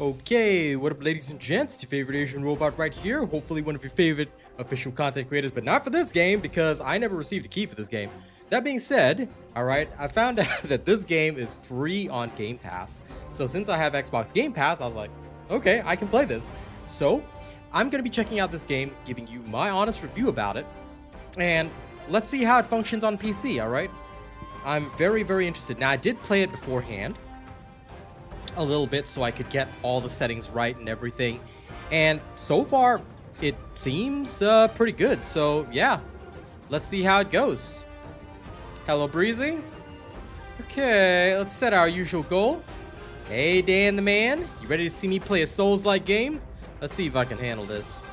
Okay, what up ladies and gents, it's your favorite Asian robot right here, hopefully one of your favorite official content creators, but not for this game because I never received a key for this game. That being said, alright, I found out that this game is free on Game Pass. So since I have Xbox Game Pass, I was like, okay, I can play this. So, I'm going to be checking out this game, giving you my honest review about it, and let's see how it functions on PC, alright? I'm very, very interested. Now, I did play it beforehand a little bit so I could get all the settings right and everything, and so far it seems pretty good. So yeah, let's see how it goes. Hello Breezy. Okay, let's set our usual goal. Hey Dan the man, you ready to see me play a Souls-like game? Let's see if I can handle this.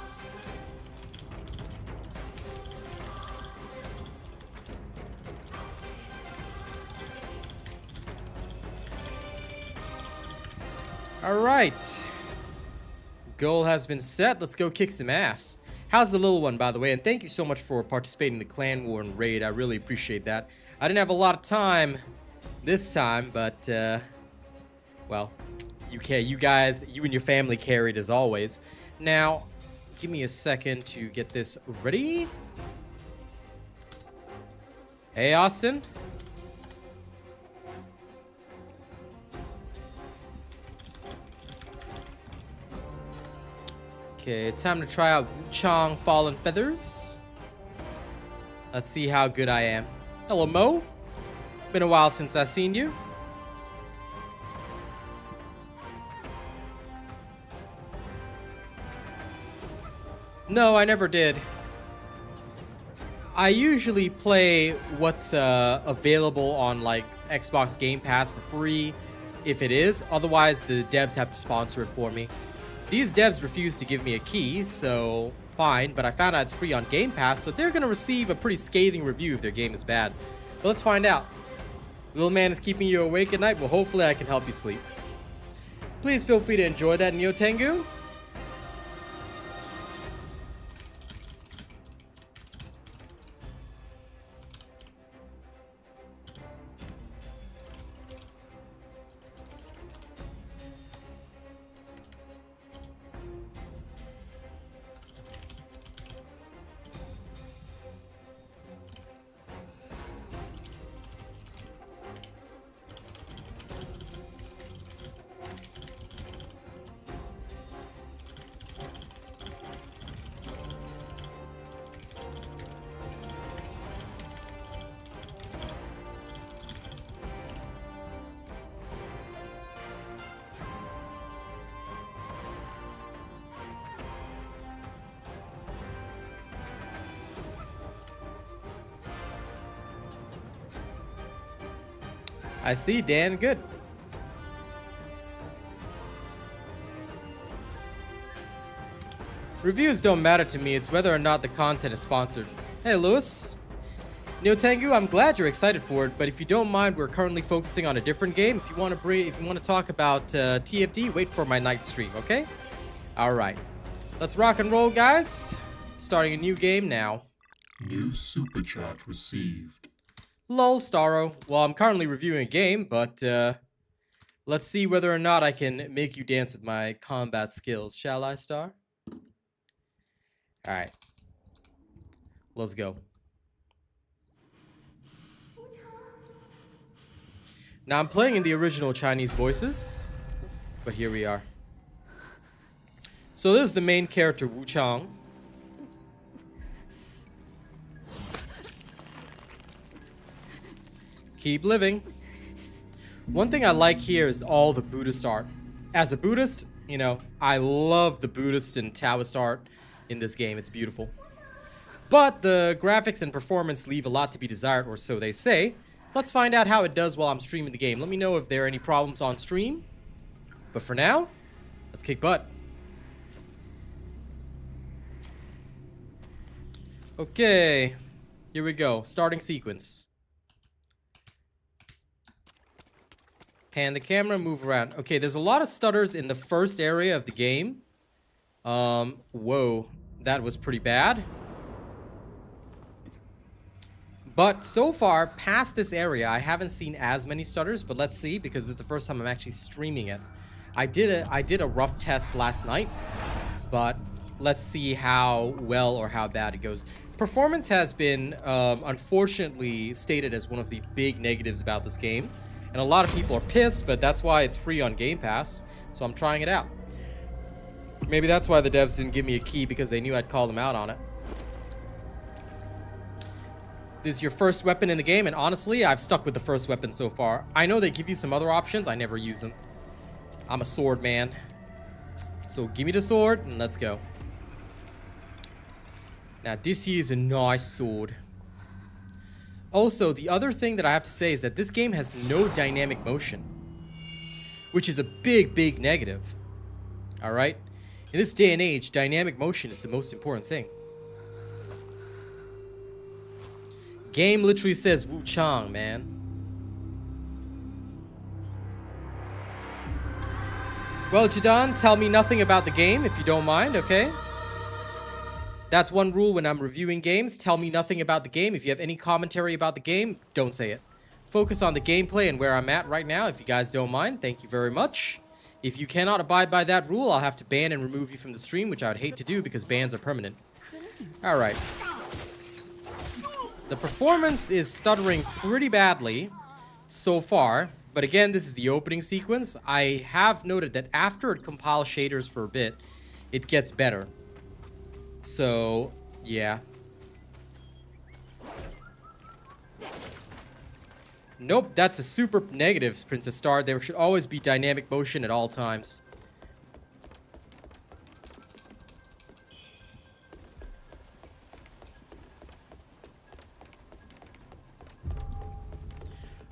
Alright, goal has been set. Let's go kick some ass. How's the little one, by the way? And thank you so much for participating in the clan war and raid. I really appreciate that. I didn't have a lot of time this time, but well, you guys, you and your family carried as always. Now, give me a second to get this ready. Hey Austin. Okay, time to try out Wuchang Fallen Feathers. Let's see how good I am. Hello, Mo. Been a while since I've seen you. No, I never did. I usually play what's available on like Xbox Game Pass for free, if it is. Otherwise, the devs have to sponsor it for me. These devs refuse to give me a key, so fine, but I found out it's free on Game Pass, so they're gonna receive a pretty scathing review if their game is bad. But let's find out. Little man is keeping you awake at night? Well, hopefully I can help you sleep. Please feel free to enjoy that, Neo Tengu. I see, Dan. Good. Reviews don't matter to me. It's whether or not the content is sponsored. Hey, Lewis. Neo Tengu, I'm glad you're excited for it, but if you don't mind, we're currently focusing on a different game. If you want to talk about TFD, wait for my night stream, okay? All right. Let's rock and roll, guys. Starting a new game now. New super chat received. Lol, Starro. Well, I'm currently reviewing a game, but let's see whether or not I can make you dance with my combat skills. Shall I, Star? Alright. Let's go. Now, I'm playing in the original Chinese voices, but here we are. So there's the main character, Wuchang. Keep living. One thing I like here is all the Buddhist art. As a Buddhist, you know, I love the Buddhist and Taoist art in this game. It's beautiful. But the graphics and performance leave a lot to be desired, or so they say. Let's find out how it does while I'm streaming the game. Let me know if there are any problems on stream. But for now, let's kick butt. Okay, here we go. Starting sequence. Pan the camera, move around. Okay, there's a lot of stutters in the first area of the game. Whoa, that was pretty bad. But so far, past this area, I haven't seen as many stutters, but let's see, because this is the first time I'm actually streaming it. I did a rough test last night, but let's see how well or how bad it goes. Performance has been unfortunately stated as one of the big negatives about this game, and a lot of people are pissed, but that's why it's free on Game Pass, so I'm trying it out. Maybe that's why the devs didn't give me a key, because they knew I'd call them out on it. This is your first weapon in the game, and honestly, I've stuck with the first weapon so far. I know they give you some other options, I never use them. I'm a sword man. So give me the sword and let's go. Now this here is a nice sword. Also, the other thing that I have to say is that this game has no dynamic motion, which is a big negative. Alright? In this day and age, dynamic motion is the most important thing. Game literally says Wuchang, man. Well, Jadon, tell me nothing about the game if you don't mind, okay? That's one rule when I'm reviewing games. Tell me nothing about the game. If you have any commentary about the game, don't say it. Focus on the gameplay and where I'm at right now, if you guys don't mind. Thank you very much. If you cannot abide by that rule, I'll have to ban and remove you from the stream, which I would hate to do because bans are permanent. Alright. The performance is stuttering pretty badly so far. But again, this is the opening sequence. I have noted that after it compiles shaders for a bit, it gets better. So, yeah. Nope, that's a super negative, Princess Star. There should always be dynamic motion at all times.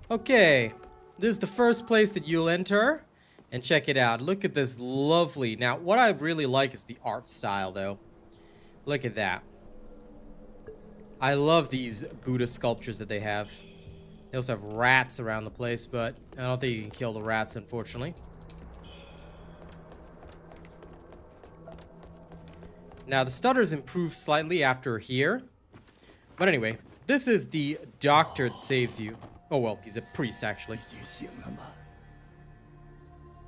Okay. This is the first place that you'll enter, and check it out. Look at this lovely... Now, what I really like is the art style, though. Look at that. I love these Buddha sculptures that they have. They also have rats around the place, but I don't think you can kill the rats, unfortunately. Now, the stutters improve slightly after here. But anyway, this is the doctor that saves you. Oh, well, he's a priest, actually.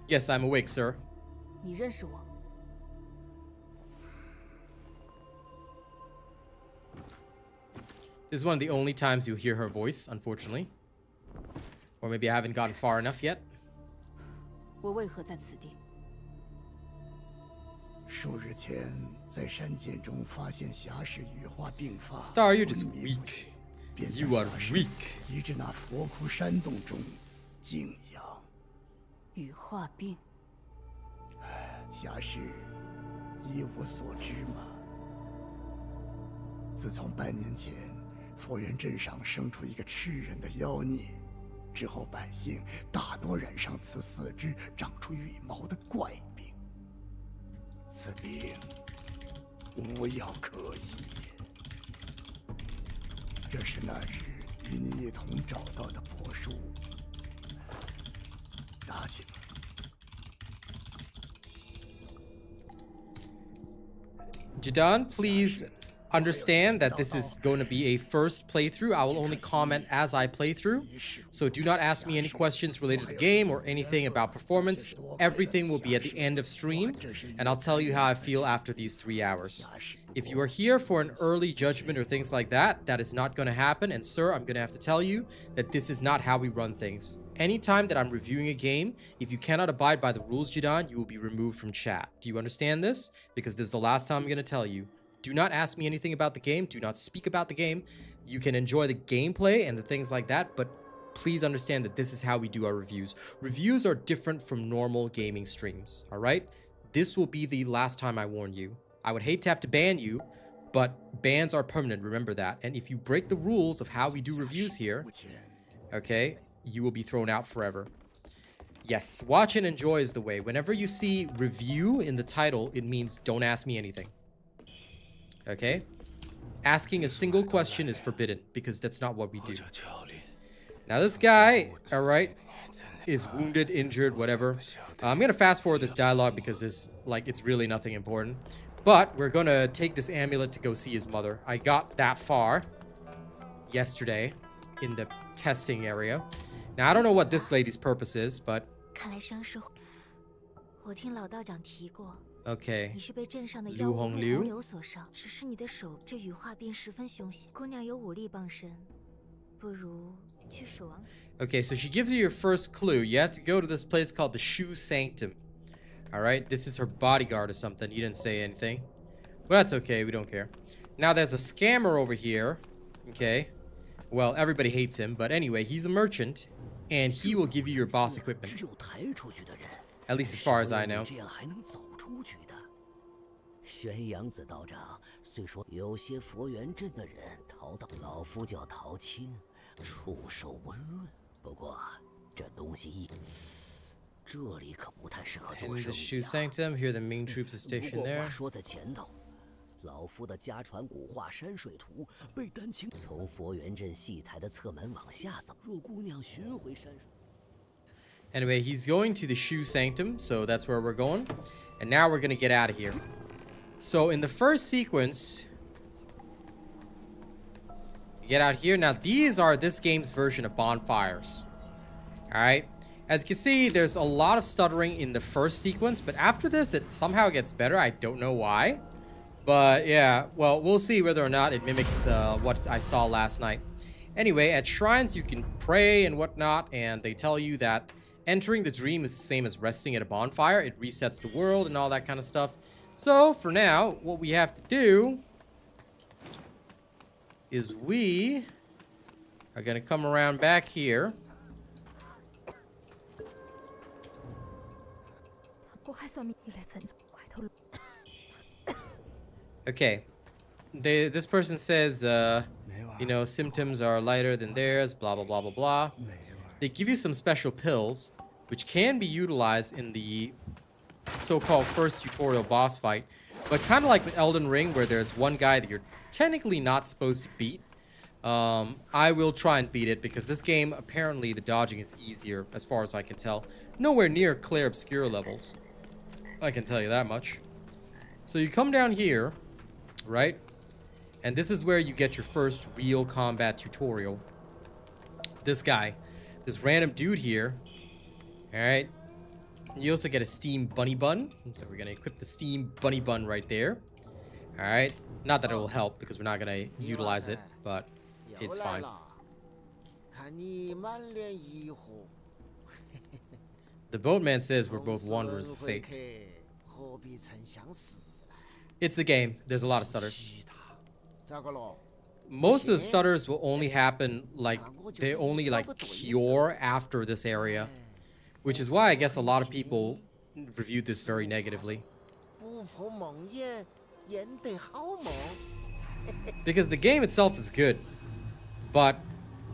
Yes, I'm awake, sir. This is one of the only times you'll hear her voice, unfortunately. Or maybe I haven't gotten far enough yet. Star, you're just weak. You are weak. Jadon, please understand that this is going to be a first playthrough. I will only comment as I play through. So do not ask me any questions related to the game or anything about performance. Everything will be at the end of stream, and I'll tell you how I feel after these 3 hours. If you are here for an early judgment or things like that, that is not going to happen. And sir, I'm going to have to tell you that this is not how we run things. Anytime that I'm reviewing a game, if you cannot abide by the rules, Jadon, you will be removed from chat. Do you understand this? Because this is the last time I'm going to tell you. Do not ask me anything about the game. Do not speak about the game. You can enjoy the gameplay and the things like that, but please understand that this is how we do our reviews. Reviews are different from normal gaming streams, all right? This will be the last time I warn you. I would hate to have to ban you, but bans are permanent, remember that. And if you break the rules of how we do reviews here, okay, you will be thrown out forever. Yes, watch and enjoy is the way. Whenever you see review in the title, it means don't ask me anything. Okay? Asking a single question is forbidden because that's not what we do. Now this guy, alright, is wounded, injured, whatever. I'm gonna fast forward this dialogue because there's, like, it's really nothing important. But we're gonna take this amulet to go see his mother. I got that far yesterday in the testing area. Now, I don't know what this lady's purpose is, but... 我听老道长提过， Okay. 你是被镇上的刘妖巫洪流陆洪流所伤，只是你的手这羽化便十分凶险，姑娘有武力傍身，不如去守王。 Okay, so she gives you your first clue. You have to go to this place called the Shoe Sanctum. Alright, this is her bodyguard or something. You didn't say anything. But that's okay, we don't care. Now there's a scammer over here. Okay. Well, everybody hates him, but anyway, he's a merchant. And he will give you your boss equipment. At least as far as I know. 玄阳子道长虽说有些佛缘镇的人逃到，老夫叫陶青，触手温润。不过这东西这里可不太适合做 In 生 the 意 Shoe 啊。 Sanctum, here the main troops are 不 stationed 过 there. 话说在前头，老夫的家传古画山水图被丹青从佛缘镇戏台的侧门往下走。若姑娘寻回山水。 Anyway, he's going to the Shoe Sanctum, so that's where we're going. And now we're gonna get out of here. So in the first sequence, you get out here. Now these are this game's version of bonfires. Alright. As you can see, there's a lot of stuttering in the first sequence, but after this, it somehow gets better. I don't know why. But yeah, well, we'll see whether or not it mimics what I saw last night. Anyway, at shrines, you can pray and whatnot, and they tell you that entering the dream is the same as resting at a bonfire. It resets the world and all that kind of stuff. So, for now, what we have to do is we are going to come around back here. Okay. This person says, you know, symptoms are lighter than theirs, blah, blah, blah, blah, blah. They give you some special pills, which can be utilized in the so-called first tutorial boss fight. But kind of like with Elden Ring, where there's one guy that you're technically not supposed to beat. I will try and beat it, because this game, apparently, the dodging is easier, as far as I can tell. Nowhere near Claire Obscura levels. I can tell you that much. So you come down here, right? And this is where you get your first real combat tutorial. This guy. This random dude here. Alright. You also get a steam bunny bun. So we're going to equip the steam bunny bun right there. Alright. Not that it will help, because we're not going to utilize it, but it's fine. The boatman says we're both wanderers of fate. It's the game. There's a lot of stutters. Most of the stutters will only happen, like, they only, like, cure after this area. Which is why I guess a lot of people reviewed this very negatively. Because the game itself is good, but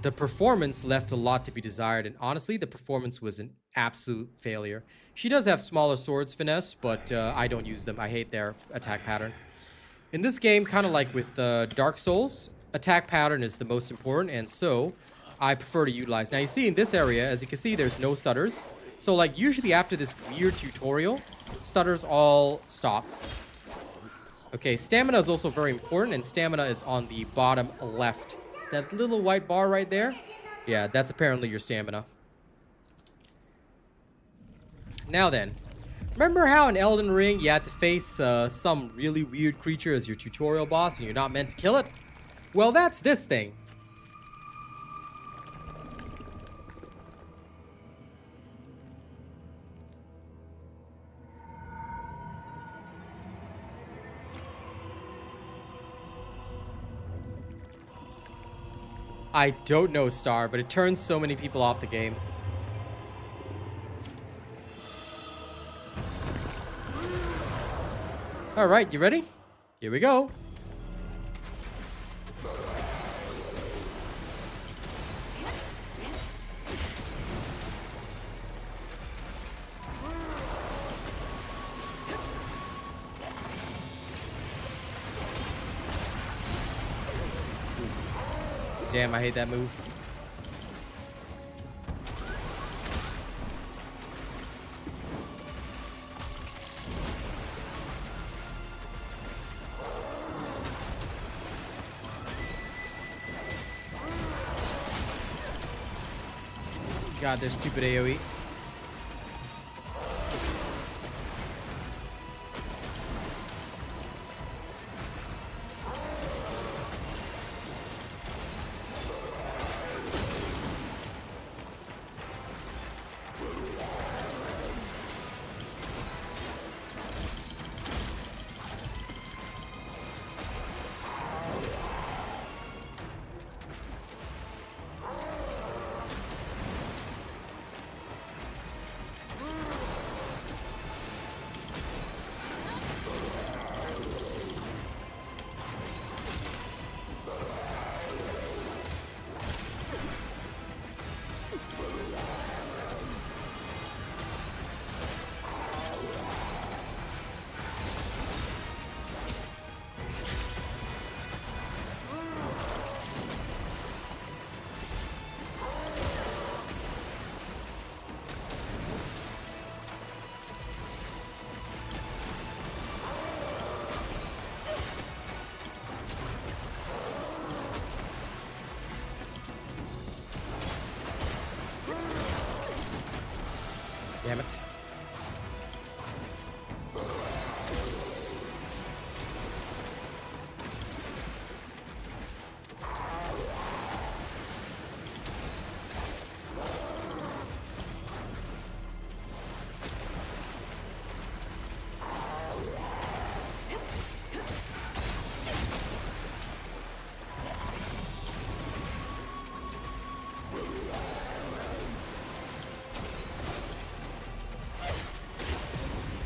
the performance left a lot to be desired, and honestly, the performance was an absolute failure. She does have smaller swords finesse, but I don't use them. I hate their attack pattern. In this game, kind of like with Dark Souls, attack pattern is the most important, and so I prefer to utilize. Now you see in this area, as you can see, there's no stutters. So like usually after this weird tutorial, stutters all stop. Okay, stamina is also very important, and stamina is on the bottom left. That little white bar right there, yeah, that's apparently your stamina. Now then, remember how in Elden Ring you had to face some really weird creature as your tutorial boss and you're not meant to kill it? Well, that's this thing. I don't know Star, but it turns so many people off the game. Alright, you ready? Here we go. Damn, I hate that move. God, their stupid AoE.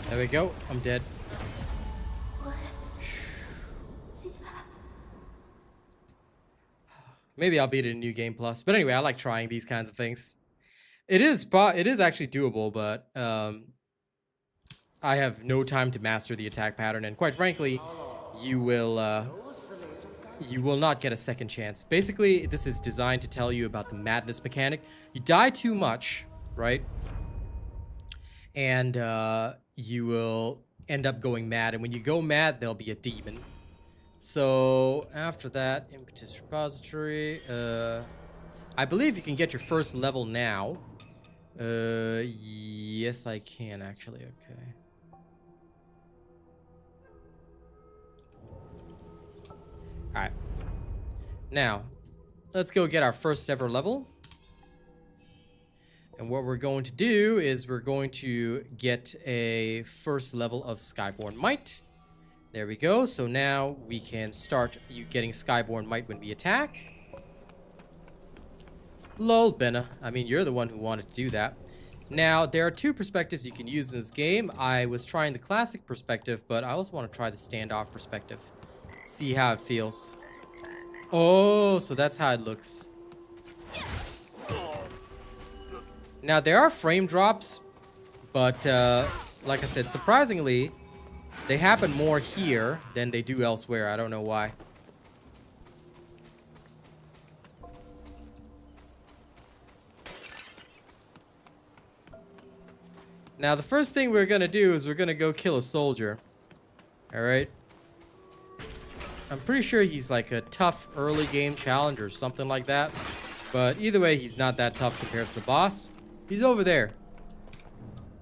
There we go. I'm dead. Maybe I'll beat it in New Game Plus. But anyway, I like trying these kinds of things. It is actually doable, but I have no time to master the attack pattern, and quite frankly, you will not get a second chance. Basically, this is designed to tell you about the madness mechanic. You die too much, right? And you will end up going mad, and when you go mad, there'll be a demon. So after that, impetus repository. I believe you can get your first level now. Yes, I can actually. Okay. All right. Now, let's go get our first ever level. And what we're going to do is we're going to get a first level of Skyborn Might. There we go. So now we can start you getting Skyborn Might when we attack. Lol, Benna. I mean, you're the one who wanted to do that. Now, there are two perspectives you can use in this game. I was trying the classic perspective, but I also want to try the standoff perspective. See how it feels. Oh, so that's how it looks. Now, there are frame drops, but like I said, surprisingly, they happen more here than they do elsewhere. I don't know why. Now, the first thing we're going to do is we're going to go kill a soldier. Alright? I'm pretty sure he's like a tough early game challenge or something like that. But either way, he's not that tough compared to the boss. He's over there.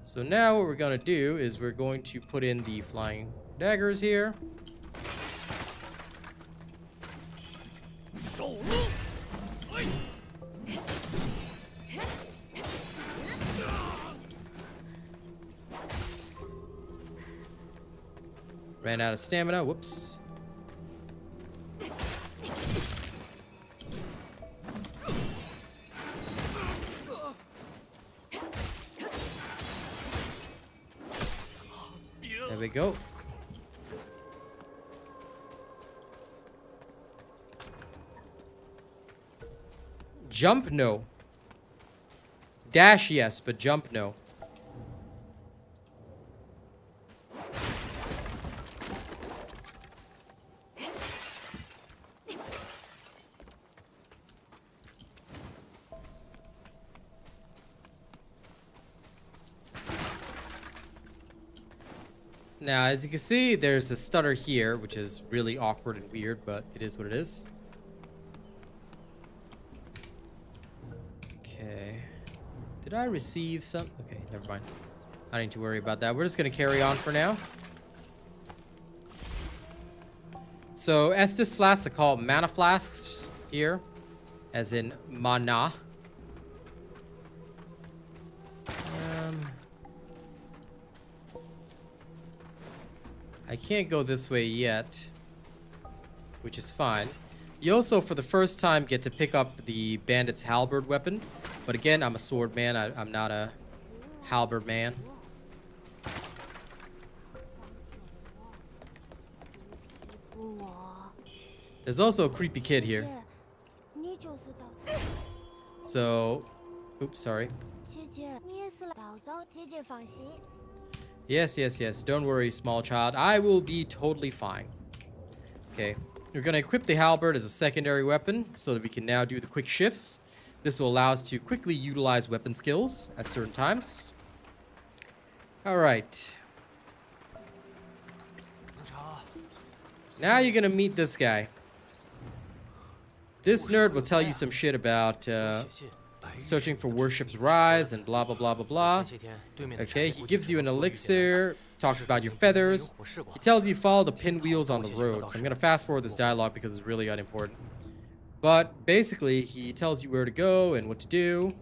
So now what we're going to do is we're going to put in the flying daggers here. Ran out of stamina. Whoops. There we go. Jump, no. Dash, yes, but jump, no. Now, as you can see, there's a stutter here, which is really awkward and weird, but it is what it is. Okay. Did I receive some? Okay, never mind. I don't need to worry about that. We're just going to carry on for now. So, Estus flasks are called mana flasks here, as in mana. I can't go this way yet, which is fine. You also, for the first time, get to pick up the bandit's halberd weapon. But again, I'm a sword man. I'm not a halberd man. There's also a creepy kid here. So, oops, sorry. Yes, yes, yes. Don't worry, small child. I will be totally fine. Okay. We're going to equip the halberd as a secondary weapon so that we can now do the quick shifts. This will allow us to quickly utilize weapon skills at certain times. All right. Now you're going to meet this guy. This nerd will tell you some shit about searching for worship's rise and blah blah blah blah blah. Okay, he gives you an elixir, talks about your feathers. He tells you follow the pinwheels on the road. So I'm gonna fast forward this dialogue because it's really unimportant. But basically, he tells you where to go and what to do.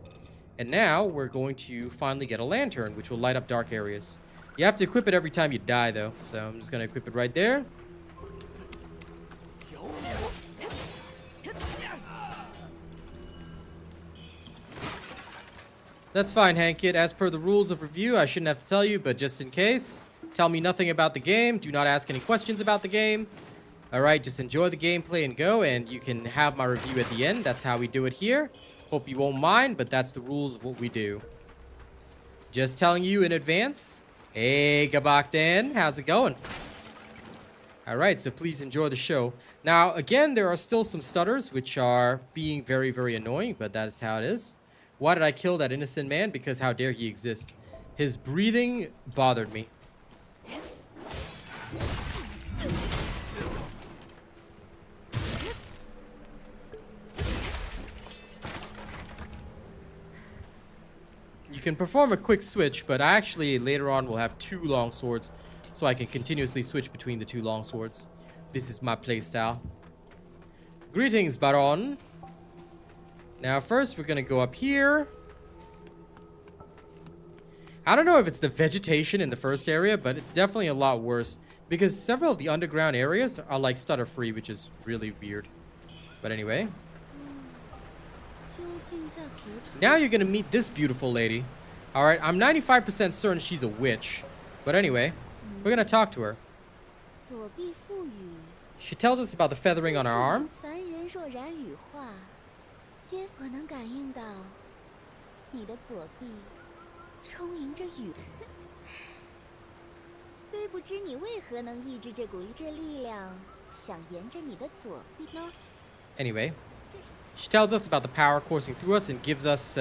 And now we're going to finally get a lantern, which will light up dark areas. You have to equip it every time you die, though. So I'm just gonna equip it right there. That's fine, Hank Kid. As per the rules of review, I shouldn't have to tell you, but just in case, Tell me nothing about the game. Do not ask any questions about the game. Alright, just enjoy the gameplay and go, and you can have my review at the end. That's how we do it here. Hope you won't mind, but that's the rules of what we do. Just telling you in advance. Hey, Gabakdan, how's it going? Alright, so please enjoy the show. Now, again, there are still some stutters, which are being very, very annoying, but that is how it is. Why did I kill that innocent man? Because how dare he exist? His breathing bothered me. You can perform a quick switch, but I actually later on will have 2 long swords, so I can continuously switch between the 2 long swords. This is my playstyle. Greetings, Baron. Now first we're gonna go up here. I don't know if it's the vegetation in the first area, but it's definitely a lot worse because several of the underground areas are like stutter free, which is really weird. But anyway. Now you're gonna meet this beautiful lady. Alright, I'm 95% certain she's a witch. But anyway, we're gonna talk to her. She tells us about the feathering on her arm. Anyway, she tells us about the power coursing through us and gives us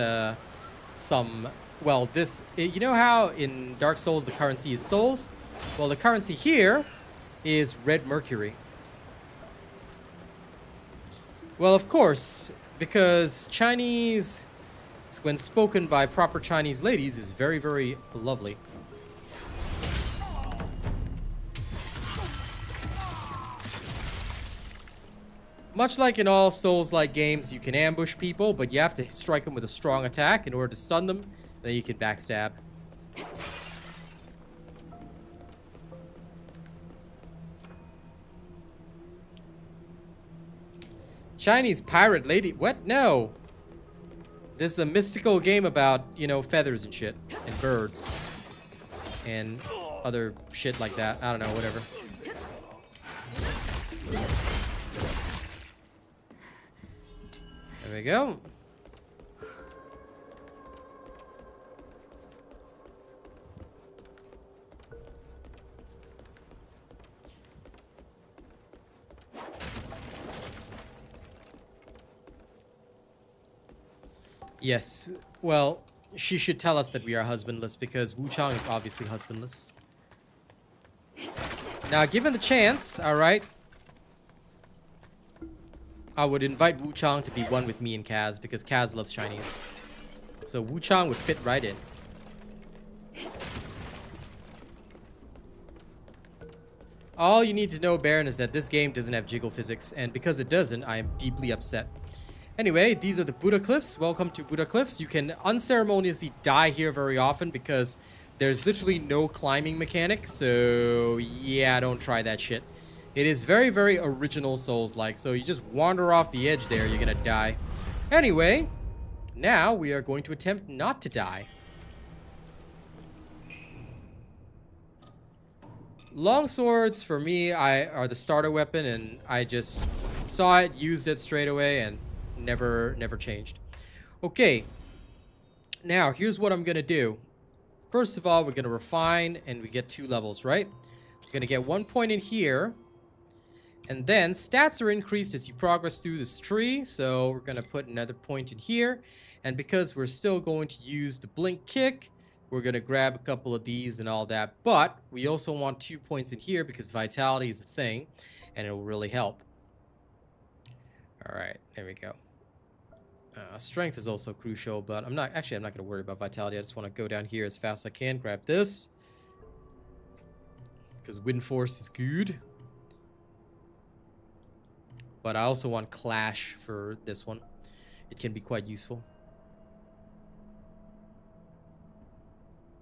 some, well, this, you know how in Dark Souls the currency is souls? Well, the currency here is red mercury. Well, of course, because Chinese, when spoken by proper Chinese ladies, is very, very lovely. Much like in all Souls-like games, you can ambush people, but you have to strike them with a strong attack in order to stun them. Then you can backstab. Chinese pirate lady. What? No. This is a mystical game about, you know, feathers and shit. And birds. And other shit like that. I don't know, whatever. There we go. Yes, well, she should tell us that we are husbandless because Wuchang is obviously husbandless. Now, given the chance, alright, I would invite Wuchang to be one with me and Kaz because Kaz loves Chinese. So Wuchang would fit right in. All you need to know, Baron, is that this game doesn't have jiggle physics, and because it doesn't, I am deeply upset. Anyway, these are the Buddha Cliffs. Welcome to Buddha Cliffs. You can unceremoniously die here very often because there's literally no climbing mechanic. So, yeah, don't try that shit. It is very, very original Souls-like. So you just wander off the edge there, you're gonna die. Anyway, now we are going to attempt not to die. Long swords, for me, are the starter weapon, and I just saw it, used it straight away, and never changed. Okay, now here's what I'm gonna do. First of all, we're gonna refine, and we get 2 levels, right? We're gonna get 1 point in here, and then stats are increased as you progress through this tree. So we're gonna put another point in here, and because we're still going to use the blink kick, we're gonna grab a couple of these and all that. But we also want 2 points in here because vitality is a thing, and it will really help. All right, there we go. Strength is also crucial, but I'm not gonna worry about vitality. I just want to go down here as fast as I can, grab this because wind force is good, but I also want clash for this one. It can be quite useful.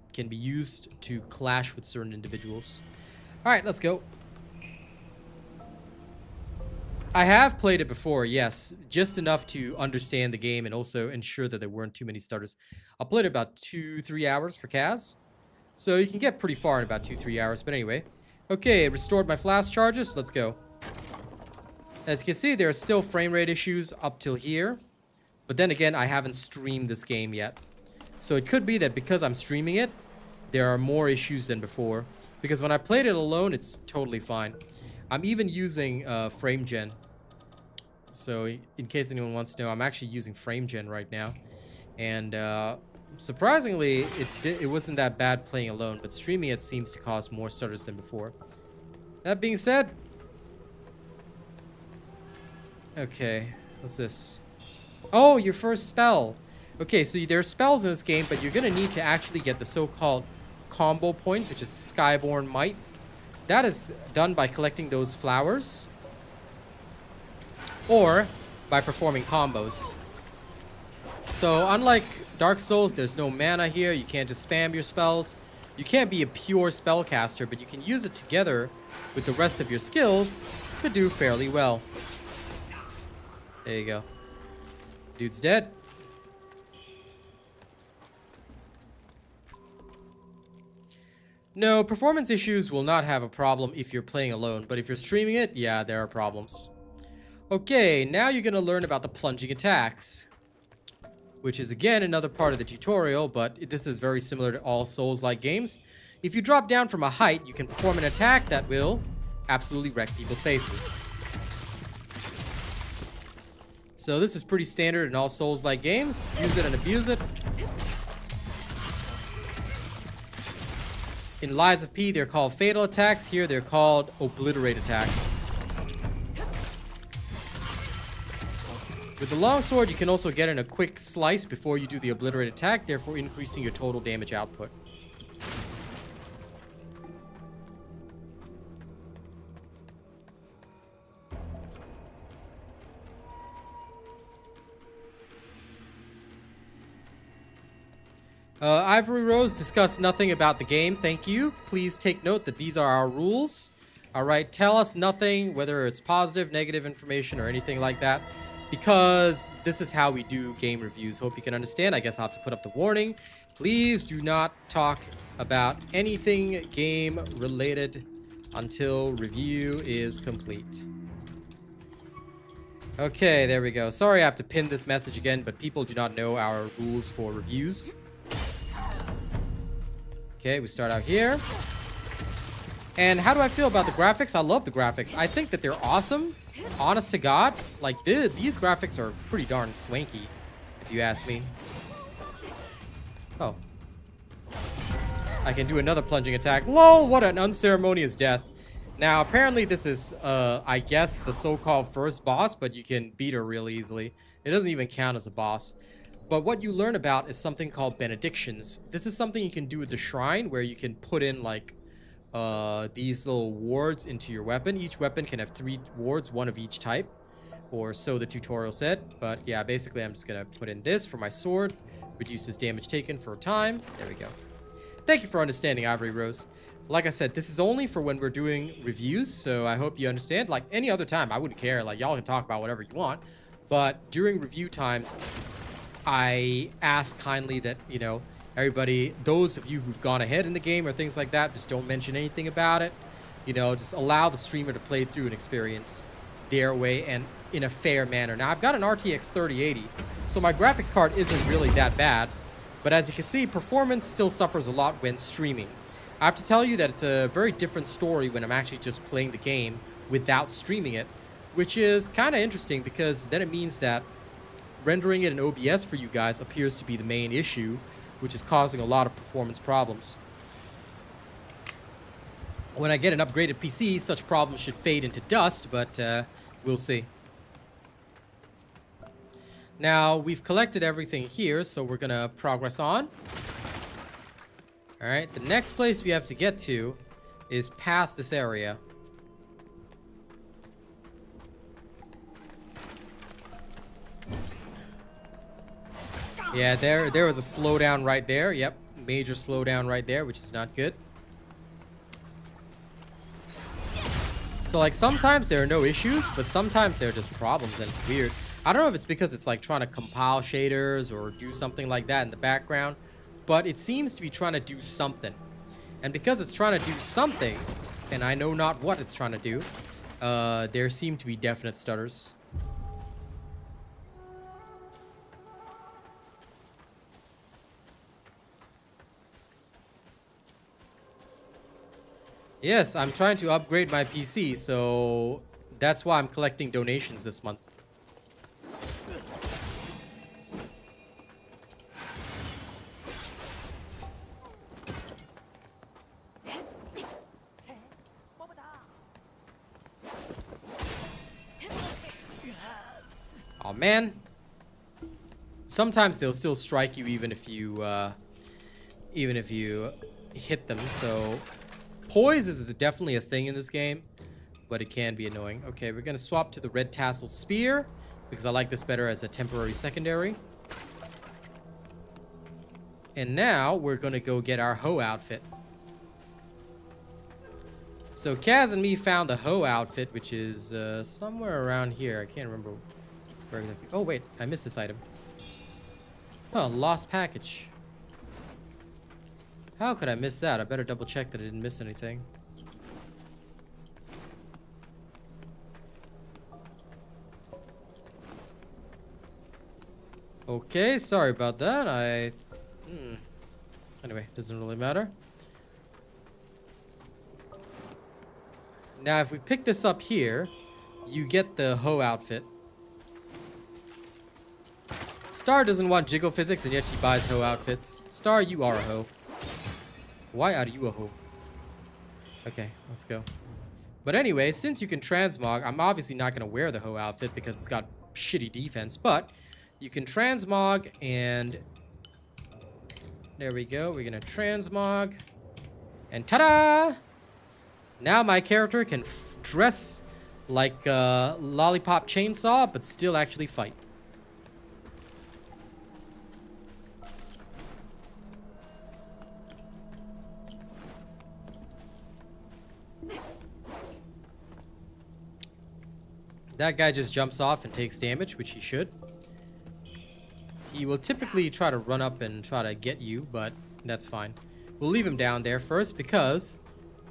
It can be used to clash with certain individuals. All right, let's go. I have played it before, yes, just enough to understand the game and also ensure that there weren't too many starters. I played about 2-3 hours for Kaz, So you can get pretty far in about 2-3 hours. But anyway. Okay, restored my flash charges. Let's go. As you can see, there are still frame rate issues up till here. But then again, I haven't streamed this game yet. So it could be that because I'm streaming it, there are more issues than before. Because when I played it alone, it's totally fine. I'm even using frame gen. So in case anyone wants to know, I'm actually using frame gen right now. And surprisingly, it wasn't that bad playing alone. But streaming it seems to cause more stutters than before. That being said... Okay, what's this? Oh, your first spell. Okay, so there are spells in this game, but you're going to need to actually get the so-called combo points, which is Skyborn Might. That is done by collecting those flowers. Or by performing combos. So unlike Dark Souls, there's no mana here. You can't just spam your spells. You can't be a pure spellcaster, but you can use it together with the rest of your skills to do fairly well. There you go. Dude's dead. No, performance issues will not have a problem if you're playing alone, but if you're streaming it, yeah, there are problems. Okay, now you're going to learn about the plunging attacks, which is again another part of the tutorial, but this is very similar to all Souls-like games. If you drop down from a height, you can perform an attack that will absolutely wreck people's faces. So this is pretty standard in all Souls-like games. Use it and abuse it. In Lies of P, they're called fatal attacks. Here, they're called obliterate attacks. With the longsword, you can also get in a quick slice before you do the obliterate attack, therefore increasing your total damage output. Ivory Rose discussed nothing about the game. Thank you. Please take note that these are our rules. Alright, tell us nothing, whether it's positive, negative information, or anything like that. Because this is how we do game reviews. Hope you can understand. I guess I'll have to put up the warning. Please do not talk about anything game related until review is complete. Okay, there we go. Sorry I have to pin this message again, but people do not know our rules for reviews. Okay, we start out here. And how do I feel about the graphics? I love the graphics. I think that they're awesome. Honest to God, like these graphics are pretty darn swanky, if you ask me. Oh. I can do another plunging attack. Lol, what an unceremonious death. Now, apparently this is, I guess, the so-called first boss, but you can beat her real easily. It doesn't even count as a boss. But what you learn about is something called benedictions. This is something you can do with the shrine, where you can put in, like, these little wards into your weapon. Each weapon can have 3 wards, 1 of each type, or so the tutorial said. But yeah, basically I'm just gonna put in this for my sword. Reduces damage taken for a time. There we go. Thank you for understanding, Ivory Rose. Like I said, this is only for when we're doing reviews, so I hope you understand. Like any other time, I wouldn't care. Like, y'all can talk about whatever you want, but during review times, I ask kindly that, you know, everybody, those of you who've gone ahead in the game or things like that, just don't mention anything about it. You know, just allow the streamer to play through an experience their way and in a fair manner. Now, I've got an RTX 3080, so my graphics card isn't really that bad. But as you can see, performance still suffers a lot when streaming. I have to tell you that it's a very different story when I'm actually just playing the game without streaming it, which is kind of interesting because then it means that rendering it in OBS for you guys appears to be the main issue, which is causing a lot of performance problems. When I get an upgraded PC, such problems should fade into dust, but we'll see. Now, we've collected everything here, so we're going to progress on. Alright, the next place we have to get to is past this area. Yeah, there was a slowdown right there. Yep, major slowdown right there, which is not good. So, like, sometimes there are no issues, but sometimes there are just problems, and it's weird. I don't know if it's because it's, like, trying to compile shaders or do something like that in the background, but it seems to be trying to do something. And because it's trying to do something, and I know not what it's trying to do, there seem to be definite stutters. Yes, I'm trying to upgrade my PC, so that's why I'm collecting donations this month. Oh man. Sometimes they'll still strike you even if you hit them, so poise is definitely a thing in this game, but it can be annoying. Okay, we're gonna swap to the red tasseled spear because I like this better as a temporary secondary. And now we're gonna go get our hoe outfit. So Kaz and me found the hoe outfit, which is somewhere around here. I can't remember where exactly. Oh wait, I missed this item. Oh, lost package. How could I miss that? I better double check that I didn't miss anything. Okay, sorry about that. Anyway, doesn't really matter. Now, if we pick this up here, you get the hoe outfit. Star doesn't want jiggle physics, and yet she buys hoe outfits. Star, you are a hoe. Why are you a hoe? Okay, let's go. But anyway, since you can transmog, I'm obviously not going to wear the hoe outfit because it's got shitty defense, but you can transmog, and there we go. We're going to transmog, and ta-da! Now my character can dress like a lollipop chainsaw, but still actually fight. That guy just jumps off and takes damage, which he should. He will typically try to run up and try to get you, but that's fine. We'll leave him down there first because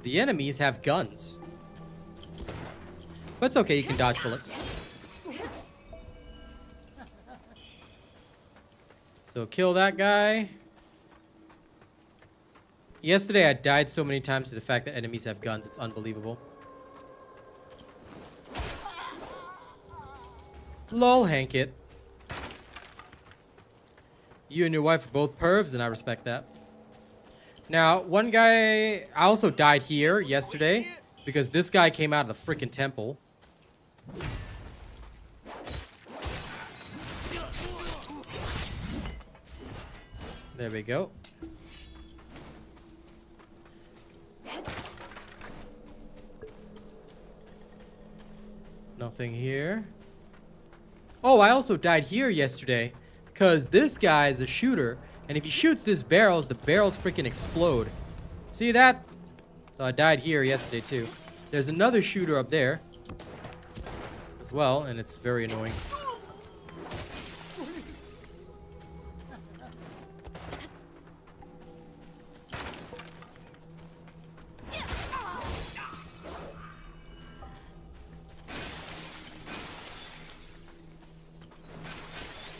the enemies have guns. But it's okay, you can dodge bullets. So kill that guy. Yesterday I died so many times to the fact that enemies have guns, it's unbelievable. Lol, Hank it. You and your wife are both pervs, and I respect that. Now, one guy... I also died here yesterday because this guy came out of the freaking temple. There we go. Nothing here. Oh, I also died here yesterday because this guy is a shooter, and if he shoots this barrels, the barrels freaking explode. See that? So I died here yesterday too. There's another shooter up there as well, and it's very annoying.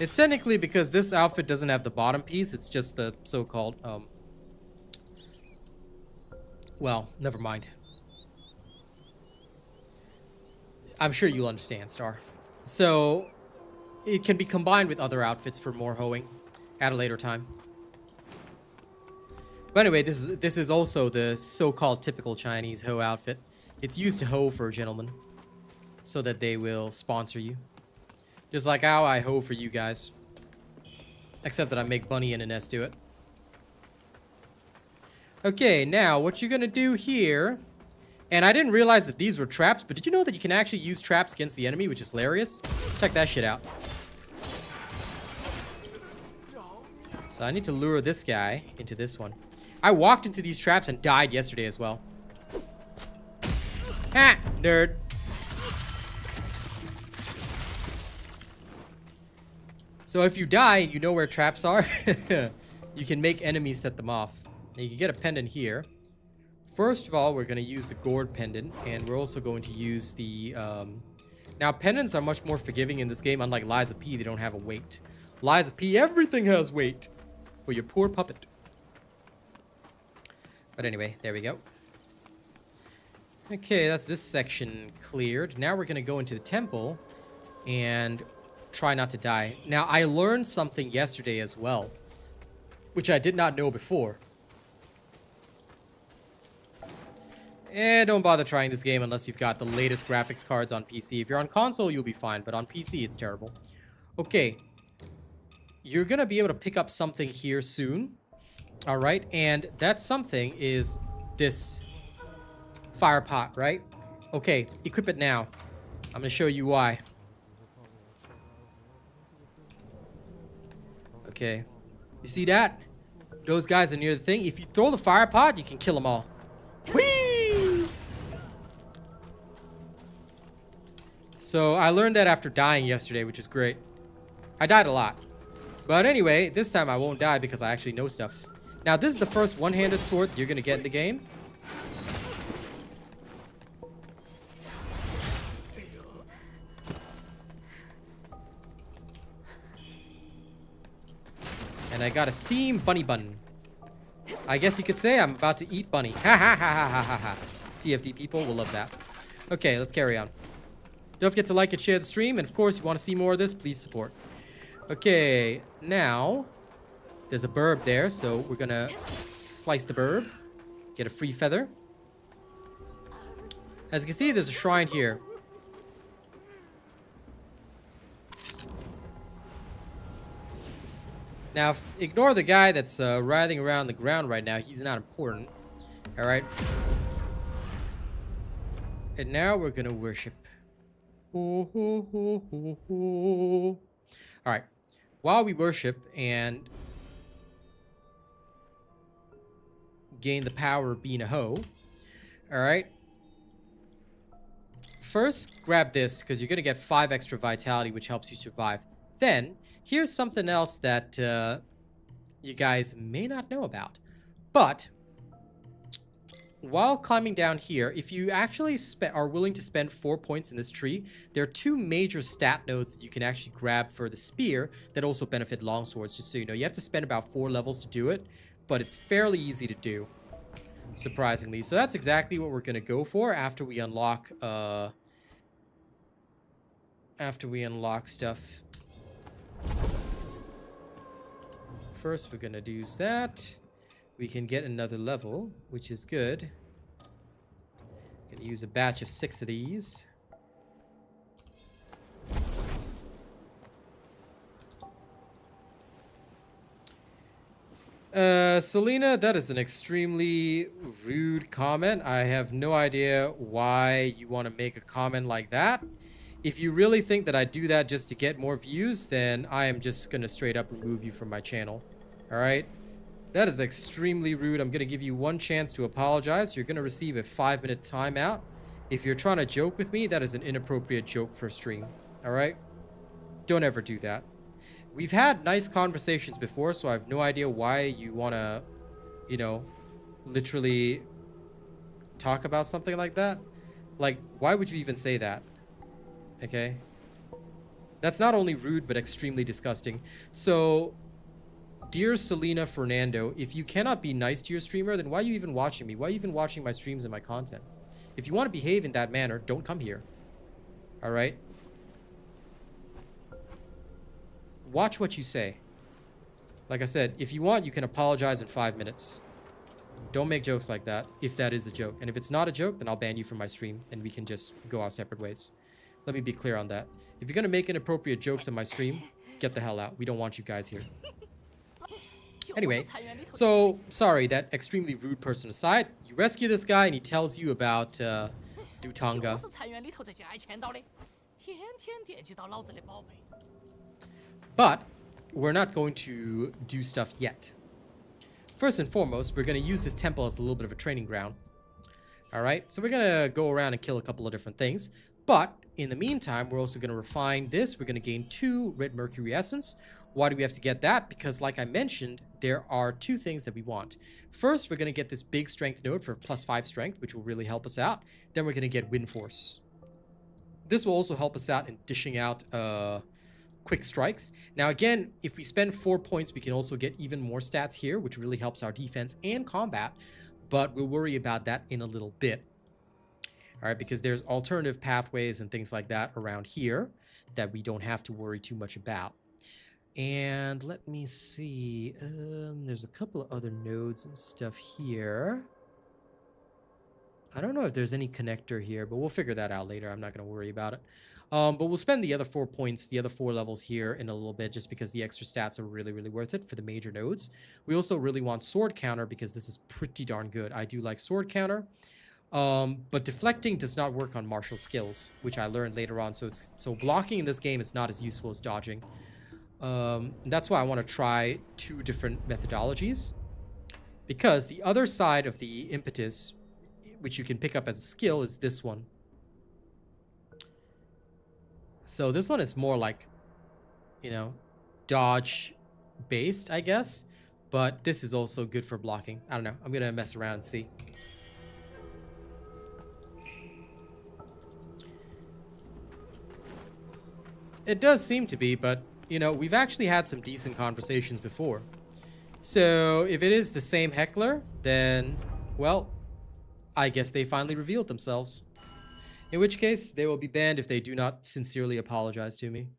It's technically because this outfit doesn't have the bottom piece, it's just the so-called, well, never mind. I'm sure you'll understand, Star. So, it can be combined with other outfits for more hoeing at a later time. But anyway, this is also the so-called typical Chinese hoe outfit. It's used to hoe for gentlemen, so that they will sponsor you. Just like how I hoe for you guys. Except that I make Bunny and Ines do it. Okay, now what you're gonna do here... And I didn't realize that these were traps, but did you know that you can actually use traps against the enemy, which is hilarious? Check that shit out. So I need to lure this guy into this one. I walked into these traps and died yesterday as well. Ha! Nerd. So if you die and you know where traps are, you can make enemies set them off. And you can get a pendant here. First of all, we're going to use the gourd pendant, and we're also going to use the... Now, pendants are much more forgiving in this game. Unlike Lies of P, they don't have a weight. Lies of P, everything has weight for your poor puppet. But anyway, there we go. Okay, that's this section cleared. Now we're going to go into the temple and try not to die. Now, I learned something yesterday as well, which I did not know before. Don't bother trying this game unless you've got the latest graphics cards on PC. If you're on console, you'll be fine, but on PC, it's terrible. Okay. You're going to be able to pick up something here soon. Alright, and that something is this fire pot, right? Okay, equip it now. I'm going to show you why. Okay. You see that? Those guys are near the thing. If you throw the fire pot, you can kill them all. Whee! So I learned that after dying yesterday, which is great. I died a lot. But anyway, this time I won't die because I actually know stuff. Now, this is the first one-handed sword you're going to get in the game. And I got a steam bunny bun. I guess you could say I'm about to eat bunny. Ha ha ha ha ha ha ha. TFD people will love that. Okay, let's carry on. Don't forget to like and share the stream. And of course, if you want to see more of this, please support. Okay, now there's a burb there, so we're gonna slice the burb. Get a free feather. As you can see, there's a shrine here. Now, ignore the guy that's writhing around the ground right now. He's not important. Alright. And now we're gonna worship. Alright. While we worship and gain the power of being a hoe. Alright. First, grab this, because you're gonna get 5 extra vitality, which helps you survive. Then, here's something else that you guys may not know about. But while climbing down here, if you actually are willing to spend 4 points in this tree, there are 2 major stat nodes that you can actually grab for the spear that also benefit longswords, just so you know. You have to spend about 4 levels to do it, but it's fairly easy to do, surprisingly. So that's exactly what we're going to go for after we unlock stuff. First, we're gonna use that. We can get another level, which is good. Gonna use a batch of 6 of these. Selena, that is an extremely rude comment. I have no idea why you want to make a comment like that. If you really think that I do that just to get more views, then I am just going to straight up remove you from my channel. Alright? That is extremely rude. I'm going to give you 1 chance to apologize. You're going to receive a 5-minute timeout. If you're trying to joke with me, that is an inappropriate joke for a stream. Alright? Don't ever do that. We've had nice conversations before, so I have no idea why you want to, you know, literally talk about something like that. Like, why would you even say that? Okay, that's not only rude but extremely disgusting. So, dear Selena Fernando, if you cannot be nice to your streamer, then why are you even watching me? Why are you even watching my streams and my content? If you want to behave in that manner, don't come here. All right? Watch what you say. Like I said, if you want, you can apologize in 5 minutes. Don't make jokes like that if that is a joke. And if it's not a joke, then I'll ban you from my stream and we can just go our separate ways. Let me be clear on that. If you're going to make inappropriate jokes on my stream, get the hell out. We don't want you guys here. Anyway, so, sorry, that extremely rude person aside, you rescue this guy and he tells you about Dutanga. But, we're not going to do stuff yet. First and foremost, we're going to use this temple as a little bit of a training ground. Alright, so we're going to go around and kill a couple of different things. But, in the meantime, we're also going to refine this. We're going to gain 2 red mercury essence. Why do we have to get that? Because like I mentioned, there are two things that we want. First, we're going to get this big strength node for +5 strength, which will really help us out. Then we're going to get wind force. This will also help us out in dishing out quick strikes. Now again, if we spend 4 points, we can also get even more stats here, which really helps our defense and combat. But we'll worry about that in a little bit. All right, because there's alternative pathways and things like that around here that we don't have to worry too much about. And let me see. There's a couple of other nodes and stuff here. I don't know if there's any connector here, but we'll figure that out later. I'm not going to worry about it. But we'll spend the other 4 points, the other 4 levels here in a little bit, just because the extra stats are really, really worth it for the major nodes. We also really want sword counter because this is pretty darn good. I do like sword counter. But deflecting does not work on martial skills, which I learned later on. So blocking in this game is not as useful as dodging. That's why I want to try 2 different methodologies. Because the other side of the impetus, which you can pick up as a skill, is this one. So this one is more like, you know, dodge based, I guess. But this is also good for blocking. I don't know. I'm going to mess around and see. It does seem to be, but, you know, we've actually had some decent conversations before. So if it is the same heckler, then, well, I guess they finally revealed themselves. In which case, they will be banned if they do not sincerely apologize to me.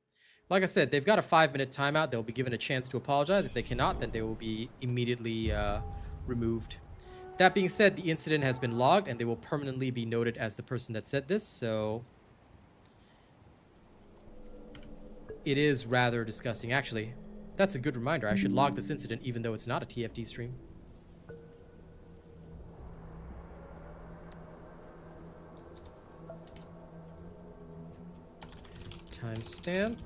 Like I said, they've got a 5-minute timeout. They'll be given a chance to apologize. If they cannot, then they will be immediately removed. That being said, the incident has been logged, and they will permanently be noted as the person that said this, so... It is rather disgusting. Actually, that's a good reminder. I should log this incident even though it's not a TFD stream. Timestamp.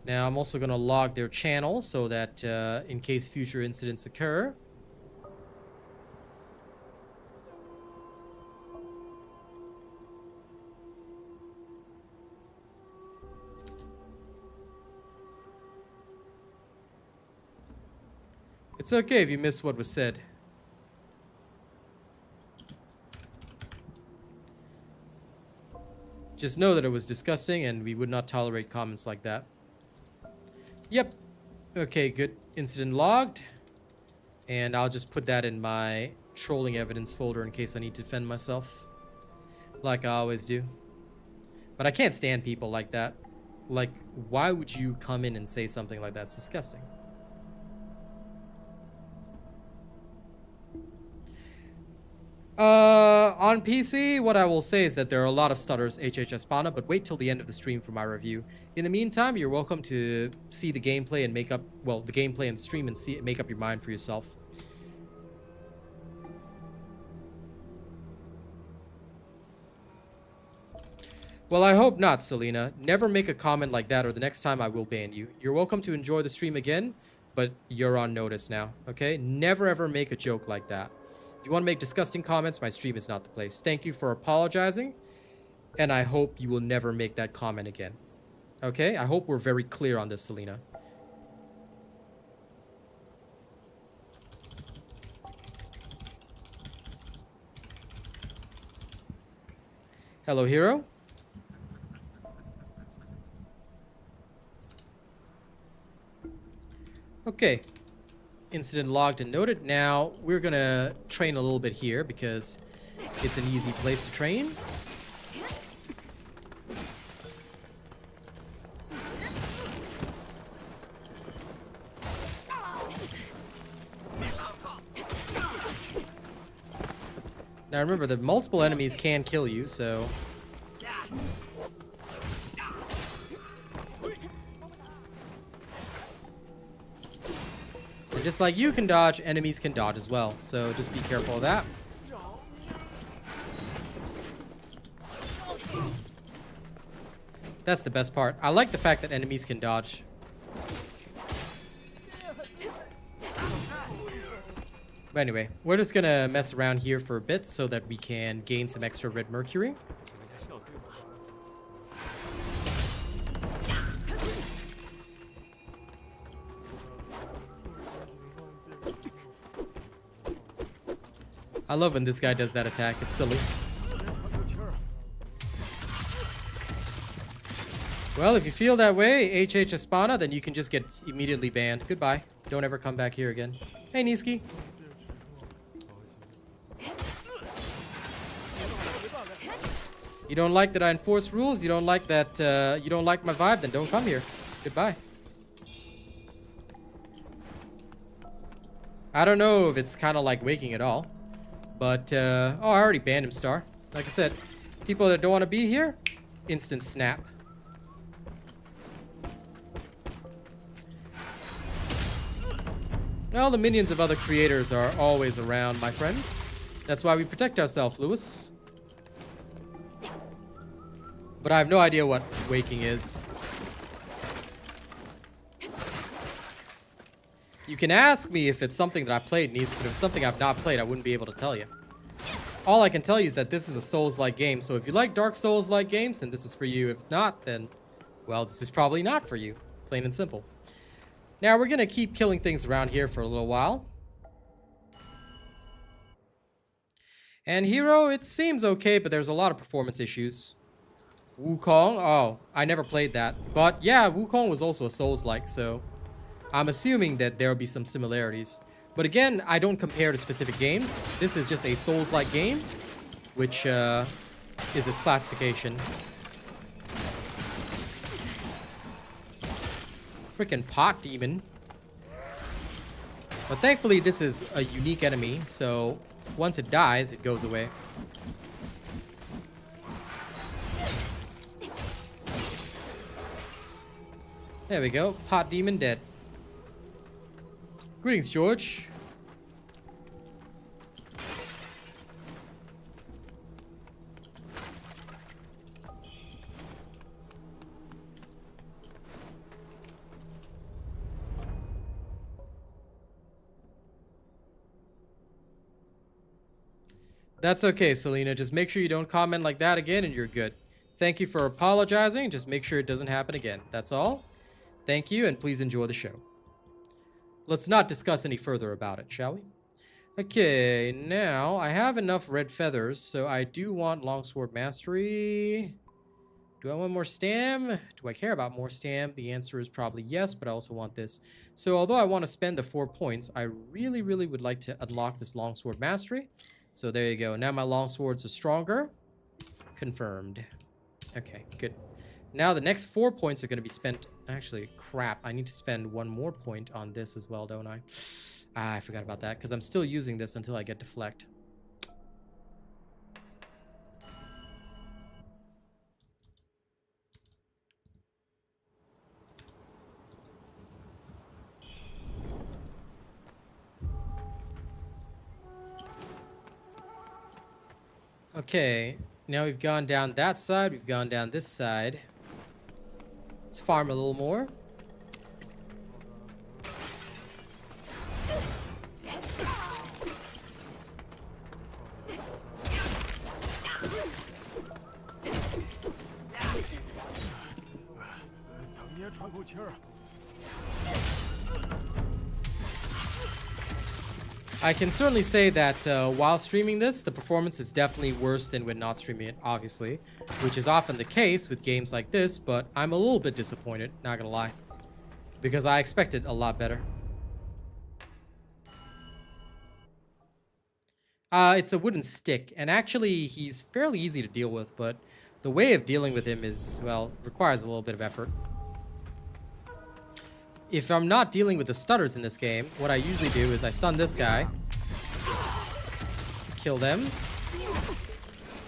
Now, I'm also going to log their channel so that in case future incidents occur. It's okay if you miss what was said. Just know that it was disgusting and we would not tolerate comments like that. Yep. Okay, good. Incident logged. And I'll just put that in my trolling evidence folder in case I need to defend myself. Like I always do. But I can't stand people like that. Like, why would you come in and say something like that? It's disgusting. On PC, what I will say is that there are a lot of stutters, HHS spawner, but wait till the end of the stream for my review. In the meantime, you're welcome to see the gameplay and make up, well, the gameplay and stream and make up your mind for yourself. Well, I hope not, Selena. Never make a comment like that or the next time I will ban you. You're welcome to enjoy the stream again, but you're on notice now, okay? Never ever make a joke like that. If you want to make disgusting comments, my stream is not the place. Thank you for apologizing, and I hope you will never make that comment again. Okay? I hope we're very clear on this, Selena. Hello, hero. Okay. Incident logged and noted. Now, we're gonna train a little bit here because it's an easy place to train. Now remember that multiple enemies can kill you, so... just like you can dodge, enemies can dodge as well. So just be careful of that. That's the best part. I like the fact that enemies can dodge. But anyway, we're just gonna mess around here for a bit so that we can gain some extra red mercury. I love when this guy does that attack. It's silly. Well, if you feel that way, HH Espana, then you can just get immediately banned. Goodbye. Don't ever come back here again. Hey, Niski. You don't like that I enforce rules? You don't like that, you don't like my vibe? Then don't come here. Goodbye. I don't know if it's kind of like waking at all. But, oh, I already banned him, Star. Like I said, people that don't want to be here, instant snap. Well, the minions of other creators are always around, my friend. That's why we protect ourselves, Lewis. But I have no idea what waking is. You can ask me if it's something that I played, Nice, but if it's something I've not played, I wouldn't be able to tell you. All I can tell you is that this is a Souls-like game, so if you like Dark Souls-like games, then this is for you. If it's not, then, well, this is probably not for you. Plain and simple. Now, we're gonna keep killing things around here for a little while. And Hero, it seems okay, but there's a lot of performance issues. Wuchang, oh, I never played that. But yeah, Wuchang was also a Souls-like, so I'm assuming that there will be some similarities. But again, I don't compare to specific games. This is just a Souls-like game, which is its classification. Freaking pot demon. But thankfully, this is a unique enemy, so once it dies, it goes away. There we go. Pot demon dead. Greetings, George. That's okay, Selena. Just make sure you don't comment like that again and you're good. Thank you for apologizing. Just make sure it doesn't happen again. That's all. Thank you, and please enjoy the show. Let's not discuss any further about it, shall we? Okay, now I have enough red feathers, so I do want Longsword Mastery. Do I want more stam? Do I care about more stam? The answer is probably yes, but I also want this. So although I want to spend the 4 points, I really would like to unlock this Longsword Mastery. So there you go. Now my longswords are stronger. Confirmed. Okay, good. Now the next 4 points are going to be spent. Actually, crap. I need to spend 1 more point on this as well, don't I? Ah, I forgot about that because I'm still using this until I get deflect. Okay, now we've gone down that side, we've gone down this side. Let's farm a little more. I can certainly say that while streaming this, the performance is definitely worse than when not streaming it, obviously, which is often the case with games like this, but I'm a little bit disappointed, not gonna lie, because I expected a lot better. It's a wooden stick, and actually he's fairly easy to deal with, but the way of dealing with him is, well, requires a little bit of effort. If I'm not dealing with the stutters in this game, what I usually do is I stun this guy, kill them,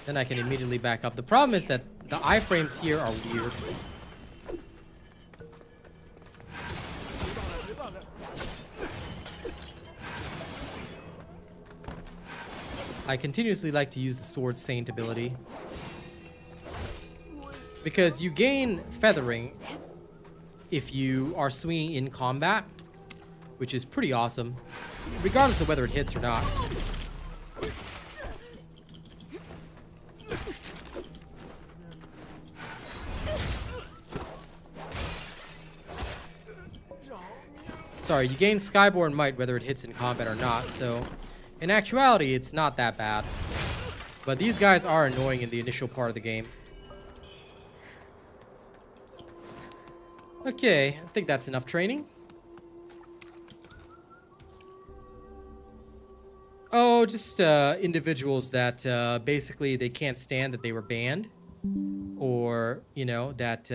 then I can immediately back up. The problem is that the iframes here are weird. I continuously like to use the Sword Saint ability, because you gain feathering if you are swinging in combat, which is pretty awesome, regardless of whether it hits or not. Sorry, you gain Skyborn Might whether it hits in combat or not, so in actuality, it's not that bad. But these guys are annoying in the initial part of the game. Okay, I think that's enough training. Oh, just individuals that basically they can't stand that they were banned. Or, you know, that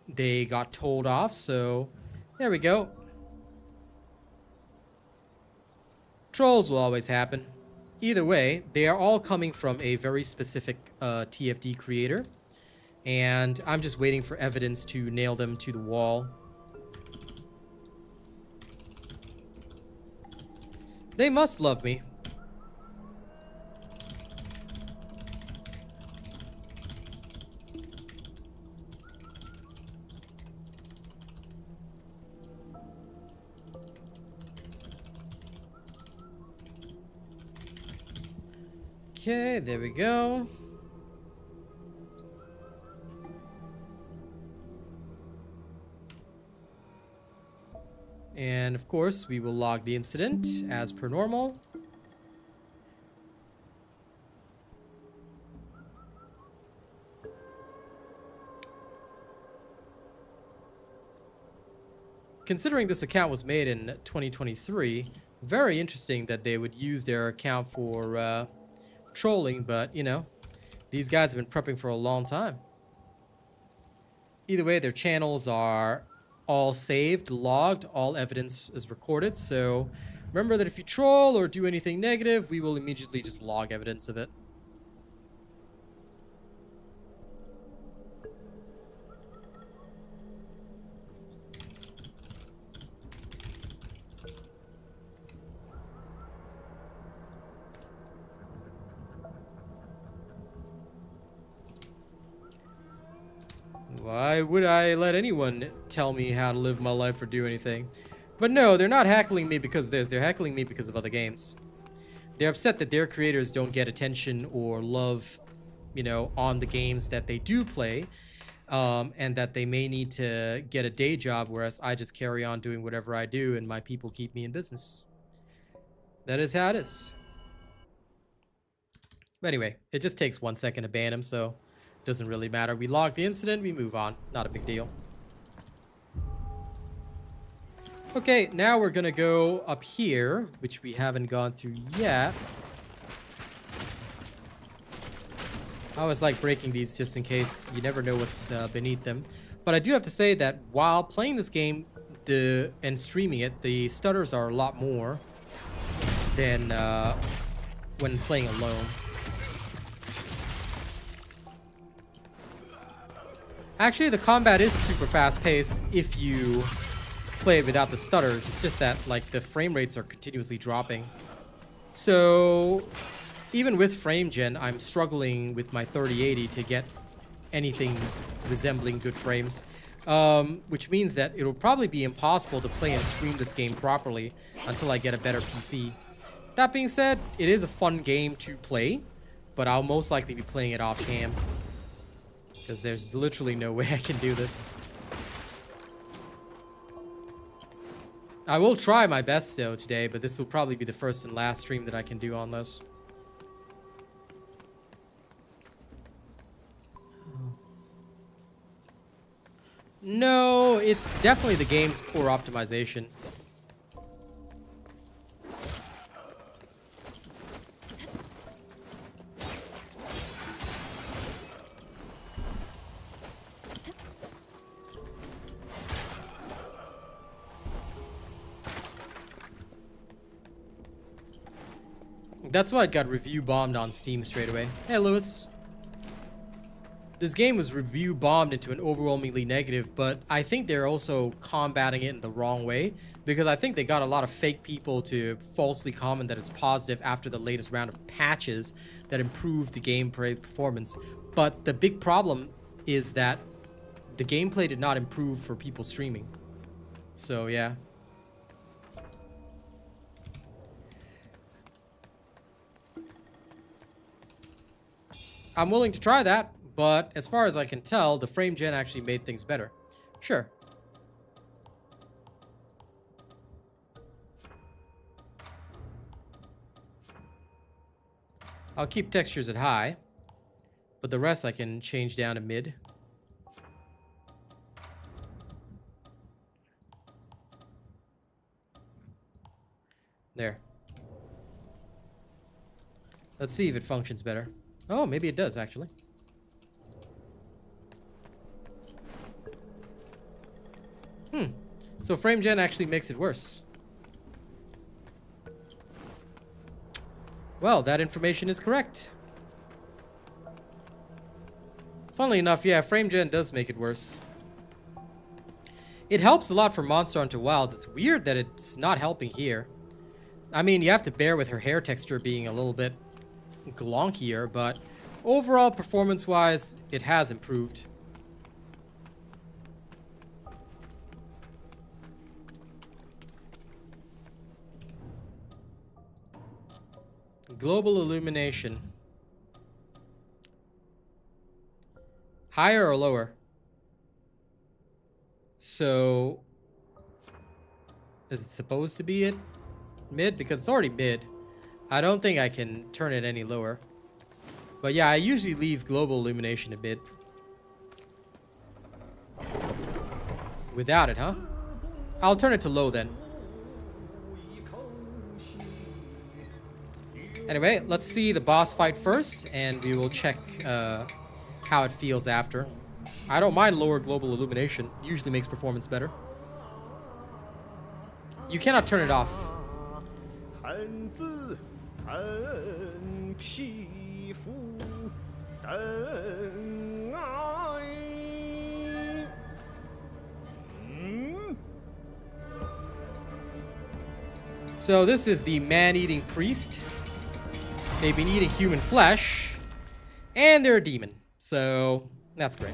they got told off, so there we go. Trolls will always happen. Either way, they are all coming from a very specific TFD creator. And I'm just waiting for evidence to nail them to the wall. They must love me. Okay, there we go. And of course, we will log the incident as per normal. Considering this account was made in 2023, very interesting that they would use their account for trolling, but you know, these guys have been prepping for a long time. Either way, their channels are all saved, logged, all evidence is recorded, so remember that if you troll or do anything negative, we will immediately just log evidence of it. Why would I let anyone tell me how to live my life or do anything? But no, they're not heckling me because of this. They're heckling me because of other games. They're upset that their creators don't get attention or love, you know, on the games that they do play. And that they may need to get a day job, whereas I just carry on doing whatever I do and my people keep me in business. That is how it is. But anyway, it just takes 1 second to ban him, so doesn't really matter. We log the incident, we move on. Not a big deal. Okay, now we're gonna go up here, which we haven't gone through yet. I always like breaking these just in case. You never know what's beneath them. But I do have to say that while playing this game and streaming it, the stutters are a lot more than when playing alone. Actually, the combat is super fast-paced if you play it without the stutters. It's just that, like, the frame rates are continuously dropping. So, even with frame gen, I'm struggling with my 3080 to get anything resembling good frames. Which means that it'll probably be impossible to play and stream this game properly until I get a better PC. That being said, it is a fun game to play, but I'll most likely be playing it off cam, because there's literally no way I can do this. I will try my best though today, but this will probably be the first and last stream that I can do on this. No, it's definitely the game's poor optimization. That's why it got review bombed on Steam straight away. Hey, Lewis. this game was review bombed into an overwhelmingly negative, but I think they're also combating it in the wrong way, because I think they got a lot of fake people to falsely comment that it's positive after the latest round of patches that improved the gameplay performance. But the big problem is that the gameplay did not improve for people streaming. So yeah. I'm willing to try that, but as far as I can tell, the frame gen actually made things better. Sure. I'll keep textures at high, but the rest I can change down to mid. There. Let's see if it functions better. Oh, maybe it does, actually. So frame gen actually makes it worse. Well, that information is correct. Funnily enough, yeah, frame gen does make it worse. It helps a lot for Monster Hunter Wilds. It's weird that it's not helping here. I mean, you have to bear with her hair texture being a little bit glonkier, but overall, performance-wise, it has improved. Global illumination. Higher or lower? So, is it supposed to be at mid? Because it's already mid. I don't think I can turn it any lower. But yeah, I usually leave global illumination at mid. Without it, huh? I'll turn it to low then. Anyway, let's see the boss fight first, and we will check how it feels after. I don't mind lower global illumination. Usually makes performance better. You cannot turn it off. So this is the man-eating priest. They've been eating human flesh, and they're a demon. So that's great.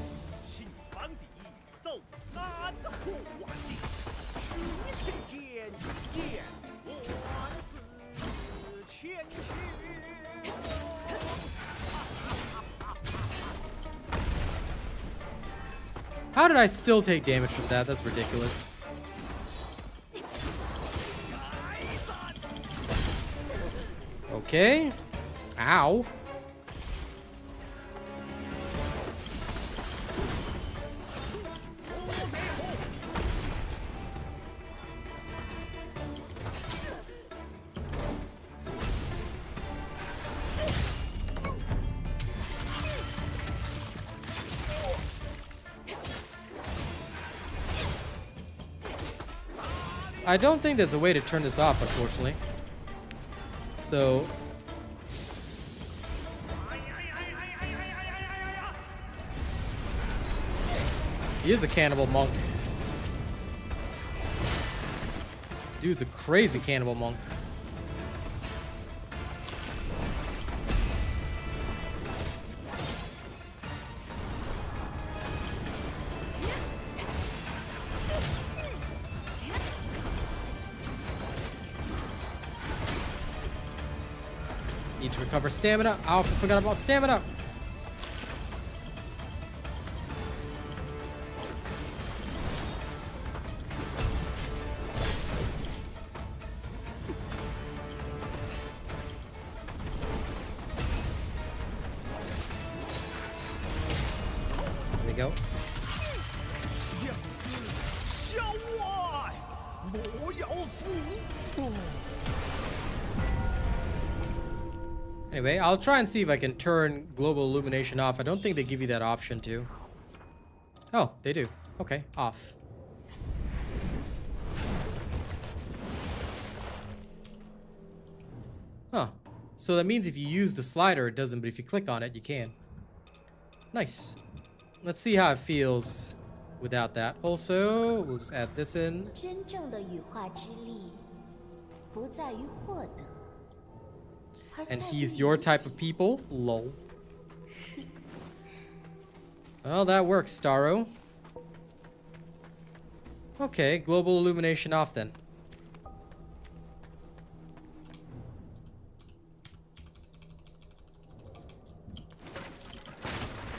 How did I still take damage from that? That's ridiculous. Okay. Ow. I don't think there's a way to turn this off, unfortunately. So he is a cannibal monk. Dude's a crazy cannibal monk. Need to recover stamina. Oh, I forgot about stamina. There we go. Anyway, I'll try and see if I can turn global illumination off. I don't think they give you that option to. Oh, they do. Okay, off. Huh. So that means if you use the slider, it doesn't, but if you click on it, you can. Nice. let's see how it feels without that. Also, we'll just add this in. 真正的羽化之力，不在于获得，而 And 在于 he's your 理 type 解 of people? Lol. Well, that works, Starro. Okay, global illumination off then.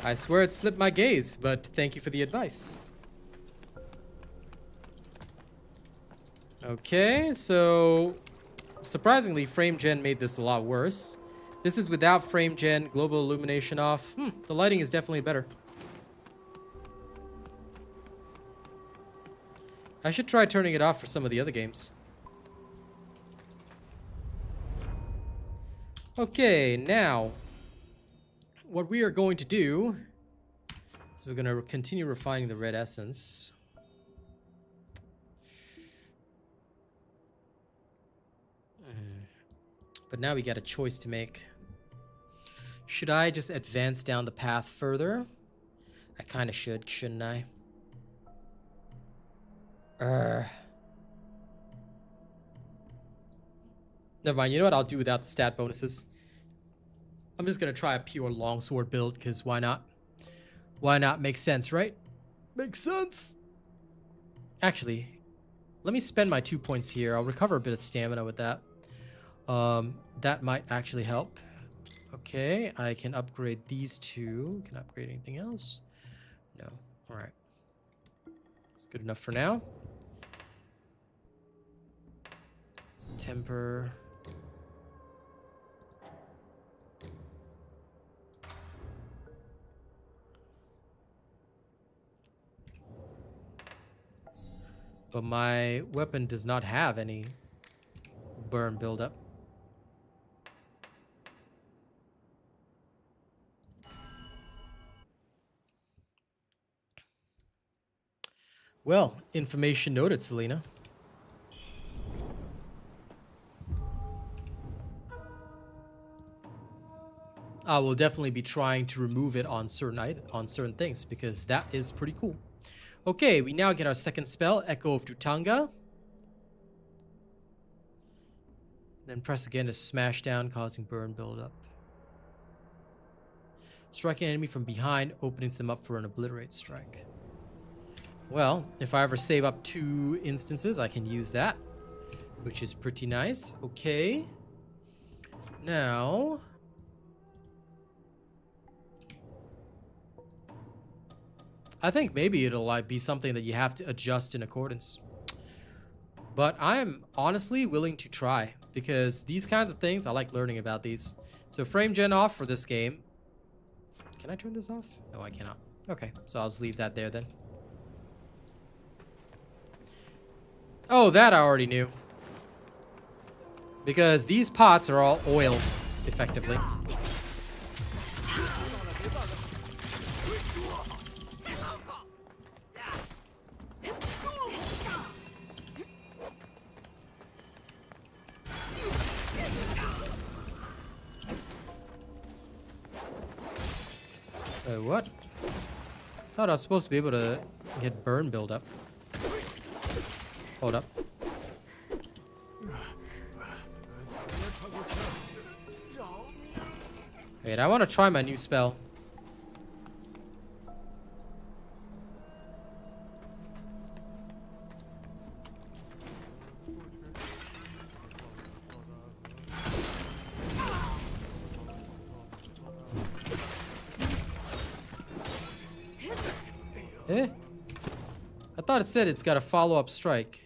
I swear it slipped my gaze, but thank you for the advice. Okay, so surprisingly, frame gen made this a lot worse. This is without frame gen, global illumination off. The lighting is definitely better. I should try turning it off for some of the other games. Okay, now what we are going to do is we're going to continue refining the red essence. But now we got a choice to make. Should I just advance down the path further? I kind of should, shouldn't I? Never mind, you know what? I'll do without the stat bonuses. I'm just gonna try a pure longsword build, because why not? Why not? Makes sense, right? Makes sense! Actually, let me spend my 2 points here. I'll recover a bit of stamina with that. That might actually help. Okay, I can upgrade these two. Can I upgrade anything else? No. Alright. It's good enough for now. Temper. But my weapon does not have any burn buildup. Well, information noted, Selena. I will definitely be trying to remove it on certain things, because that is pretty cool. Okay, we now get our second spell, Echo of Dutanga. Then press again to smash down, causing burn buildup. Strike an enemy from behind, opening them up for an obliterate strike. Well, if I ever save up 2 instances, I can use that, which is pretty nice. Okay. Now, I think maybe it'll like be something that you have to adjust in accordance. But I'm honestly willing to try, because these kinds of things, I like learning about these. So frame gen off for this game. Can I turn this off? No, I cannot. Okay, so I'll just leave that there then. Oh, that I already knew. Because these pots are all oil, effectively. What? Thought I was supposed to be able to get burn buildup. Hold up. Wait, I want to try my new spell. Eh? I thought it said it's got a follow-up strike.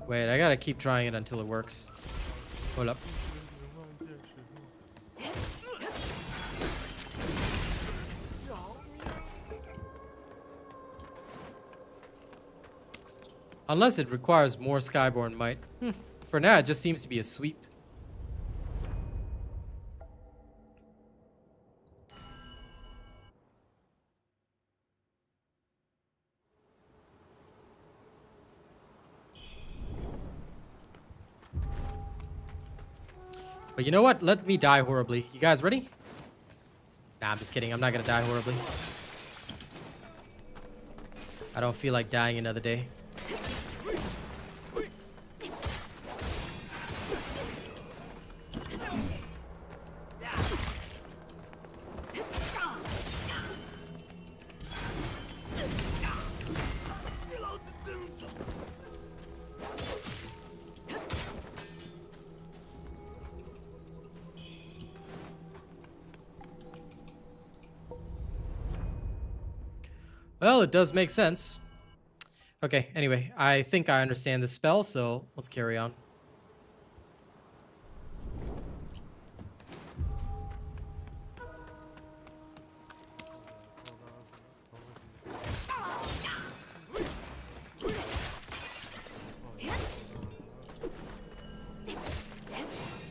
Wait, I gotta keep trying it until it works. Hold up. Unless it requires more Skyborn might. For now, it just seems to be a sweep. But you know what? Let me die horribly. You guys ready? Nah, I'm just kidding. I'm not gonna die horribly. I don't feel like dying another day. Well, it does make sense. Okay, anyway, I think I understand the spell, so let's carry on.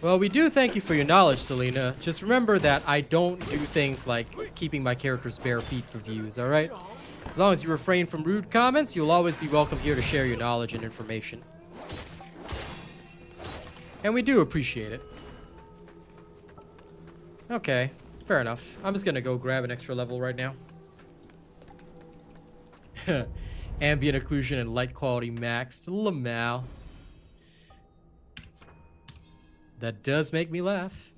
Well, we do thank you for your knowledge, Selena. Just remember that I don't do things like keeping my characters bare feet for views, alright? As long as you refrain from rude comments, you'll always be welcome here to share your knowledge and information. And we do appreciate it. Okay, fair enough. I'm just gonna go grab an extra level right now. Ambient occlusion and light quality maxed. Lamau. That does make me laugh.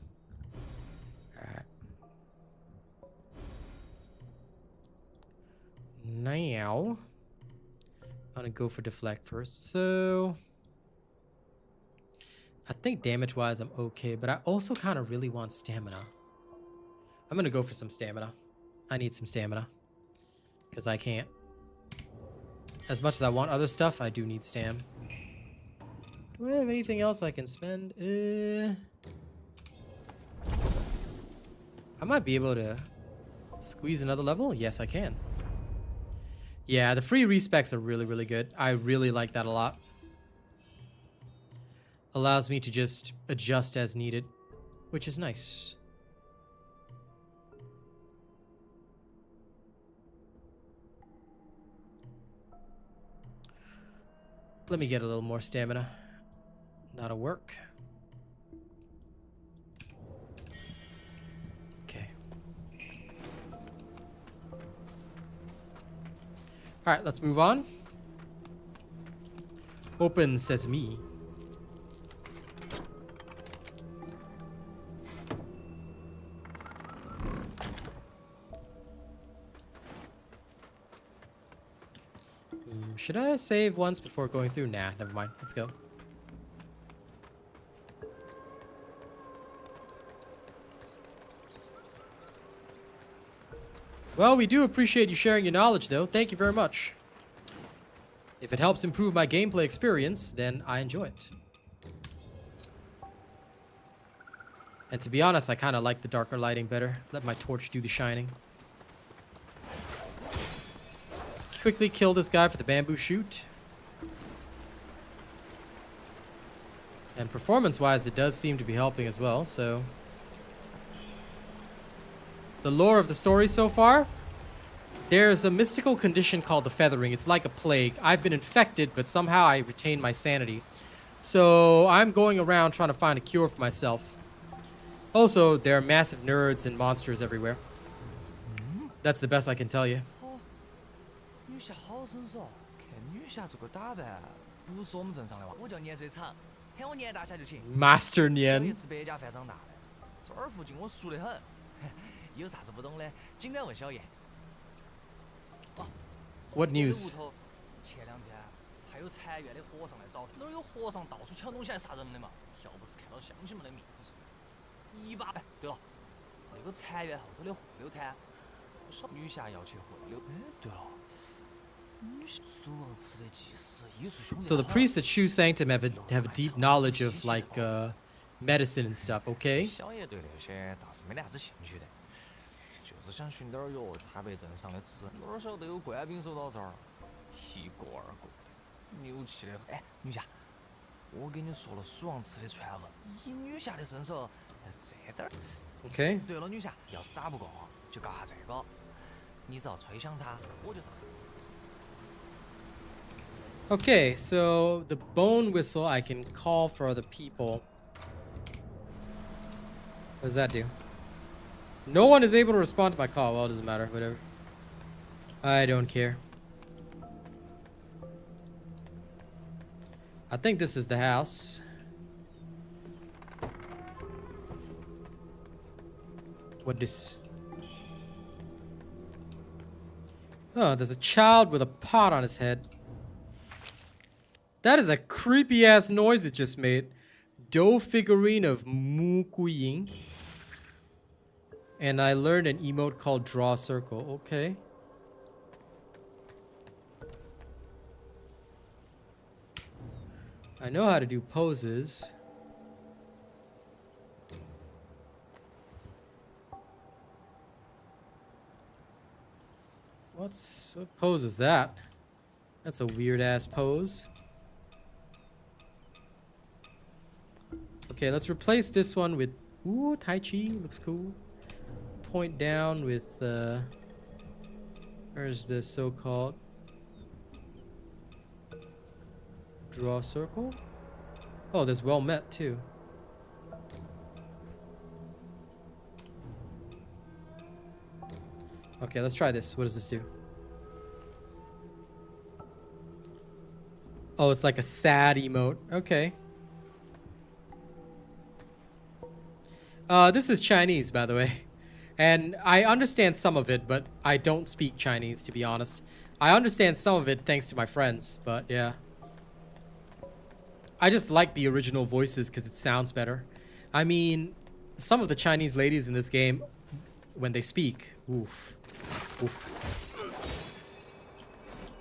Alright. Now, I'm gonna go for deflect first. So, I think damage-wise I'm okay, but I also kind of really want stamina. I'm gonna go for some stamina. I need some stamina. Because I can't. As much as I want other stuff, I do need stam. Do I have anything else I can spend? I might be able to squeeze another level. Yes, I can. Yeah, the free respecs are really, really good. I really like that a lot. Allows me to just adjust as needed, which is nice. Let me get a little more stamina. That'll work. Okay. All right, let's move on. Open sesame. Should I save once before going through? Nah, never mind. Let's go. Well, we do appreciate you sharing your knowledge, though. Thank you very much. If it helps improve my gameplay experience, then I enjoy it. And to be honest, I kind of like the darker lighting better. Let my torch do the shining. Quickly kill this guy for the bamboo shoot. And performance-wise, it does seem to be helping as well, so... The lore of the story so far, there's a mystical condition called the feathering. It's like a plague. I've been infected, but somehow I retain my sanity. So I'm going around trying to find a cure for myself. Also, there are massive nerds and monsters everywhere. That's the best I can tell you. Master Nian. What news? So the priests at Shu Sanctum have a deep knowledge of like medicine and stuff, okay? Okay. Okay, so the bone whistle I can call for other people. What does that do? No one is able to respond to my call. Well, it doesn't matter. Whatever. I don't care. I think this is the house. What this? Oh, there's a child with a pot on his head. That is a creepy ass noise it just made. Dough figurine of Mu Kuying. And I learned an emote called Draw Circle. Okay. I know how to do poses. What pose is that? That's a weird ass pose. Okay, let's replace this one with ooh, Tai Chi, looks cool. Point down with where's the so-called draw circle? Oh, there's well met too. Okay, let's try this. What does this do? Oh, it's like a sad emote. Okay. This is Chinese, by the way. And I understand some of it, but I don't speak Chinese, to be honest. I understand some of it thanks to my friends, but yeah. I just like the original voices because it sounds better. I mean, some of the Chinese ladies in this game, when they speak, oof. Oof.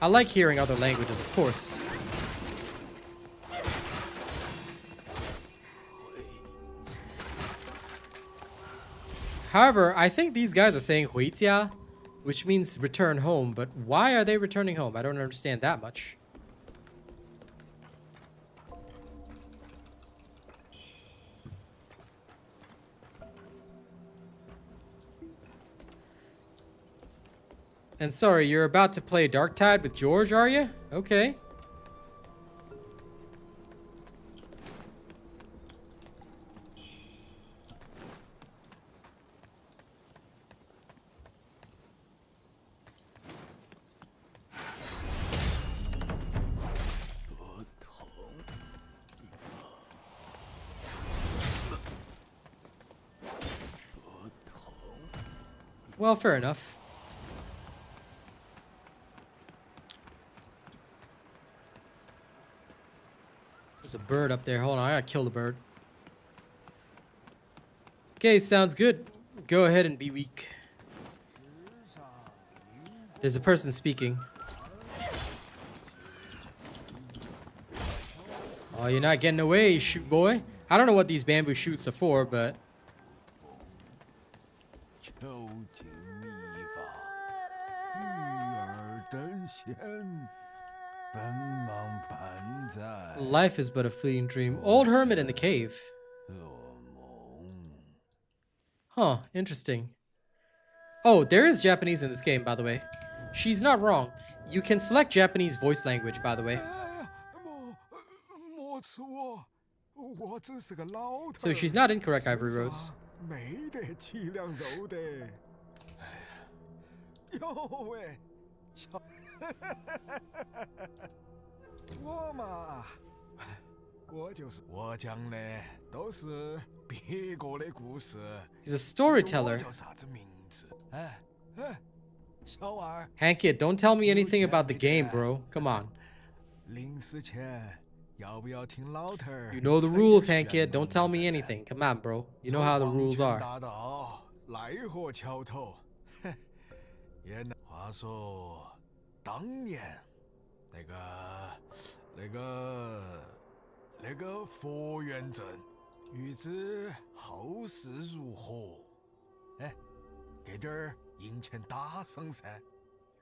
I like hearing other languages, of course. However, I think these guys are saying 回家, which means return home, but why are they returning home? I don't understand that much. And sorry, you're about to play Dark Tide with George, are you? Okay. Well, fair enough. There's a bird up there. Hold on, I gotta kill the bird. Okay, sounds good. Go ahead and be weak. There's a person speaking. Oh, you're not getting away, shoot boy. I don't know what these bamboo shoots are for, but... Life is but a fleeting dream. Old hermit in the cave. Huh, interesting. Oh, there is Japanese in this game, by the way. She's not wrong. You can select Japanese voice language, by the way. So she's not incorrect, Ivory Rose. He's a storyteller. Hankit, don't tell me anything about the game, bro. Come on. You know the rules, Hankit. Don't tell me anything. Come on, bro. You know how the rules are.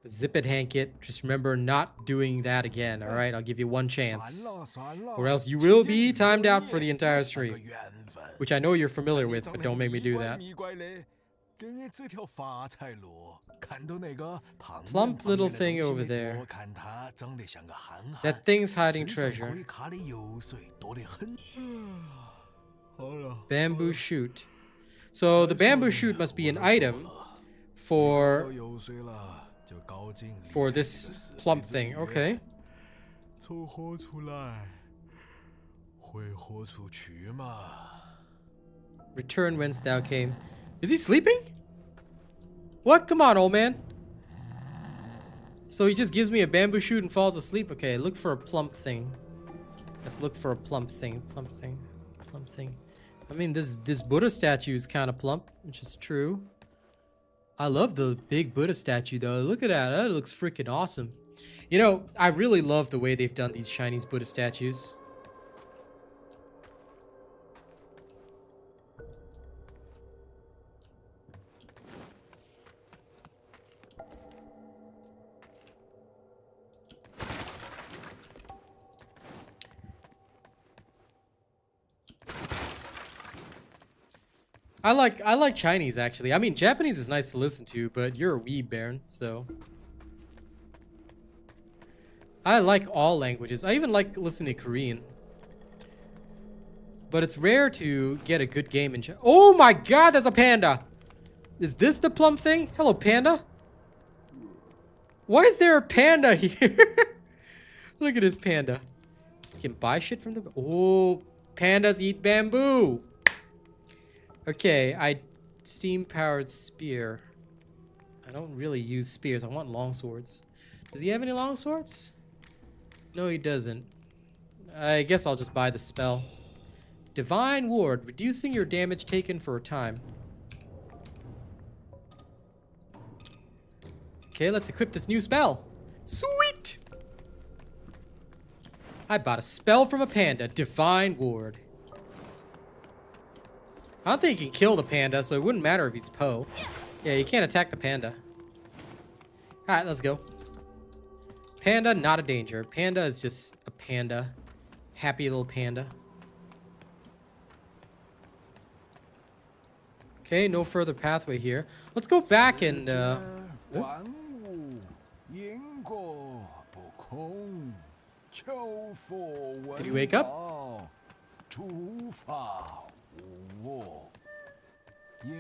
Zip it, Hankit. Just remember not doing that again, alright? I'll give you one chance. Or else you will be timed out for the entire stream. Which I know you're familiar with, but don't make me do that. Plump little thing over there. That thing's hiding treasure. Bamboo shoot. So the bamboo shoot must be an item for this plump thing. Okay. 从活出来，会活出去吗？ Return whence thou came. Is he sleeping? What? Come on, old man. So he just gives me a bamboo shoot and falls asleep. Okay, look for a plump thing. Let's look for a plump thing. Plump thing. Plump thing. I mean, this Buddha statue is kind of plump, which is true. I love the big Buddha statue, though. Look at that. That looks freaking awesome. You know, I really love the way they've done these Chinese Buddha statues. I like Chinese, actually. I mean, Japanese is nice to listen to, but you're a weeb, Baron, so. I like all languages. I even like listening to Korean. But it's rare to get a good game in Japanese. Oh my god, there's a panda! Is this the plump thing? Hello, panda? Why is there a panda here? Look at this panda. You can buy shit from the... Oh, pandas eat bamboo! Okay, steam-powered spear. I don't really use spears. I want long swords. Does he have any long swords? No, he doesn't. I guess I'll just buy the spell. Divine Ward, reducing your damage taken for a time. Okay, let's equip this new spell. Sweet! I bought a spell from a panda. Divine Ward. I don't think you can kill the panda, so it wouldn't matter if he's Poe. Yeah, you can't attack the panda. Alright, let's go. Panda, not a danger. Panda is just a panda. Happy little panda. Okay, no further pathway here. Let's go back and, Did he wake up?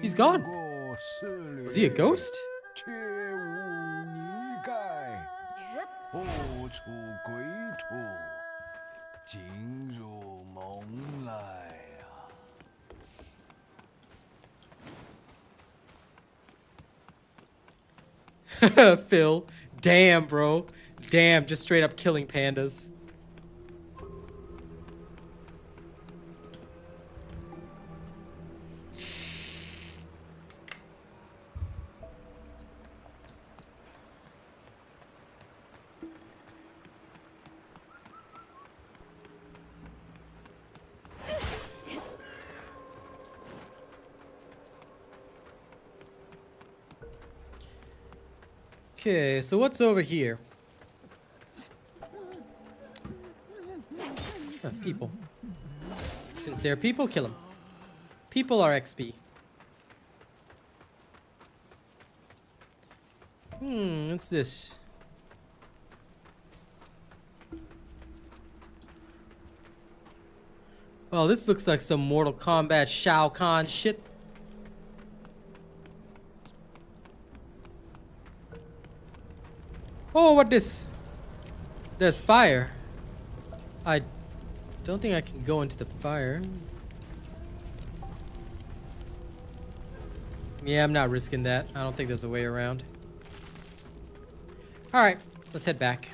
He's gone. Was he a ghost? Phil. Damn, bro. Damn, just straight up killing pandas. Okay, so what's over here? Huh, people. Since they're people, kill them. People are XP. What's this? Oh, this looks like some Mortal Kombat Shao Kahn shit. Oh, what this? There's fire. I don't think I can go into the fire. Yeah, I'm not risking that. I don't think there's a way around. Alright, let's head back.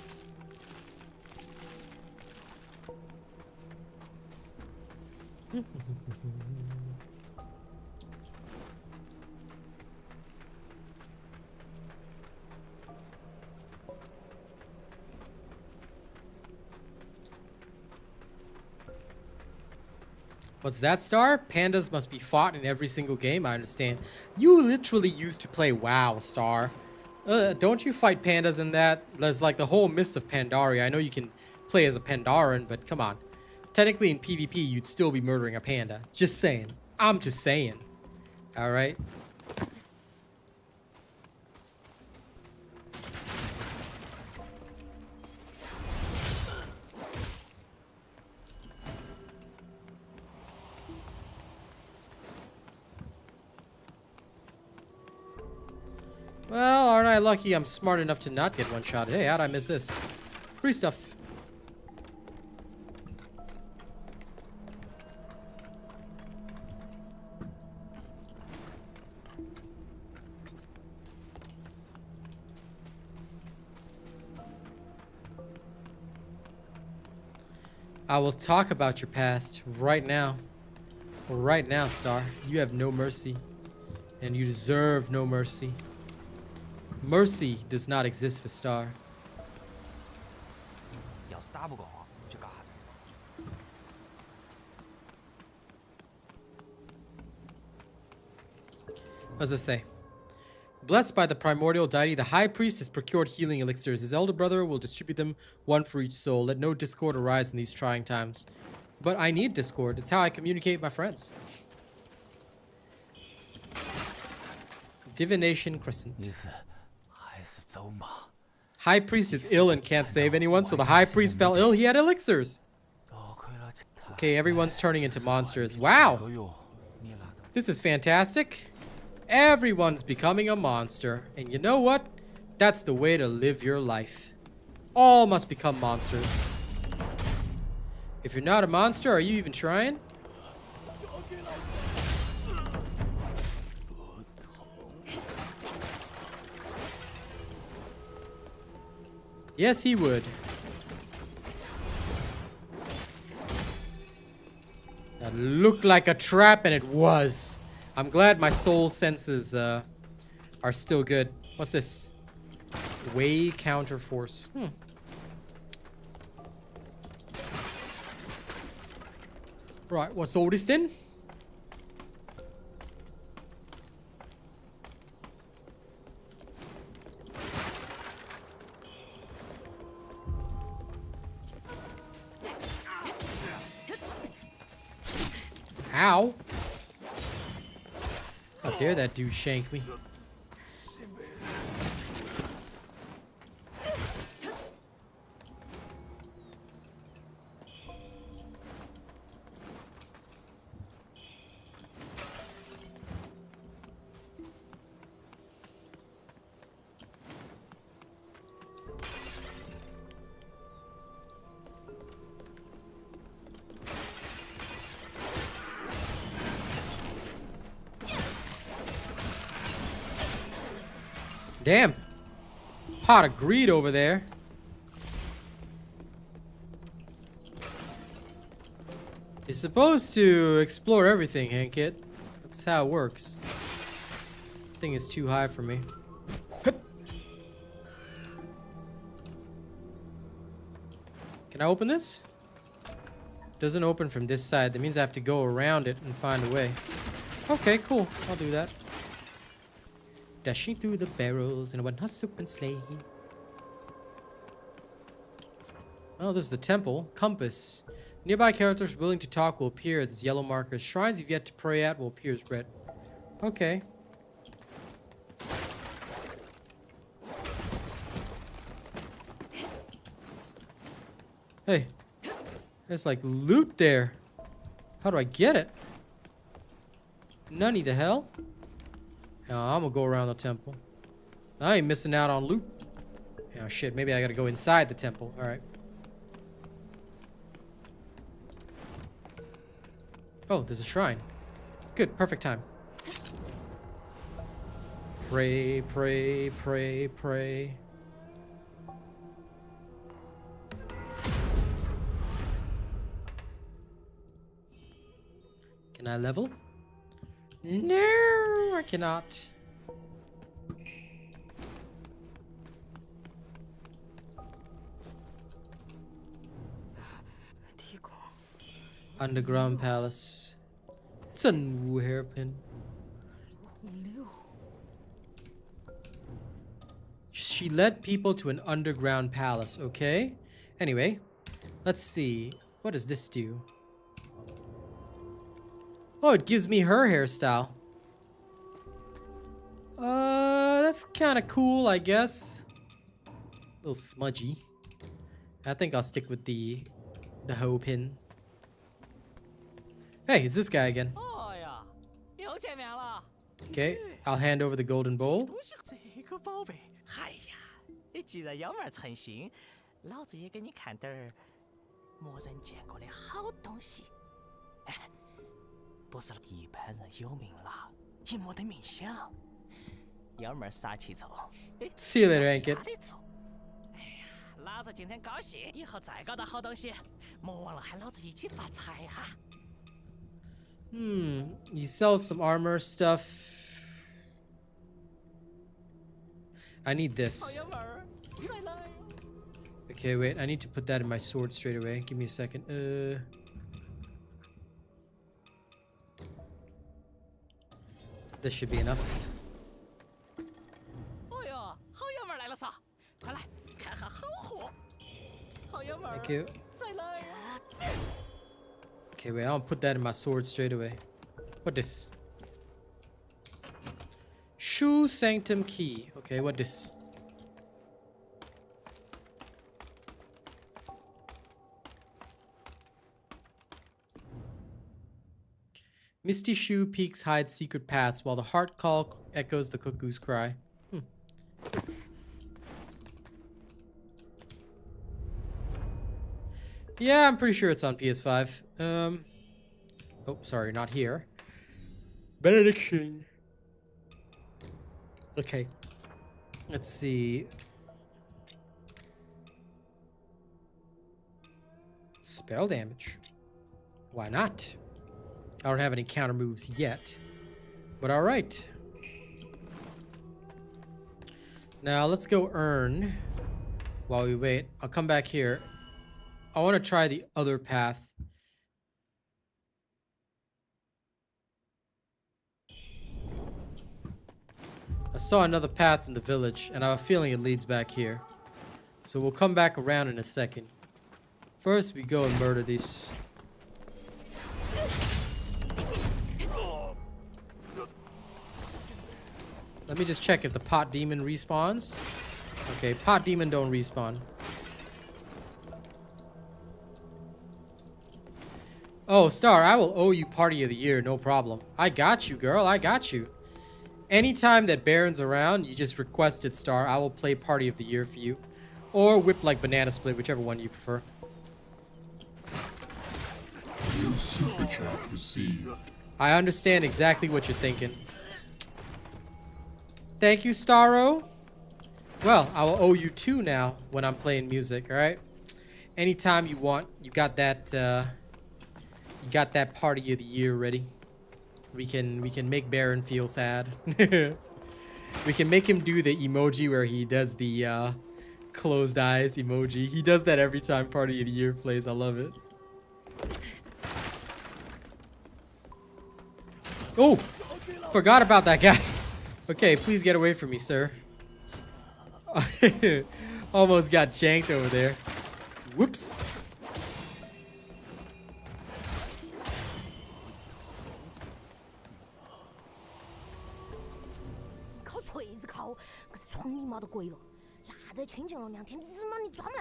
What's that, Star? Pandas must be fought in every single game, I understand. You literally used to play WoW, Star. Don't you fight pandas in that? There's like the whole Mists of Pandaria. I know you can play as a Pandaran, but come on. Technically in PvP, you'd still be murdering a panda. Just saying. I'm just saying. Alright. Well, aren't I lucky I'm smart enough to not get one-shotted? Hey, how'd I miss this? Free stuff. I will talk about your past right now. Right now, Star. You have no mercy. And you deserve no mercy. Mercy does not exist for Star. 要是打不过就干啥子？ What does it say? Blessed by the primordial deity, the high priest has procured healing elixirs. His elder brother will distribute them, one for each soul. Let no discord arise in these trying times. But I need discord. It's how I communicate with my friends. Divination Crescent. High priest is ill and can't save anyone, so the high priest fell ill. He had elixirs. Okay, everyone's turning into monsters. Wow! This is fantastic. Everyone's becoming a monster. And you know what? That's the way to live your life. All must become monsters. If you're not a monster, are you even trying? Yes, he would. That looked like a trap, and it was. I'm glad my soul senses are still good. What's this? Way counter force. Right, what's all this then? Ow. How dare that dude shank me? Damn. Pot of greed over there. You're supposed to explore everything, Hankit. That's how it works. Thing is too high for me. Can I open this? Doesn't open from this side. That means I have to go around it and find a way. Okay, cool. I'll do that. Dashing through the barrels in a one-horse open sleigh. Oh, this is the temple. Compass. Nearby characters willing to talk will appear as yellow markers. Shrines you've yet to pray at will appear as red. Okay. Hey. There's like loot there. How do I get it? None the hell? I'm gonna go around the temple. I ain't missing out on loot. Oh shit, maybe I gotta go inside the temple. Alright. Oh, there's a shrine. Good, perfect time. Pray, pray, pray, pray. Can I level? No, I cannot. Underground palace. It's a new hairpin. She led people to an underground palace, okay? Anyway, let's see. What does this do? Oh, it gives me her hairstyle. That's kind of cool, I guess. A little smudgy. I think I'll stick with the hoe pin. Hey, it's this guy again. Okay, I'll hand over the golden bowl. 个宝贝。哎呀，既然幺妹儿诚心，老子也给你看点儿没人见过的好东西。哎，不是一般人有命了，也没得命享。幺妹儿杀气重。 See you later, Ankit. 哎呀，老子今天高兴，以后再搞到好东西，莫忘了喊老子一起发财哈。You sell some armor stuff. I need this. Okay, wait. I need to put that in my sword straight away. Give me a second. This should be enough. 哦哟，好爷们儿来了噻！快来看下好货。好爷们儿， Thank you. 再来呀！ Okay, wait. I'll put that in my sword straight away. What this? Shoe Sanctum Key. Okay, what this? Misty Shoe peaks hide secret paths while the heart call echoes the cuckoo's cry. Yeah, I'm pretty sure it's on PS5. Oh, sorry, not here. Benediction. Okay. Let's see. Spell damage. Why not? I don't have any counter moves yet. But alright. Now let's go earn while we wait. I'll come back here. I want to try the other path. I saw another path in the village, and I have a feeling it leads back here. So we'll come back around in a second. First, we go and murder these. Let me just check if the pot demon respawns. Okay, pot demon don't respawn. Oh, Star, I will owe you Party of the Year, no problem. I got you, girl, I got you. Anytime that Baron's around, you just request it, Star. I will play Party of the Year for you. Or Whip like Banana Split, whichever one you prefer. New super chat received. I understand exactly what you're thinking. Thank you, Starro. Well, I will owe you 2 now when I'm playing music, alright? Anytime you want, you got that Party of the Year ready. We can make Baron feel sad. We can make him do the emoji where he does the closed eyes emoji. He does that every time Party of the Year plays. I love it. Oh, forgot about that guy. Okay, please get away from me, sir. Almost got janked over there. Whoops.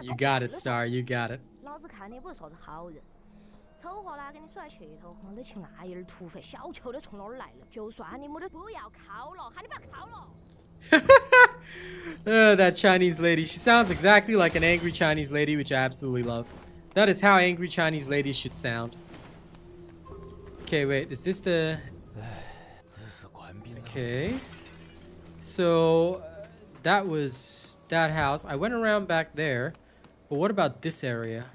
You got it, Star. You got it. 老子看你不是啥子好人，丑话呢给你甩噱头，我的情那有点突发，小球都从哪儿来了？就算你没得，不要靠了，喊你不要靠了。That Chinese lady. She sounds exactly like an angry Chinese lady, which I absolutely love. That is how angry Chinese ladies should sound. Okay, wait. Is this the... Okay. So, that was that house. I went around back there. But what about this area?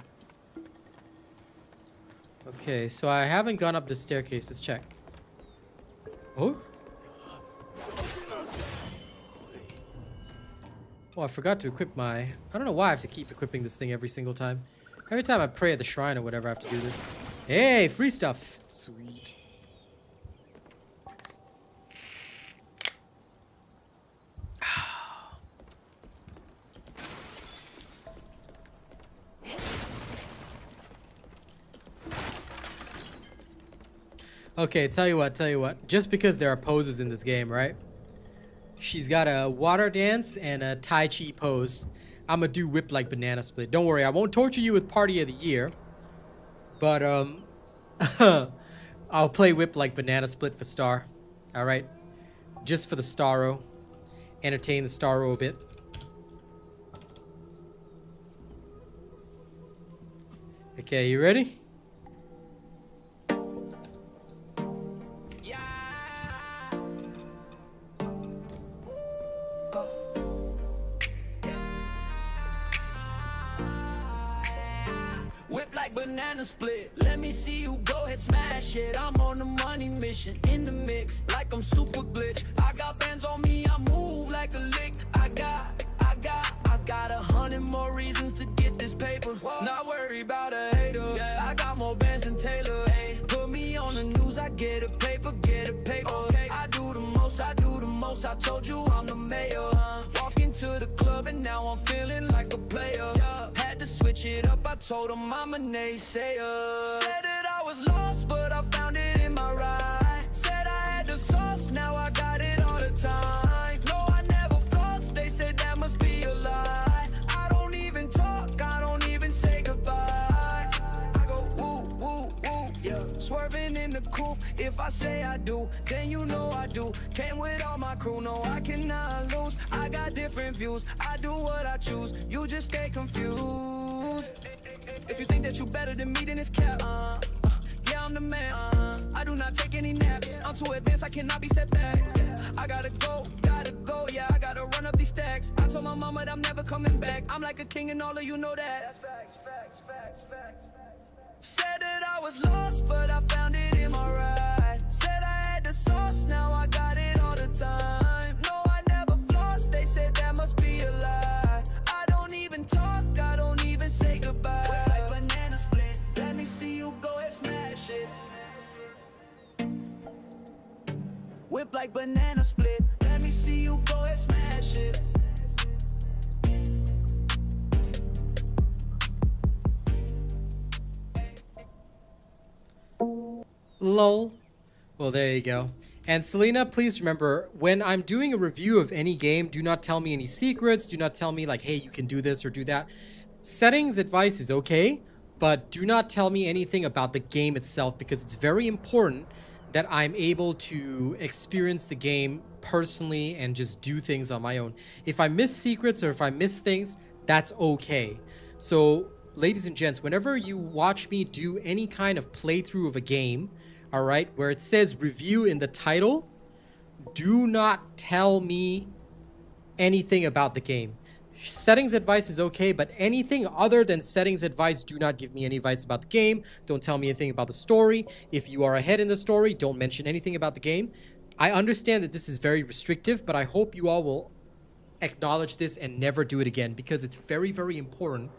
Okay, so I haven't gone up the staircase. Let's check. Oh? Oh, I forgot to equip my... I don't know why I have to keep equipping this thing every single time. Every time I pray at the shrine or whatever, I have to do this. Hey, free stuff. Sweet. Okay, tell you what. Just because there are poses in this game, right? She's got a water dance and a Tai Chi pose. I'm gonna do Whip like Banana Split. Don't worry, I won't torture you with Party of the Year. But, I'll play Whip like Banana Split for Star. Alright? Just for the Starro. entertain the Starro a bit. Okay, you ready? Whip like banana split. Let me see you go ahead, smash it. I'm on the money mission, in the mix, like I'm super glitch. I got bands on me, I move like a lick. I got 100 more reasons to get this paper. Not worry about a hater. Yeah, I got more bands than Taylor. Ay, put me on the news, I get a paper, Okay. I do the most. I told you I'm the mayor. Walk into the club and now I'm feeling like a player. Had to switch it up, I told him I'm a naysayer. Said that I was lost, but I found it in my ride. Said I had the sauce, now I got it all the time. No, I never flossed, they said that must be a lie. I don't even talk, I don't even say goodbye. I go woo, woo, woo, yeah. Swerving in the coupe, if I say I do, then you know I do. Came with all my crew, no, I cannot lose. I got different views, I do what I choose. You just stay confused. If you think that you better than me, then it's cap. Yeah, I'm the man. I do not take any naps. I'm too advanced, I cannot be set back. I gotta go, yeah, I gotta run up these stacks. I told my mama that I'm never coming back. I'm like a king and all of you know that. That's facts. Said that I was lost, but I found it in my ride. Said I had the sauce, now I got it all the time. No, I never flossed, they said that must be a lie. I don't even talk, I don't even say goodbye. Whip like banana split, let me see you go and smash it. Whip like banana split, let me see you go and smash it. Lol. Well, there you go. And Selena, please remember, when I'm doing a review of any game, do not tell me any secrets. Do not tell me like, hey, you can do this or do that. Settings advice is okay, but do not tell me anything about the game itself, because it's very important that I'm able to experience the game personally and just do things on my own. If I miss secrets or if I miss things, that's okay. So, ladies and gents, whenever you watch me do any kind of playthrough of a game, all right, where it says review in the title, do not tell me anything about the game. Settings advice is okay, but anything other than settings advice, do not give me any advice about the game. Don't tell me anything about the story. If you are ahead in the story, don't mention anything about the game. I understand that this is very restrictive, but I hope you all will acknowledge this and never do it again, because it's very, very important.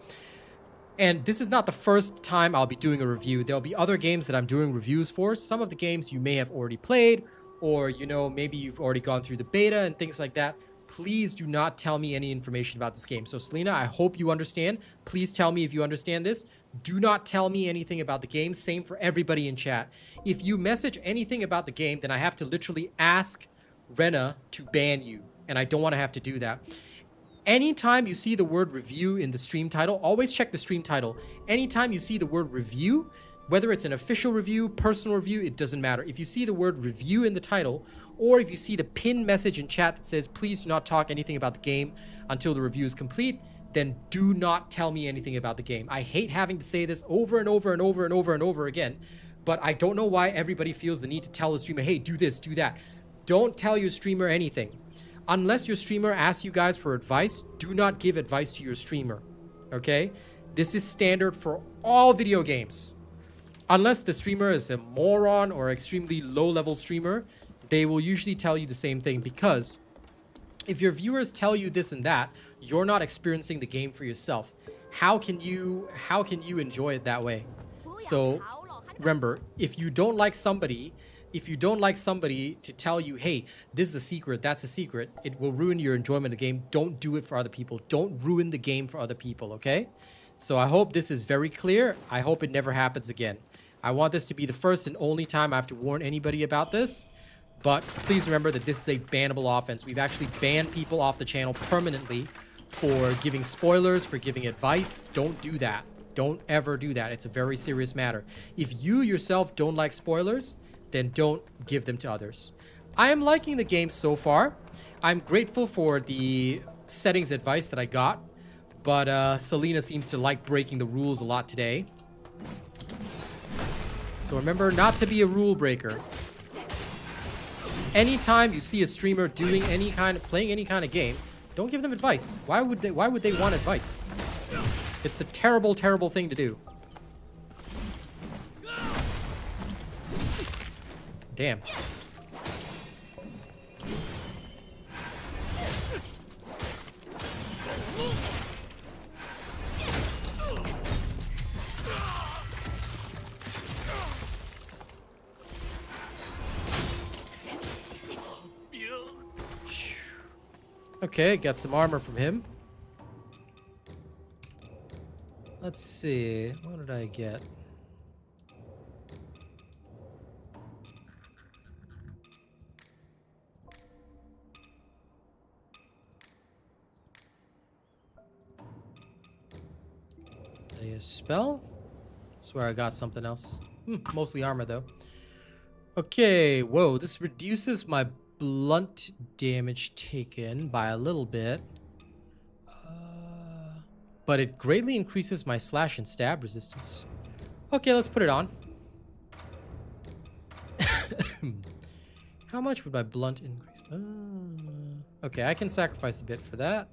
And this is not the first time I'll be doing a review. There'll be other games that I'm doing reviews for. Some of the games you may have already played, or, you know, maybe you've already gone through the beta and things like that. Please do not tell me any information about this game. So, Selena, I hope you understand. Please tell me if you understand this. Do not tell me anything about the game. Same for everybody in chat. If you message anything about the game, then I have to literally ask Rena to ban you. And I don't want to have to do that. Anytime you see the word review in the stream title, always check the stream title. Anytime you see the word review, whether it's an official review, personal review, it doesn't matter. If you see the word review in the title, or if you see the pinned message in chat that says, please do not talk anything about the game until the review is complete, then do not tell me anything about the game. I hate having to say this over and over and over and over and over again, but I don't know why everybody feels the need to tell a streamer, hey, do this, do that. Don't tell your streamer anything. Unless your streamer asks you guys for advice, do not give advice to your streamer, okay? This is standard for all video games. Unless the streamer is a moron or extremely low-level streamer, they will usually tell you the same thing, because if your viewers tell you this and that, you're not experiencing the game for yourself. How can you enjoy it that way? So remember, if you don't like somebody to tell you, hey, this is a secret, that's a secret, it will ruin your enjoyment of the game. Don't do it for other people. Don't ruin the game for other people, okay? So I hope this is very clear. I hope it never happens again. I want this to be the first and only time I have to warn anybody about this. But please remember that this is a bannable offense. We've actually banned people off the channel permanently for giving spoilers, for giving advice. Don't do that. Don't ever do that. It's a very serious matter. If you yourself don't like spoilers, then don't give them to others. I am liking the game so far. I'm grateful for the settings advice that I got, but Selena seems to like breaking the rules a lot today. So remember not to be a rule breaker. Anytime you see a streamer doing playing any kind of game, don't give them advice. Why would they want advice? It's a terrible, terrible thing to do. Damn. Okay, got some armor from him. Let's see. What did I get? A spell? Swear I got something else. Mostly armor though. Okay, whoa, this reduces my blunt damage taken by a little bit. But it greatly increases my slash and stab resistance. Okay, let's put it on. How much would my blunt increase? Okay, I can sacrifice a bit for that.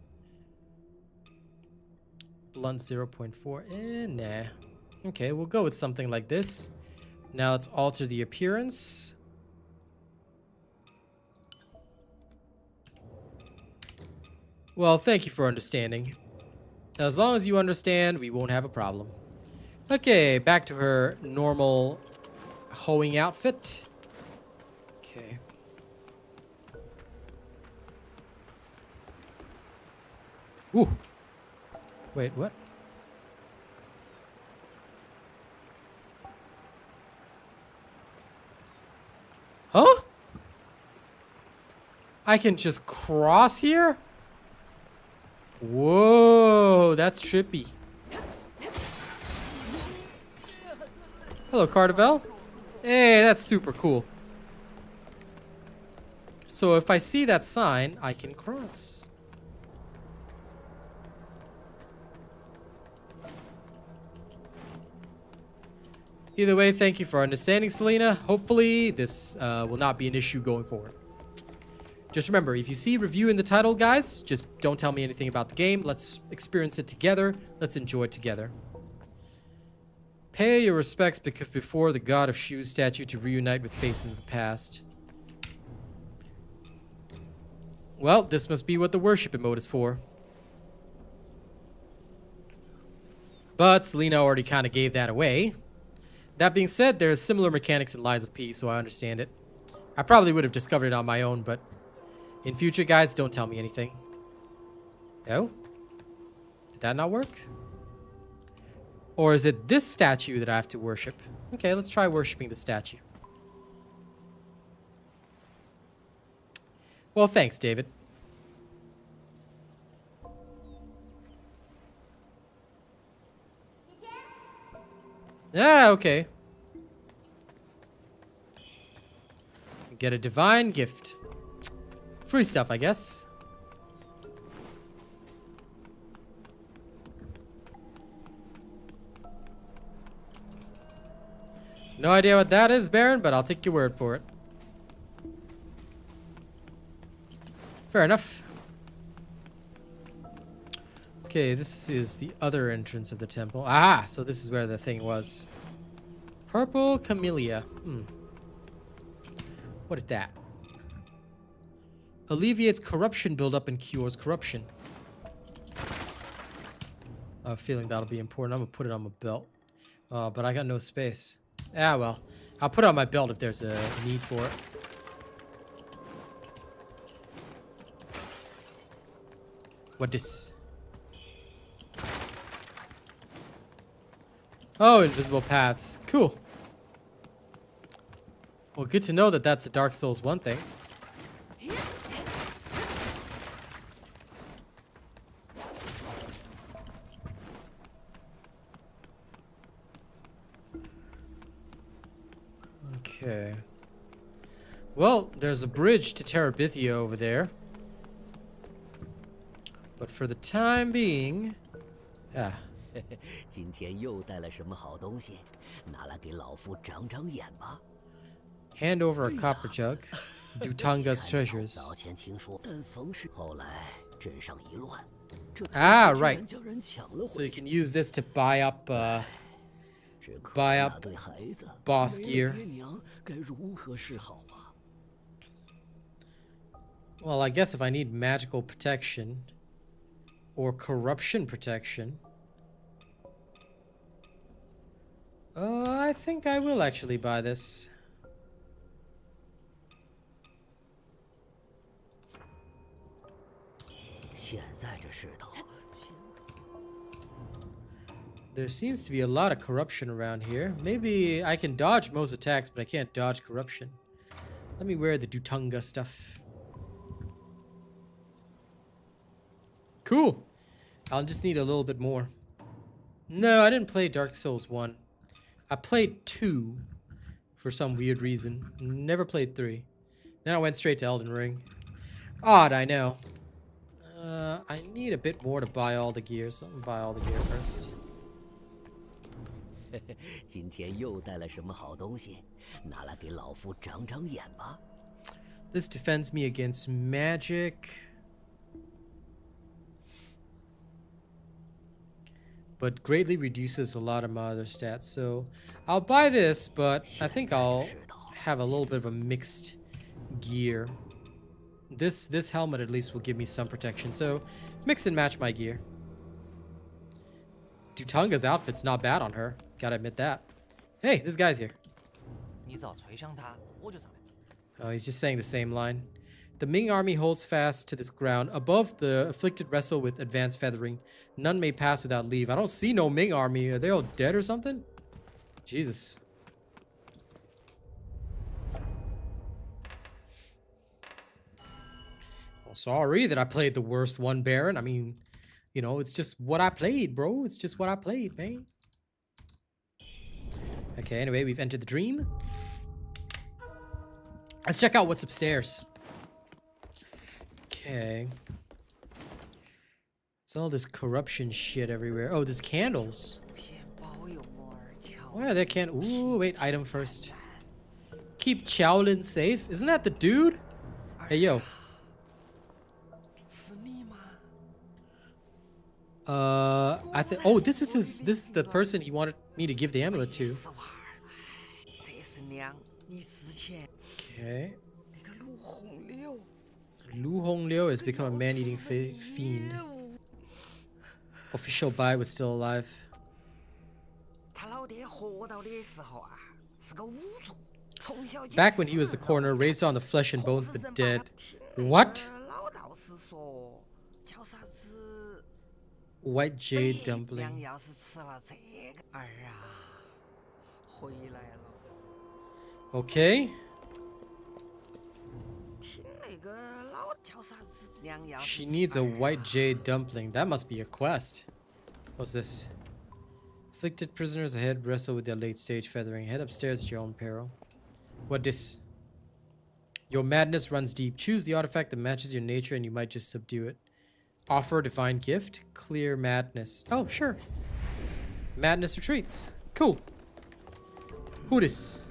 Blunt 0.4. Nah. Okay, we'll go with something like this. Now let's alter the appearance. Well, thank you for understanding. As long as you understand, we won't have a problem. Okay, back to her normal hoeing outfit. Okay. Ooh. Wait, what? Huh? I can just cross here? Whoa, that's trippy. Hello, Cardavel. Hey, that's super cool. So if I see that sign, I can cross. Either way, thank you for understanding, Selena. Hopefully, this will not be an issue going forward. Just remember, if you see review in the title, guys, just don't tell me anything about the game. Let's experience it together. Let's enjoy it together. Pay your respects before the god of shoes statue to reunite with faces of the past. Well, this must be what the worship emote is for. But Selena already kind of gave that away. That being said, there are similar mechanics in Lies of P, so I understand it. I probably would have discovered it on my own, but in future, guys, don't tell me anything. Oh? Did that not work? Or is it this statue that I have to worship? Okay, let's try worshiping the statue. Well, thanks, David. Ah, okay. Get a divine gift. Free stuff, I guess. No idea what that is, Baron, but I'll take your word for it. Fair enough. Okay, this is the other entrance of the temple. Ah, so this is where the thing was. Purple Camellia. What is that? Alleviates corruption buildup and cures corruption. I have a feeling that'll be important. I'm gonna put it on my belt. But I got no space. Ah, well. I'll put it on my belt if there's a need for it. What this? Oh, invisible paths. Cool. Well, good to know that that's a Dark Souls 1 thing. Okay. Well, there's a bridge to Terabithia over there. But for the time being... Ah. 今天又带了什么好东西？拿来给老夫长长眼吧。Hand over a copper jug. Dutanga's treasures. 早前听说，但逢是后来镇上一乱，这 Ah, 居然 right. 将人抢了 So 回 you 去。 can use this to buy up, 这可 buy 那 up 对孩子 boss 没 gear. 了爹娘该如何是好啊？ Well, I guess if I need magical protection or corruption protection, I think I will actually buy this. There seems to be a lot of corruption around here. Maybe I can dodge most attacks, but I can't dodge corruption. Let me wear the Dutanga stuff. Cool. I'll just need a little bit more. No, I didn't play Dark Souls 1. I played 2 for some weird reason. Never played 3. Then I went straight to Elden Ring. Odd, I know. I need a bit more to buy all the gear, so I'm gonna buy all the gear first. 今天又带了什么好东西？拿来给老夫长长眼吧。 This defends me against magic. But greatly reduces a lot of my other stats. So I'll buy this, but I think I'll have a little bit of a mixed gear. This helmet at least will give me some protection. So mix and match my gear. Dutanga's outfit's not bad on her. Gotta admit that. Hey, this guy's here. 你只要吹响它，我就上来。 Oh, he's just saying the same line. The Ming army holds fast to this ground. Above, the afflicted wrestle with advanced feathering. None may pass without leave. I don't see no Ming army. Are they all dead or something? Jesus. Well, sorry that I played the worst one Baron. I mean, you know, it's just what I played, bro. It's just what I played, man. Okay, anyway, we've entered the dream. Let's check out what's upstairs. Okay. It's all this corruption shit everywhere. Oh, there's candles. Why are there candles? Ooh, wait, item first. Keep Shaolin safe. Isn't that the dude? Hey, yo. I think. Oh, this is the person he wanted me to give the amulet to. Okay. Lu Hongliu has become a man-eating fiend. Official Bai was still alive. Back when he was the coroner, raised on the flesh and bones of the dead. What? White jade dumpling. Okay. She needs a white jade dumpling. That must be a quest. What's this? Afflicted prisoners ahead wrestle with their late stage feathering. Head upstairs at your own peril. What this? Your madness runs deep. Choose the artifact that matches your nature and you might just subdue it. Offer a divine gift. Clear madness. Oh, sure. Madness retreats. Cool. Who this?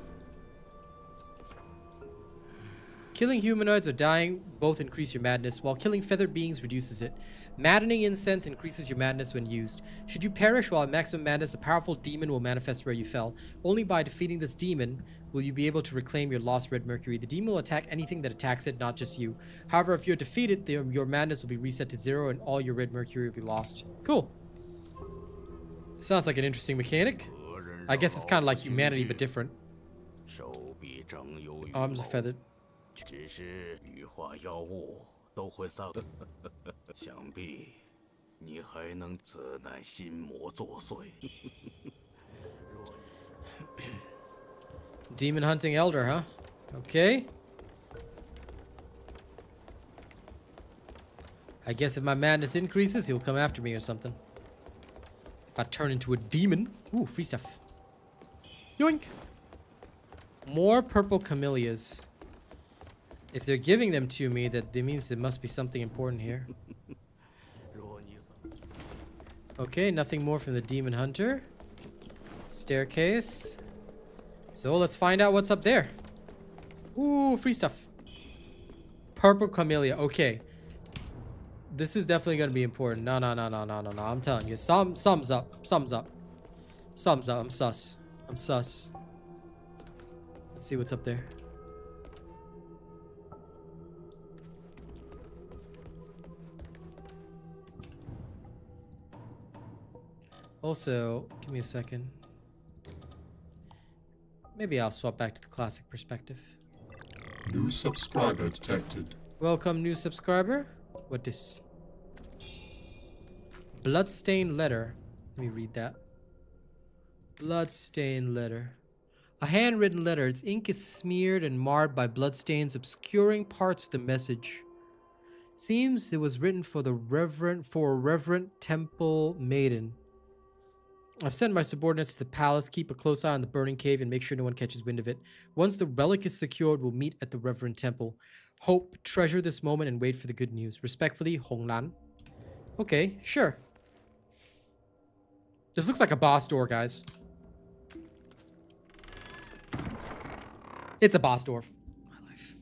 Killing humanoids or dying both increase your madness, while killing feathered beings reduces it. Maddening incense increases your madness when used. Should you perish while at maximum madness, a powerful demon will manifest where you fell. Only by defeating this demon will you be able to reclaim your lost red mercury. The demon will attack anything that attacks it, not just you. However, if you're defeated, your madness will be reset to 0 and all your red mercury will be lost. Cool. Sounds like an interesting mechanic. I guess it's kind of like humanity, but different. Arms are feathered. 只是羽化妖物都会丧，想必你还能责难心魔作祟。Demon hunting elder, huh? Okay. I guess if my madness increases, he'll come after me or something. If I turn into a demon. Ooh, free stuff. Yoink! More purple camellias. If they're giving them to me, that means there must be something important here. Okay, nothing more from the Demon Hunter. Staircase. So let's find out what's up there. Ooh, free stuff. Purple Camellia. Okay. This is definitely going to be important. No. I'm telling you. Sums up. I'm sus. Let's see what's up there. Also, give me a second. Maybe I'll swap back to the classic perspective. New subscriber detected. Welcome, new subscriber. What this? Bloodstained letter. Let me read that. Bloodstained letter. A handwritten letter. Its ink is smeared and marred by bloodstains, obscuring parts of the message. Seems it was written for a reverent temple maiden. I've sent my subordinates to the palace. Keep a close eye on the burning cave and make sure no one catches wind of it. Once the relic is secured, we'll meet at the reverend temple. Hope, treasure this moment and wait for the good news. Respectfully, Hongnan. Okay, sure. This looks like a boss door, guys. It's a boss door. My life.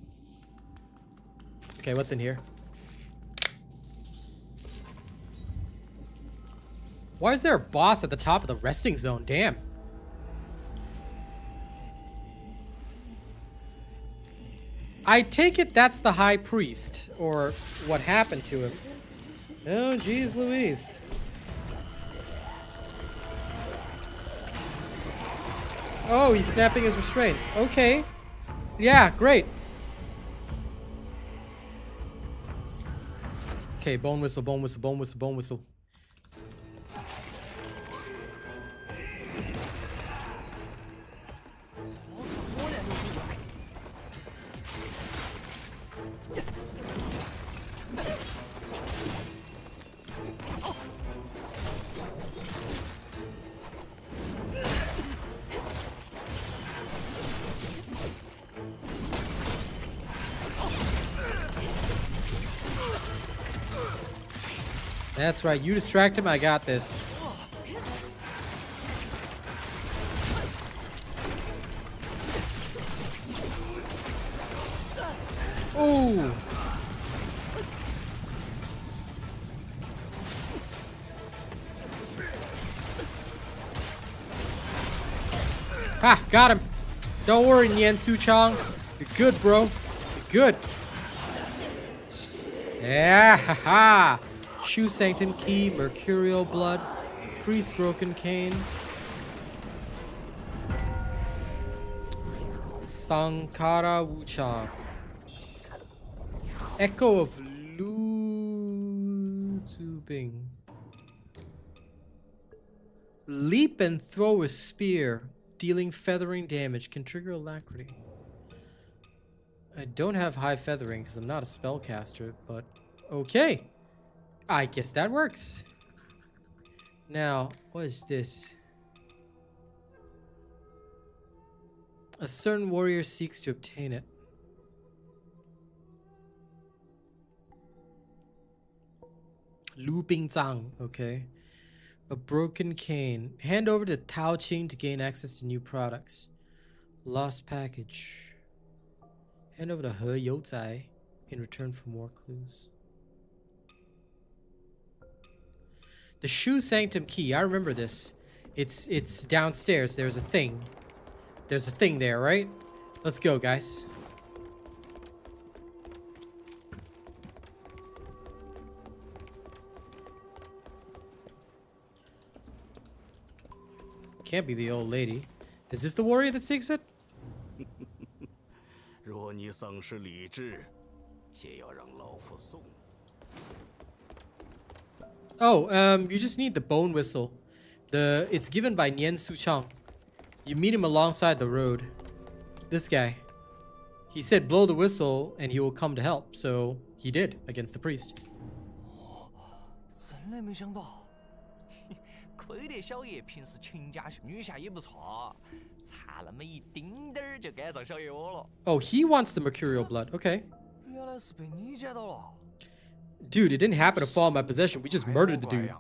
Okay, what's in here? Why is there a boss at the top of the resting zone? Damn. I take it that's the high priest, or what happened to him. Oh, geez Louise. Oh, he's snapping his restraints. Okay. Yeah, great. Okay, bone whistle, bone whistle, bone whistle, bone whistle. That's right, you distract him, I got this. Ooh. Ha, got him. Don't worry, Nian Suchang. You're good, bro. You're good. Yeah, haha. Shoe Sanctum Key, Mercurial Blood, Priest Broken Cane, Sankara Wuchang, Echo of Lutubing, Leap and throw a spear, dealing feathering damage, can trigger alacrity. I don't have high feathering because I'm not a spellcaster, but okay. I guess that works. Now, what is this? A certain warrior seeks to obtain it. Lu Bingzang, okay. A broken cane. Hand over to Tao Qing to gain access to new products. Lost package. Hand over to He Youzai in return for more clues. The Shoe Sanctum Key. I remember this. It's downstairs. There's a thing. There's a thing there, right? Let's go, guys. Can't be the old lady. Is this the warrior that seeks it? 若你丧失理智，且要让老夫送。 Oh, you just need the bone whistle. It's given by Nian Suchang. You meet him alongside the road. This guy. He said blow the whistle and he will come to help. So he did against the priest. 真的没想到，亏得小爷平时勤加学，女侠也不错，差那么一丁点儿就赶上小爷我了。 Oh, he wants the mercurial blood. Okay. 原来是被你捡到了。 Dude, it didn't happen to fall in my possession. We just murdered the dude.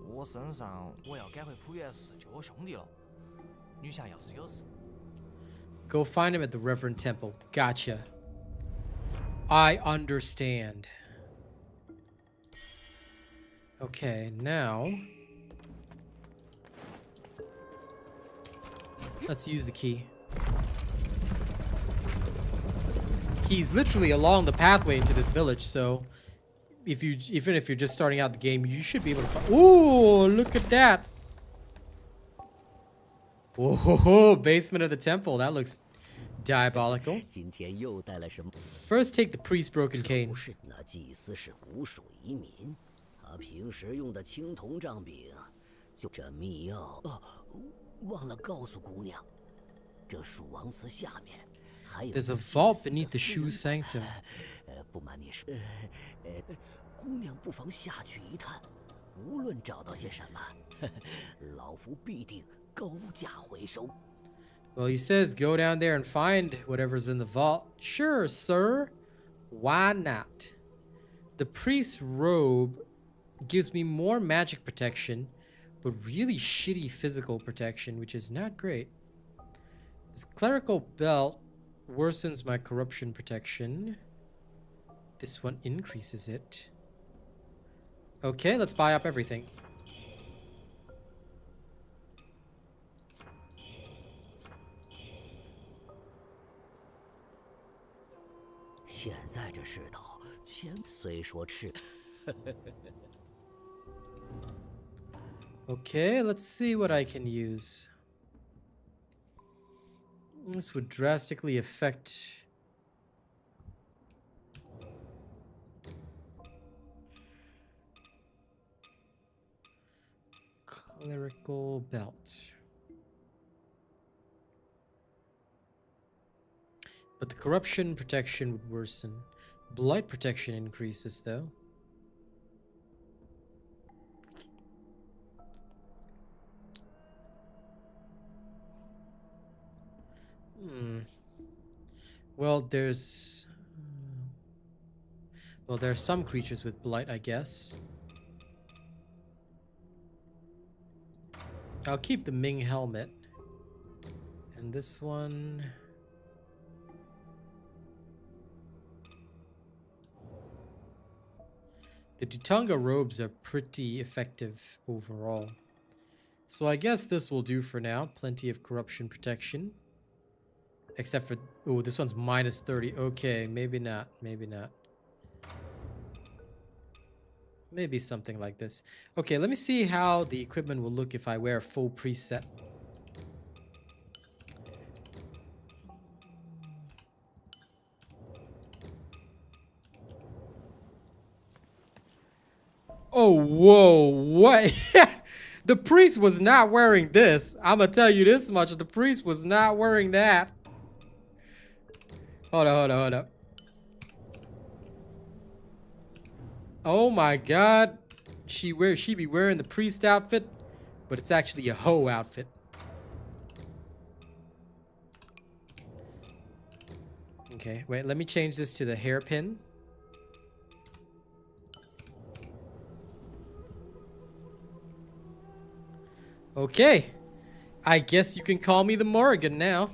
我身上我要赶回浦原市救我兄弟了。女侠要是有事， Go find him at the Reverend Temple. Gotcha. I understand. Okay, now let's use the key. He's literally along the pathway into this village, so even if you're just starting out the game, you should be able to find. Ooh, look at that. Whoa, basement of the temple. That looks diabolical. 今天又带了什么？ First, take the priest's broken cane. 不是，那祭司是古蜀移民，他平时用的青铜杖柄，就这密钥。哦，忘了告诉姑娘，这蜀王祠下面还有。 There's a vault beneath the shoe sanctum. 不瞒你说，姑娘不妨下去一探，无论找到些什么，老夫必定高价回收。 Well, he says go down there and find whatever's in the vault. Sure, sir. Why not? The priest's robe gives me more magic protection, but really shitty physical protection, which is not great. This clerical belt worsens my corruption protection. This one increases it. Okay, let's buy up everything. 现在这世道，钱虽说赤。Okay, let's see what I can use. This would drastically affect clerical belt. But the corruption protection would worsen. Blight protection increases though. Well, there are some creatures with blight, I guess. I'll keep the Ming helmet. And this one. The Tutunga robes are pretty effective overall. So I guess this will do for now. Plenty of corruption protection. Except for... Oh, this one's minus 30. Okay, maybe not. Maybe not. Maybe something like this. Okay, let me see how the equipment will look if I wear a full preset. Oh, whoa, what? The priest was not wearing this. I'm gonna tell you this much. The priest was not wearing that. Hold up. Oh my god. She be wearing the priest outfit, but it's actually a hoe outfit. Okay, wait, let me change this to the hairpin. Okay, I guess you can call me the Morrigan now.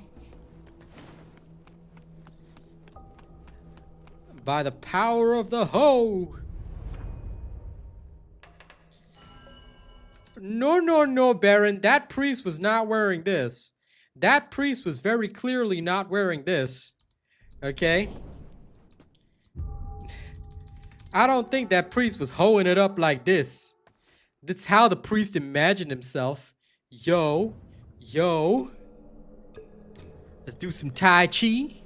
By the power of the hoe. No, Baron. That priest was not wearing this. That priest was very clearly not wearing this. Okay? I don't think that priest was hoeing it up like this. That's how the priest imagined himself. Yo. Let's do some Tai Chi.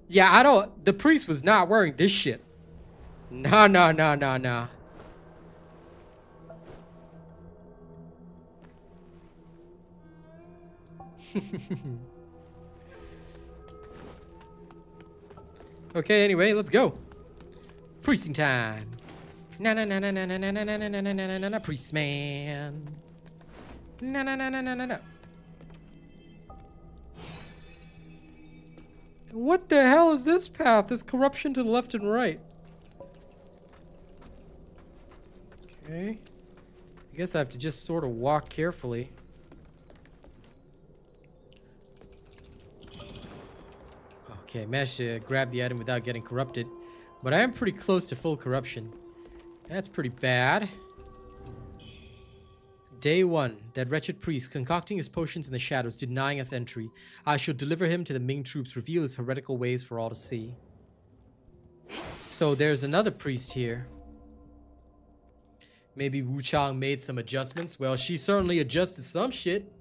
Yeah, the priest was not wearing this shit. Nah. Okay, anyway, let's go. Priesting time. Na na na na na na na na na na na na na na priest man. Na na na na na na na. What the hell is this path? There's corruption to the left and right. Okay. I guess I have to just sort of walk carefully. Okay, managed to grab the item without getting corrupted. But I am pretty close to full corruption. That's pretty bad. Day 1. That wretched priest, concocting his potions in the shadows, denying us entry. I shall deliver him to the Ming troops, reveal his heretical ways for all to see. So there's another priest here. Maybe Wuchang made some adjustments. Well, she certainly adjusted some shit.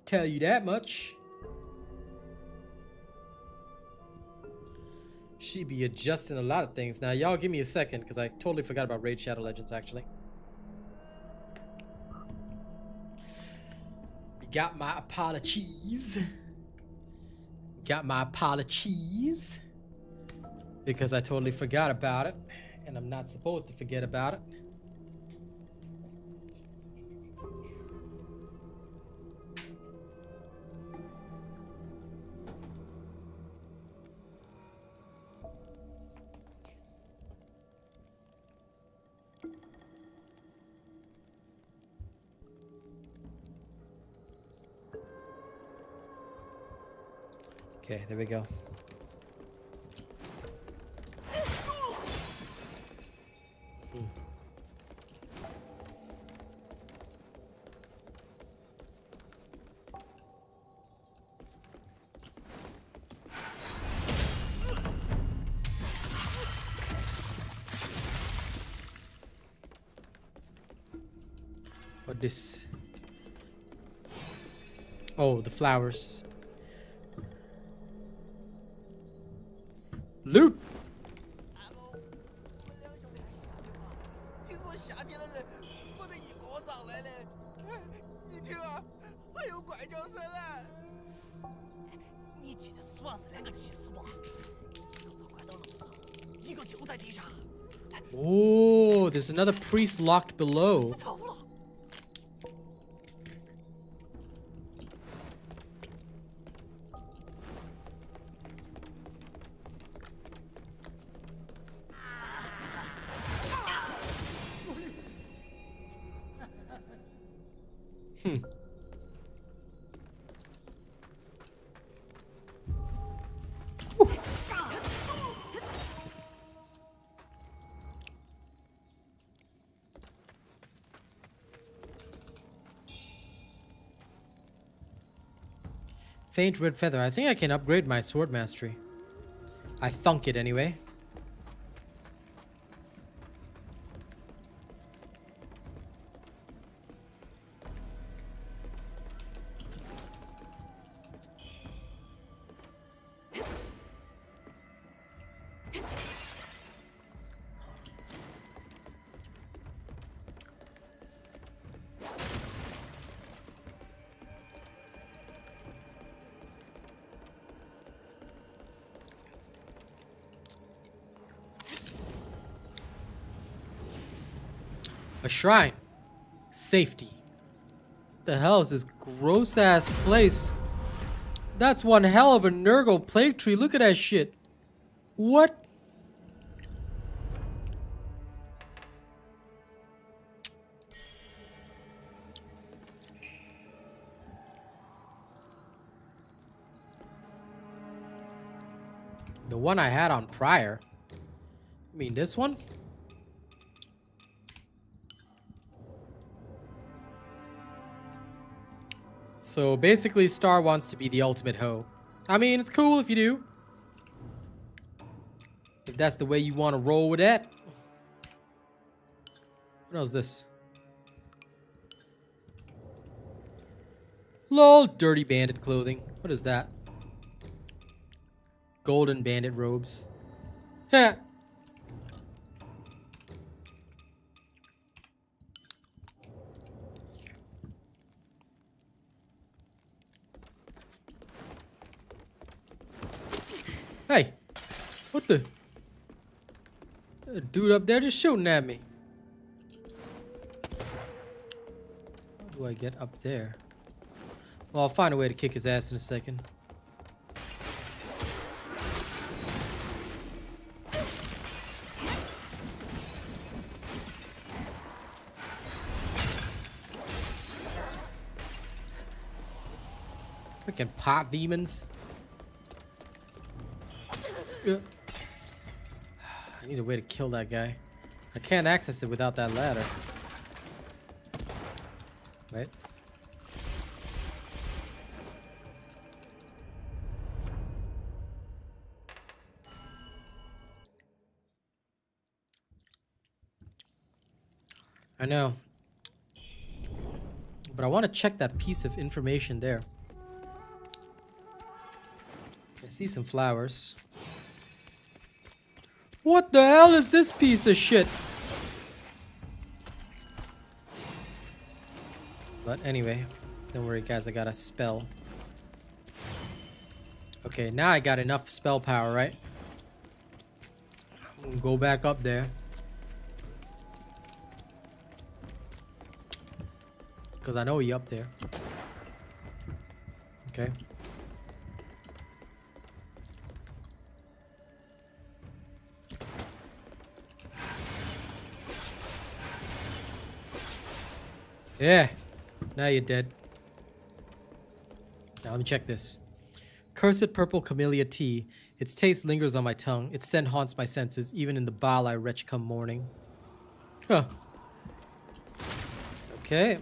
Tell you that much. She be adjusting a lot of things. Now, y'all give me a second, because I totally forgot about Raid Shadow Legends, actually. You got my apologies. Got my apologies. Because I totally forgot about it. And I'm not supposed to forget about it. Okay, there we go. What this? Oh, the flowers. Loot! 听说夏天的人不得一个上来嘞，你听啊，还有怪叫声啊！你记得数上是两个祭司不？一个遭拐到楼上，一个就在地下。Oh, there's another priest locked below. 逃了。 Faint red feather. I think I can upgrade my sword mastery. I thunk it anyway. A shrine. Safety. The hell is this gross ass place? That's one hell of a Nurgle plague tree. Look at that shit. What? The one I had on prior. I mean, this one? So basically, Star wants to be the ultimate hoe. I mean, it's cool if you do. If that's the way you want to roll with that. What else is this? Lol, dirty bandit clothing. What is that? Golden bandit robes. Heh. Hey, what the? A dude up there just shooting at me. How do I get up there? Well, I'll find a way to kick his ass in a second. Freaking pot demons. I need a way to kill that guy. I can't access it without that ladder. Wait. I know. But I want to check that piece of information there. I see some flowers. What the hell is this piece of shit? But anyway, don't worry guys, I got a spell. Okay, now I got enough spell power, right? I'm gonna go back up there. Because I know he up there. Okay. Yeah, now you're dead. Now let me check this. Cursed purple camellia tea. Its taste lingers on my tongue. Its scent haunts my senses, even in the bile I retch come morning. Huh. Okay.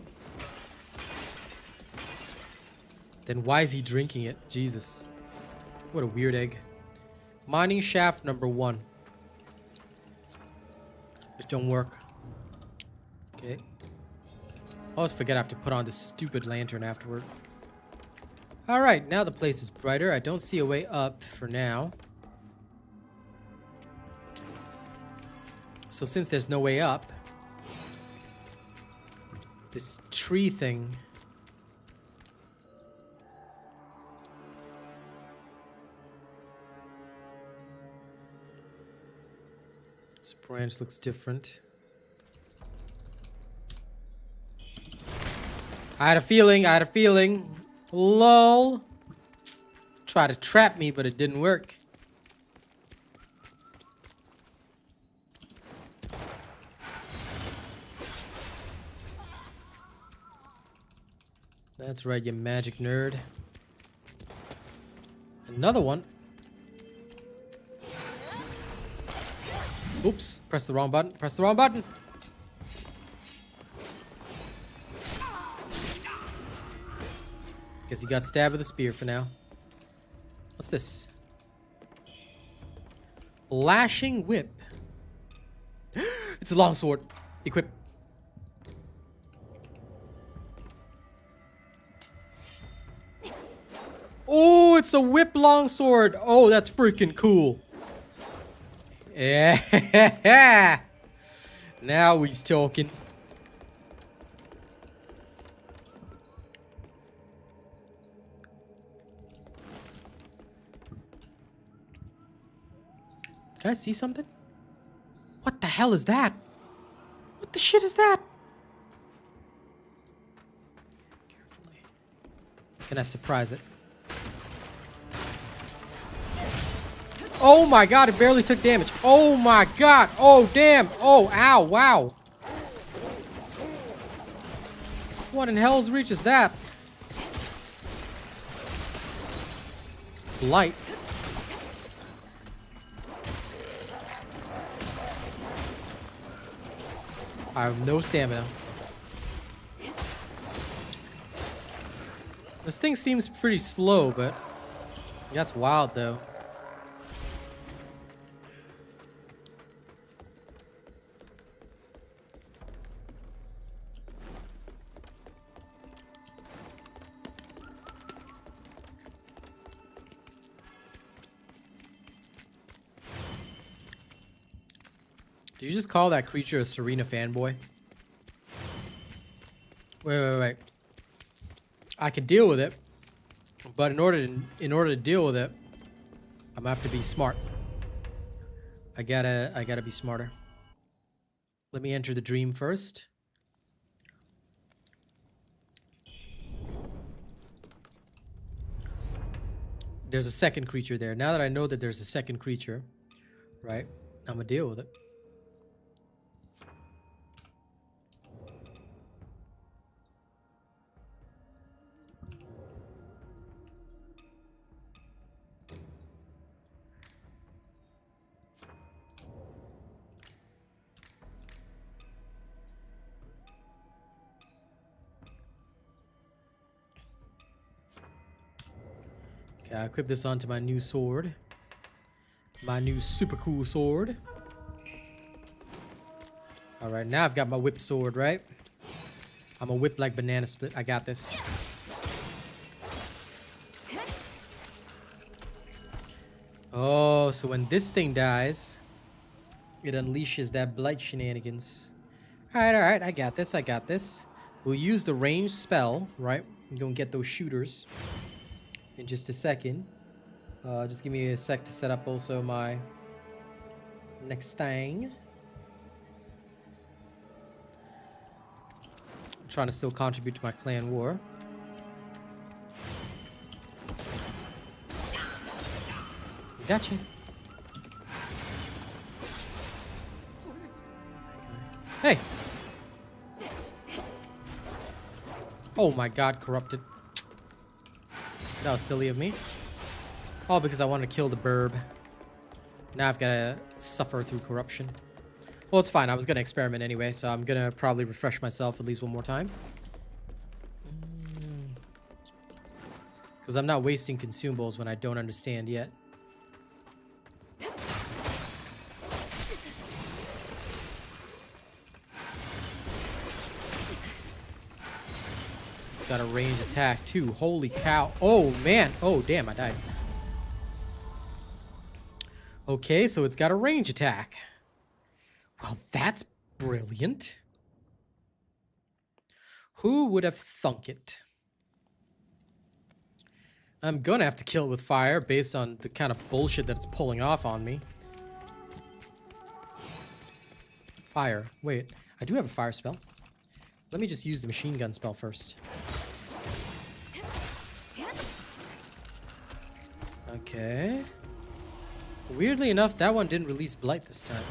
Then why is he drinking it? Jesus. What a weird egg. Mining shaft number 1. It don't work. Okay. I always forget I have to put on this stupid lantern afterward. Alright, now the place is brighter. I don't see a way up for now. So since there's no way up, this tree thing... This branch looks different. I had a feeling. Lol. Tried to trap me, but it didn't work. That's right, you magic nerd. Another one. Oops, press the wrong button. Guess he got stabbed with a spear for now. What's this? Lashing whip. It's a longsword. Equip. Oh, it's a whip longsword. Oh, that's freaking cool. Yeah. Now he's talking. Did I see something? What the hell is that? What the shit is that? Carefully. Can I surprise it? Oh my god, it barely took damage. Oh my god. Oh damn. Oh, ow, wow. What in hell's reach is that? Light. I have no stamina. This thing seems pretty slow, but that's wild though. Did you just call that creature a Serena fanboy? Wait. I can deal with it, but in order to deal with it, I'm gonna have to be smart. I gotta be smarter. Let me enter the dream first. There's a second creature there. Now that I know that there's a second creature, right, I'm gonna deal with it. Okay, I equip this onto my new sword. My new super cool sword. Alright, now I've got my whip sword, right? I'm a whip like banana split. I got this. Oh, so when this thing dies, it unleashes that blight shenanigans. Alright, I got this, I got this. We'll use the ranged spell, right? We're gonna get those shooters in just a second. Just give me a sec to set up also my next thing. I'm trying to still contribute to my clan war. Gotcha. Hey! Oh my god, corrupted. That was silly of me. All because I wanted to kill the burb. Now I've got to suffer through corruption. Well, it's fine. I was going to experiment anyway, so I'm going to probably refresh myself at least one more time. Because I'm not wasting consumables when I don't understand yet. It's got a range attack too. Holy cow. Oh, man. Oh, damn. I died. Okay, so it's got a range attack. Well, that's brilliant. Who would have thunk it? I'm gonna have to kill it with fire based on the kind of bullshit that's pulling off on me. Fire. Wait, I do have a fire spell. Let me just use the machine gun spell first. Okay. Weirdly enough, that one didn't release blight this time.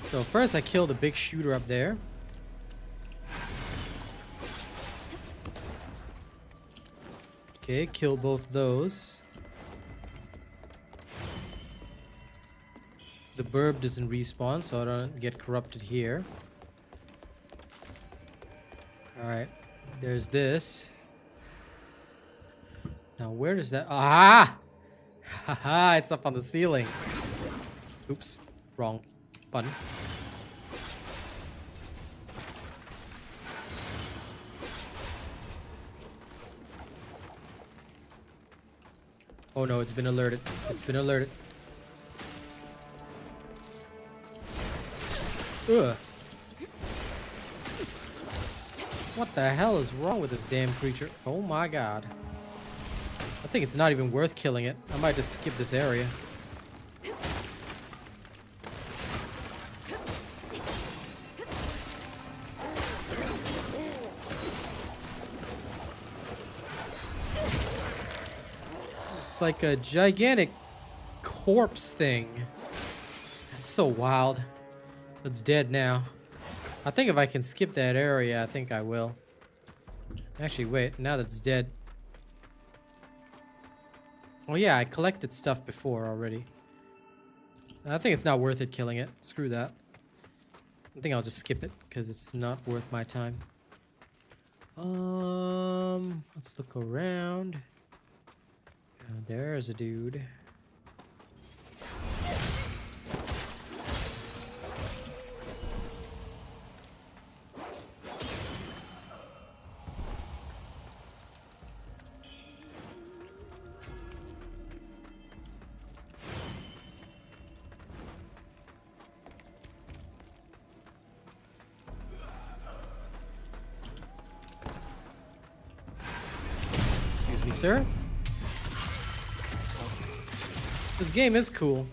So first I kill the big shooter up there. Okay, kill both those. The burb doesn't respawn, so I don't get corrupted here. Alright, there's this. Now where does that... Ah! Haha, it's up on the ceiling. Oops, wrong button. Oh no, it's been alerted. It's been alerted. Ugh. What the hell is wrong with this damn creature? Oh my god. I think it's not even worth killing it. I might just skip this area. It's like a gigantic corpse thing. That's so wild. It's dead now. I think if I can skip that area, I think I will. Actually, wait. Now that's dead. Oh yeah, I collected stuff before already. I think it's not worth it killing it. Screw that. I think I'll just skip it because it's not worth my time. Let's look around. There's a dude. Excuse me, sir. This game is cool.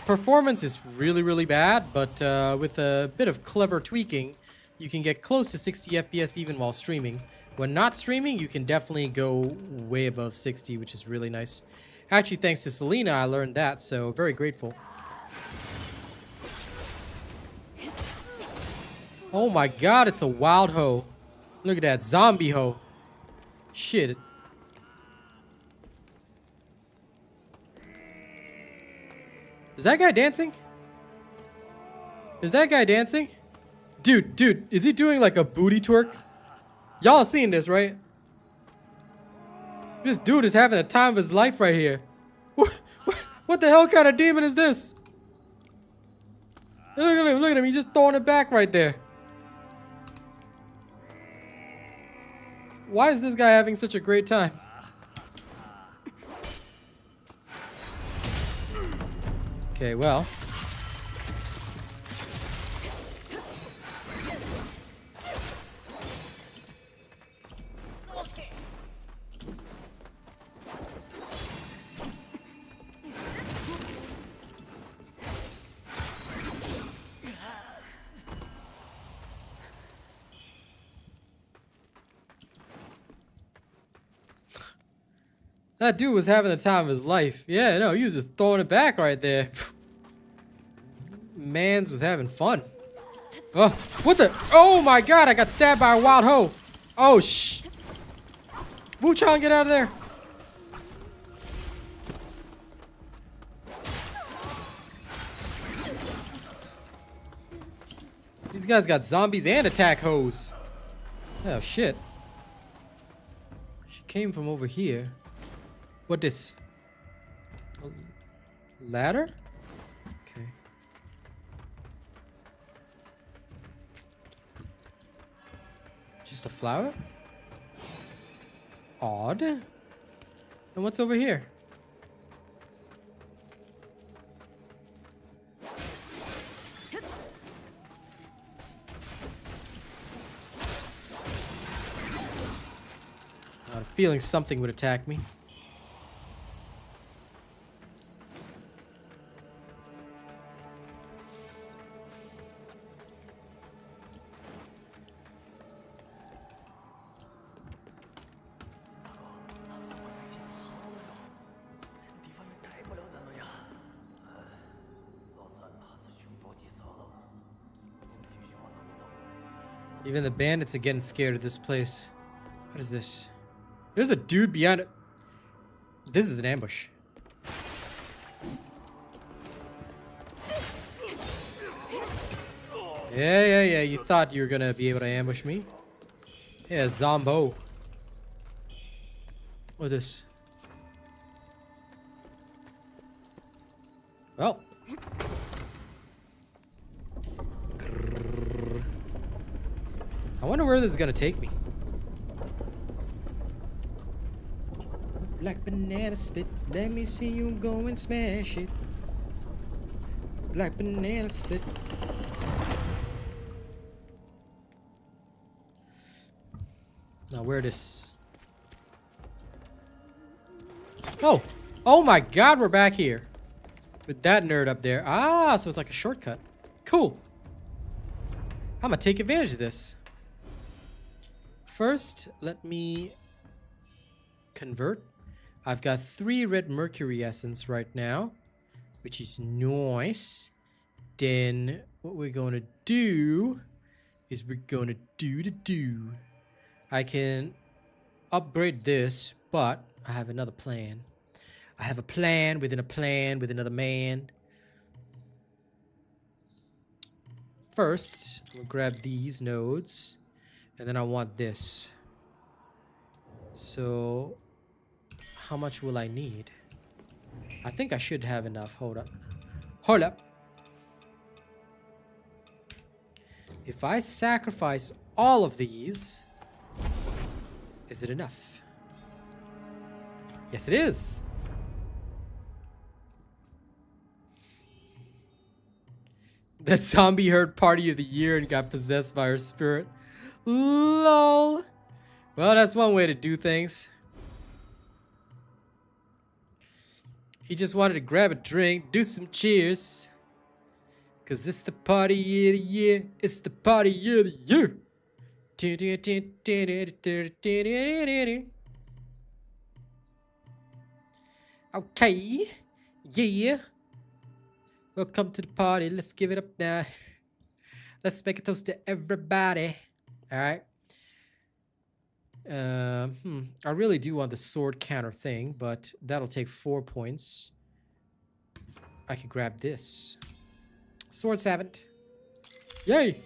Performance is really, really bad, but with a bit of clever tweaking, you can get close to 60 FPS even while streaming. When not streaming, you can definitely go way above 60, which is really nice. Actually, thanks to Selena, I learned that, so very grateful. Oh my god, it's a wild hoe. Look at that, zombie hoe. Shit. Is that guy dancing? Is that guy dancing? Dude, is he doing like a booty twerk? Y'all seen this, right? This dude is having a time of his life right here. What the hell kind of demon is this? Look at him, he's just throwing it back right there. Why is this guy having such a great time? Okay, well. That dude was having the time of his life. Yeah, no, he was just throwing it back right there. Mans was having fun. Oh, what the? Oh my god, I got stabbed by a wild hoe. Oh, shh. Wuchang, get out of there. These guys got zombies and attack hoes. Oh, shit. She came from over here. What this? Ladder? Okay. Just a flower? Odd. And what's over here? I had a feeling something would attack me. Even the bandits are getting scared of this place. What is this? There's a dude behind it. This is an ambush. Yeah. You thought you were gonna be able to ambush me. Yeah, zombo. What is this? Well. I wonder where this is gonna take me. Black banana spit, let me see you go and smash it. Black banana spit. Now where this? Oh my god, we're back here. With that nerd up there. Ah, so it's like a shortcut. Cool. I'm gonna take advantage of this. First, let me convert. I've got 3 red mercury essence right now, which is nice. Then what we're going to do is I can upgrade this, but I have another plan. I have a plan within a plan with another man. First, we'll grab these nodes. And then I want this. So, how much will I need? I think I should have enough. Hold up. If I sacrifice all of these, is it enough? Yes, it is. That zombie heard Party of the Year and got possessed by her spirit. LOL. Well, that's one way to do things. He just wanted to grab a drink, do some cheers. Cause it's the party of the year. It's the party of the year. Okay. Yeah. Welcome to the party. Let's give it up now. Let's make a toast to everybody. Alright. I really do want the sword counter thing, but that'll take 4 points. I could grab this. Sword Savant. Yay!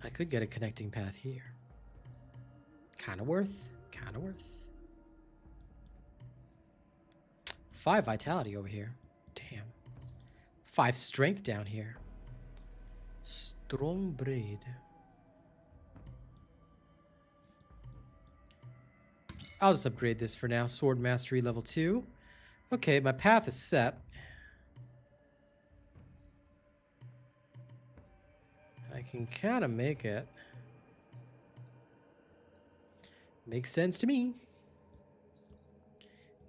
I could get a connecting path here. Kinda worth. Kinda worth. 5 vitality over here. Damn. 5 strength down here. Strong braid. I'll just upgrade this for now. Sword Mastery level 2. Okay, my path is set. I can kind of make it. Makes sense to me.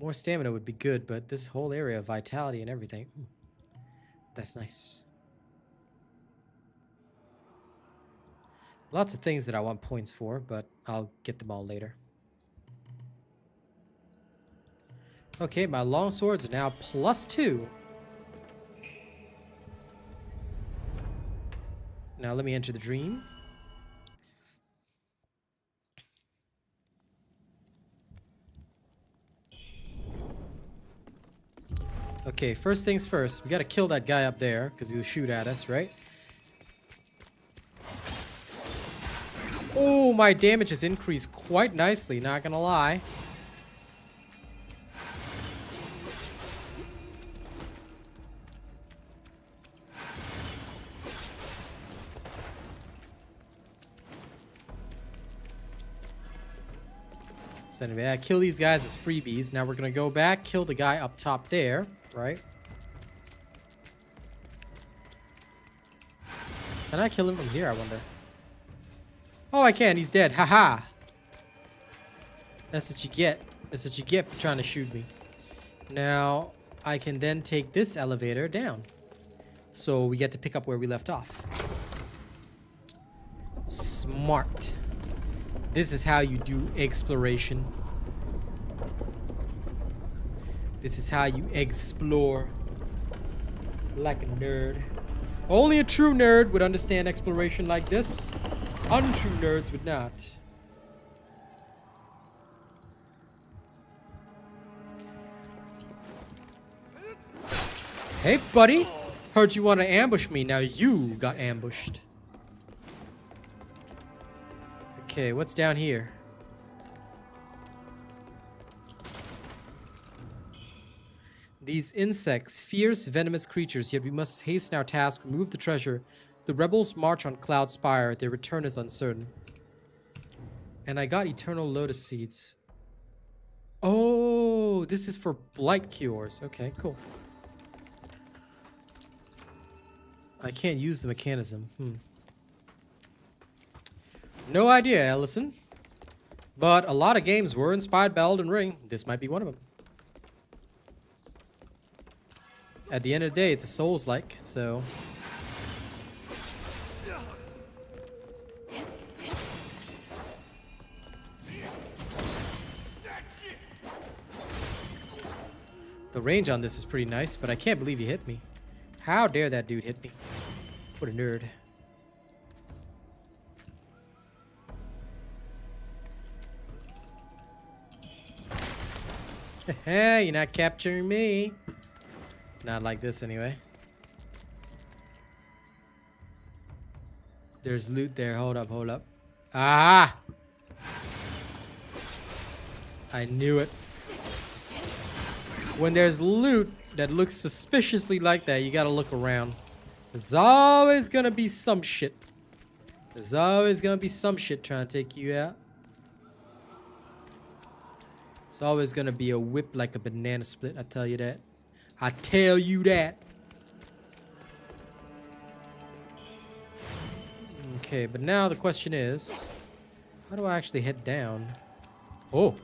More stamina would be good, but this whole area of vitality and everything. That's nice. Lots of things that I want points for, but I'll get them all later. Okay, my long swords are now +2. Now let me enter the dream. Okay, first things first. We gotta kill that guy up there, because he'll shoot at us, right? Oh, my damage has increased quite nicely, not gonna lie. So anyway, I kill these guys as freebies. Now we're gonna go back, kill the guy up top there, right? Can I kill him from here, I wonder? Oh, I can. He's dead. Haha. That's what you get. That's what you get for trying to shoot me. Now, I can then take this elevator down. So we get to pick up where we left off. Smart. This is how you do exploration. This is how you explore. Like a nerd. Only a true nerd would understand exploration like this. Untrue nerds would not. Hey, buddy. Heard you want to ambush me. Now you got ambushed. Okay, what's down here? These insects, fierce, venomous creatures, yet we must hasten our task, remove the treasure. The rebels march on Cloud Spire. Their return is uncertain. And I got Eternal Lotus Seeds. Oh, this is for blight cures. Okay, cool. I can't use the mechanism. No idea, Ellison. But a lot of games were inspired by Elden Ring. This might be one of them. At the end of the day, it's a Souls-like, so... The range on this is pretty nice, but I can't believe he hit me. How dare that dude hit me? What a nerd. Hey, you're not capturing me. Not like this anyway. There's loot there. Hold up, hold up. Ah! I knew it. When there's loot that looks suspiciously like that, you gotta look around. There's always gonna be some shit. There's always gonna be some shit trying to take you out. It's always gonna be a whip like a banana split, I tell you that. I tell you that. Okay, but now the question is, how do I actually head down? Oh,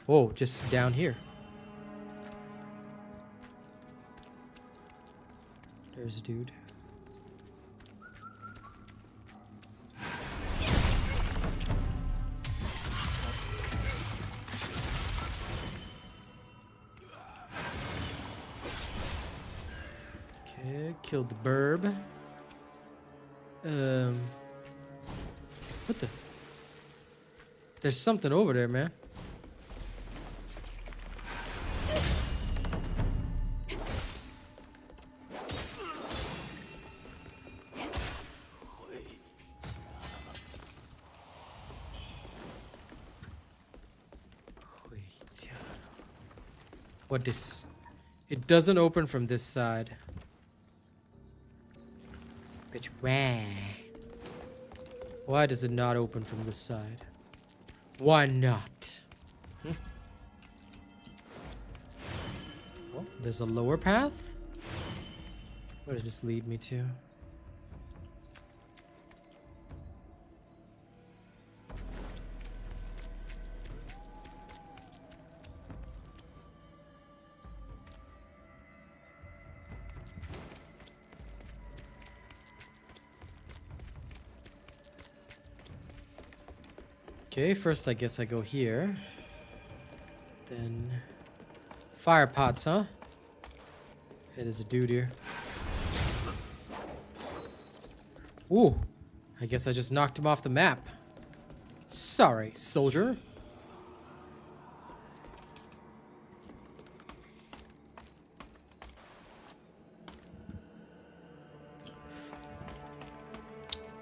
Whoa, just down here. There's a dude. Okay, killed the burb. What the? There's something over there, man. What this? It doesn't open from this side. Bitch, why does it not open from this side? Why not? Well, there's a lower path. Where does this lead me to? Okay, first I guess I go here. Then fire pots, huh? Hey, there's a dude here. Ooh, I guess I just knocked him off the map. Sorry, soldier.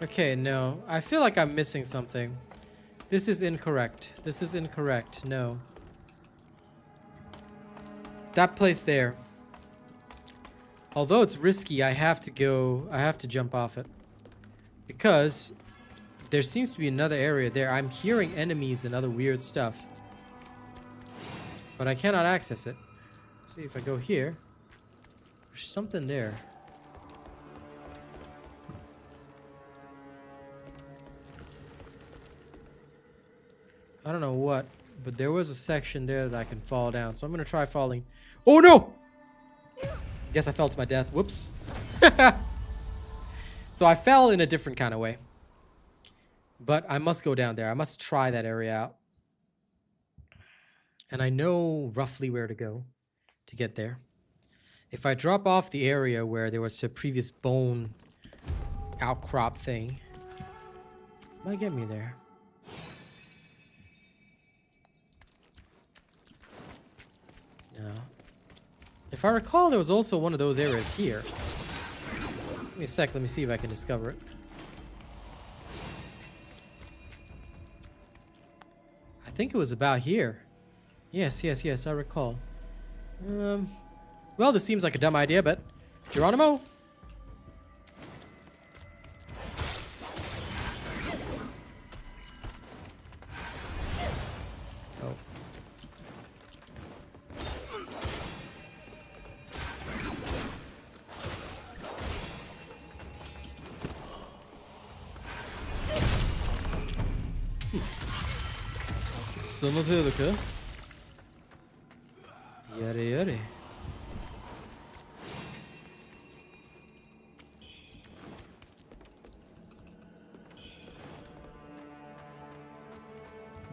Okay, no. I feel like I'm missing something. This is incorrect. This is incorrect. No. That place there. Although it's risky, I have to jump off it. Because there seems to be another area there. I'm hearing enemies and other weird stuff. But I cannot access it. See if I go here. There's something there. I don't know what, but there was a section there that I can fall down. So I'm going to try falling. Oh, no! Guess I fell to my death. Whoops. So I fell in a different kind of way. But I must go down there. I must try that area out. And I know roughly where to go to get there. If I drop off the area where there was the previous bone outcrop thing, it might get me there. No. If I recall, there was also one of those areas here. Give me a sec, let me see if I can discover it. I think it was about here. Yes, I recall. Well, this seems like a dumb idea, but Geronimo? Oh. Son of Helica. Yare.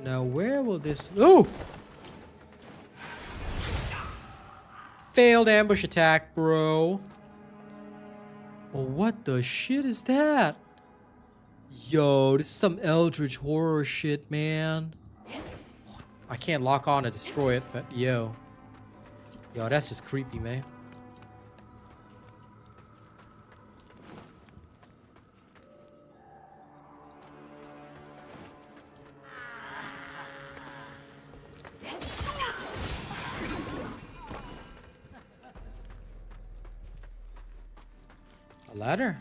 Now where will this... Oh! Failed ambush attack, bro. Oh, what the shit is that? Yo, this is some eldritch horror shit, man. I can't lock on to destroy it, but yo. Yo, that's just creepy, man. A ladder.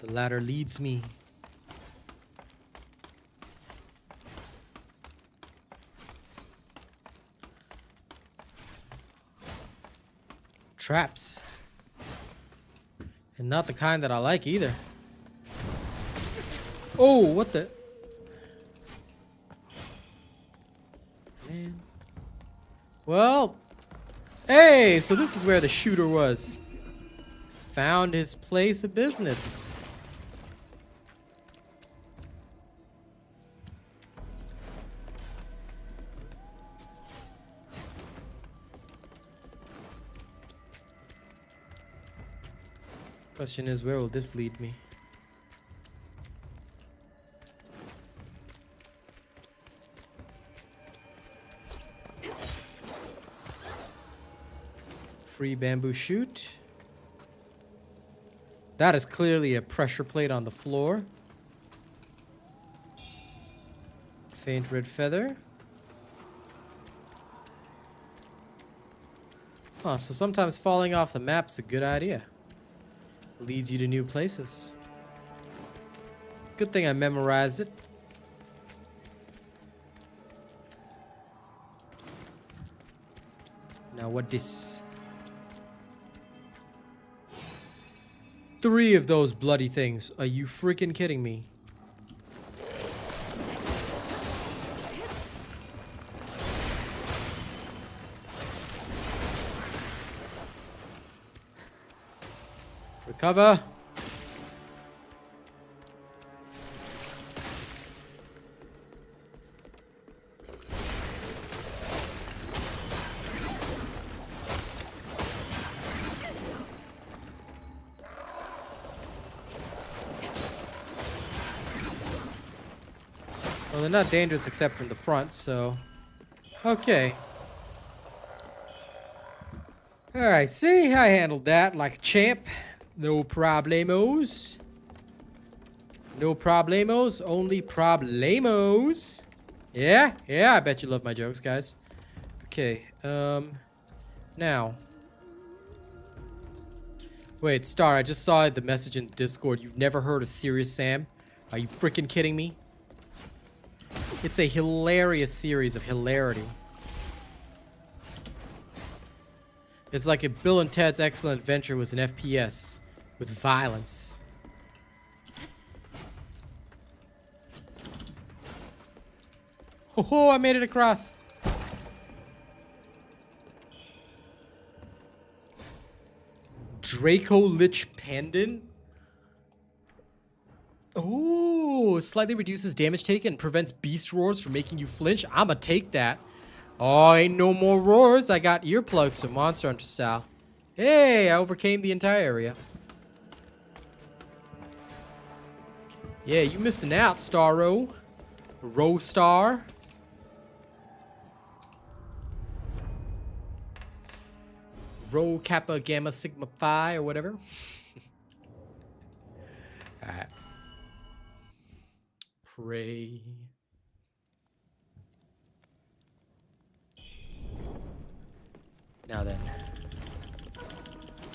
The ladder leads me. Traps. And not the kind that I like either. Oh, what the? man. Well, hey, so this is where the shooter was. Found his place of business. Question is, where will this lead me? Free bamboo shoot. That is clearly a pressure plate on the floor. Faint red feather. Huh, so sometimes falling off the map's a good idea. Leads you to new places. Good thing I memorized it. Now what this? 3 of those bloody things. Are you freaking kidding me? Recover. Well, they're not dangerous except from the front, so... Okay. Alright, see? I handled that like a champ. No problemos. No problemos, only problemos. Yeah? Yeah, I bet you love my jokes, guys. Okay, now. Wait, Star, I just saw the message in Discord. You've never heard of Serious Sam? Are you freaking kidding me? It's a hilarious series of hilarity. It's like if Bill and Ted's Excellent Adventure was an FPS with violence. Oh, I made it across. Draco Lich Pendant. Oh, slightly reduces damage taken and prevents beast roars from making you flinch. I'ma take that. Oh, ain't no more roars. I got earplugs from Monster Hunter style. Hey, I overcame the entire area. Yeah, you missing out, Starro. Star. Rho Kappa Gamma Sigma Phi or whatever. Alright. Pray. Now then.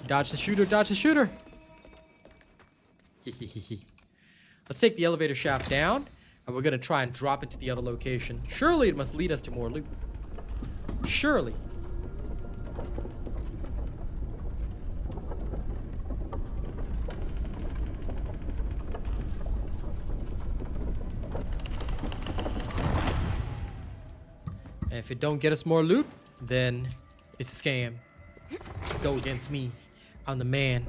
Dodge the shooter, dodge the shooter! Let's take the elevator shaft down, and we're gonna try and drop it to the other location. Surely it must lead us to more loot. Surely. And if it don't get us more loot, then it's a scam. Go against me. I'm the man.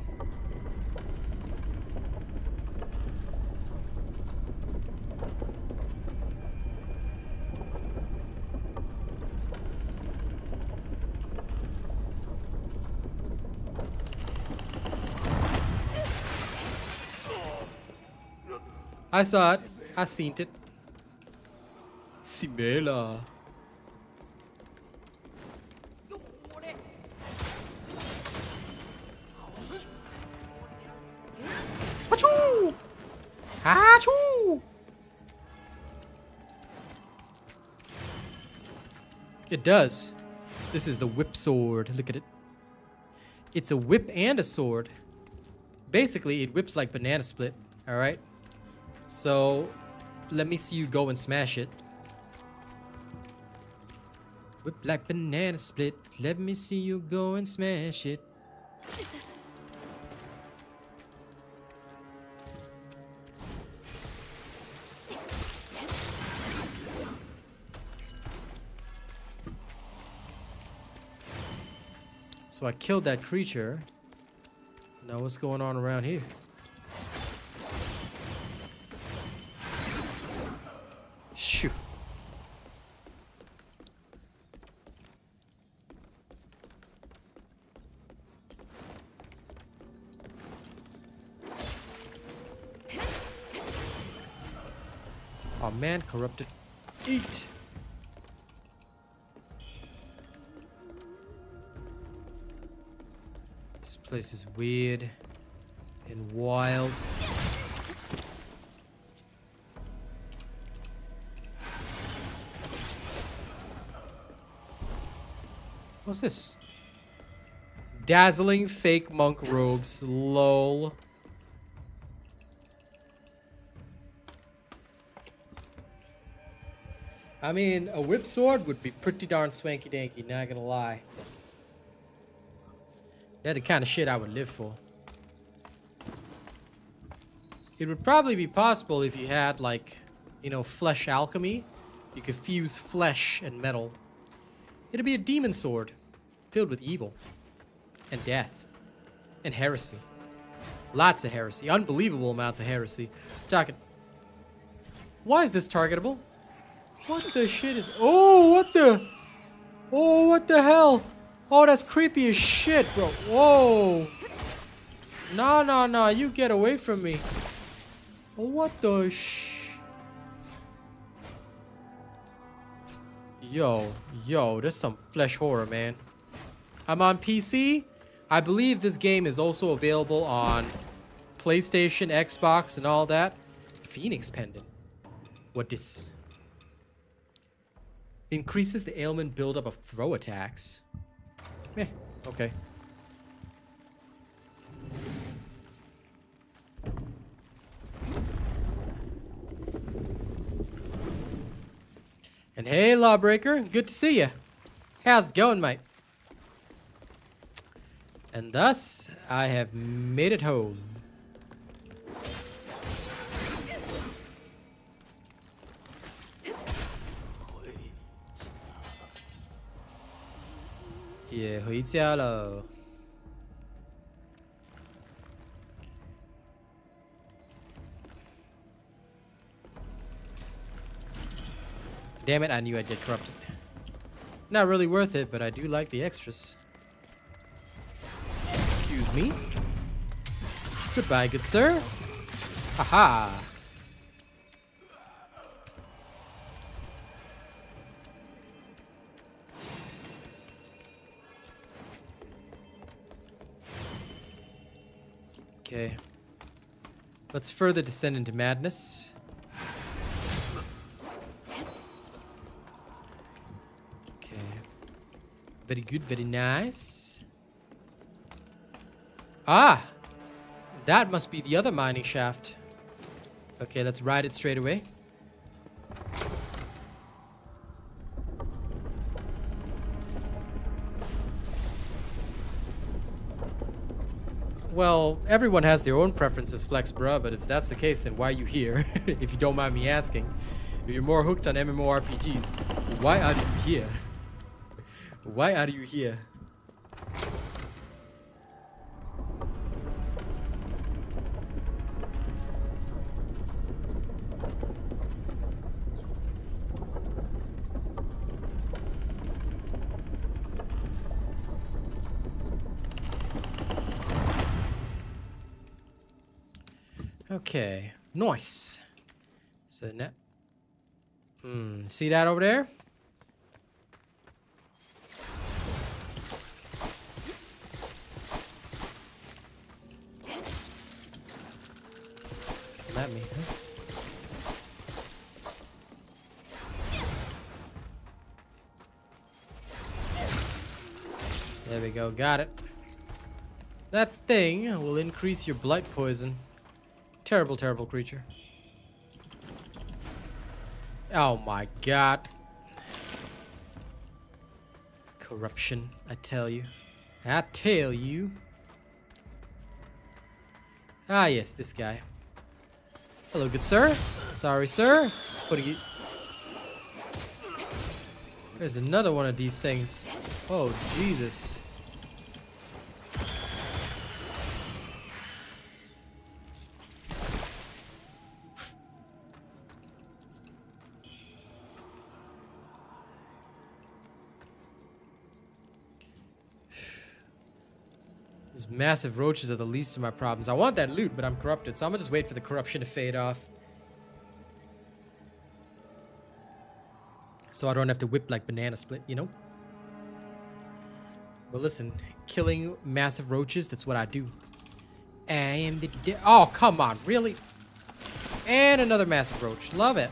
I saw it. I seen it. Simela. Achoo! Achoo! It does. This is the whip sword. Look at it. It's a whip and a sword. Basically, it whips like Banana Split. Alright? So, let me see you go and smash it. Whip like Banana Split. Let me see you go and smash it. So I killed that creature. Now what's going on around here? Shoot. Oh man, corrupted. Eat. This place is weird and wild. What's this? Dazzling fake monk robes. Lol. I mean, a whip sword would be pretty darn swanky danky, not gonna lie. They're the kind of shit I would live for. It would probably be possible if you had, like, you know, flesh alchemy. You could fuse flesh and metal. It'd be a demon sword filled with evil and death and heresy. Lots of heresy. Unbelievable amounts of heresy. Talking. Why is this targetable? What the shit is... Oh, what the... Oh, what the hell? Oh, that's creepy as shit, bro. Whoa. Nah, nah, nah. You get away from me. Oh, what the Yo, there's some flesh horror, man. I'm on PC. I believe this game is also available on PlayStation, Xbox, and all that. Phoenix Pendant. What this? Increases the ailment buildup of throw attacks. Eh, okay. And hey, Lawbreaker, good to see you. How's it going, mate? And thus, I have made it home. Yeah, 回家了。Damn it, I knew I'd get corrupted. Not really worth it, but I do like the extras. Excuse me. Goodbye, good sir. Haha. Okay. Let's further descend into madness. Okay. Very good, very nice. Ah! That must be the other mining shaft. Okay, let's ride it straight away. Well, everyone has their own preferences, Flex bruh, but if that's the case, then why are you here? If you don't mind me asking. If you're more hooked on MMORPGs, why are you here? Why are you here? Okay, nice. So now, see that over there? Come at me, huh? There we go, got it. That thing will increase your blight poison. Terrible, terrible creature. Oh my god. Corruption, I tell you. I tell you. Ah, yes, this guy. Hello, good sir. Sorry, sir. Just putting you... There's another one of these things. Oh, Jesus. Those massive roaches are the least of my problems. I want that loot, but I'm corrupted, so I'm gonna just wait for the corruption to fade off. So I don't have to whip like banana split, you know? But listen, killing massive roaches, that's what I do. I am the oh, come on, really? And another massive roach. Love it.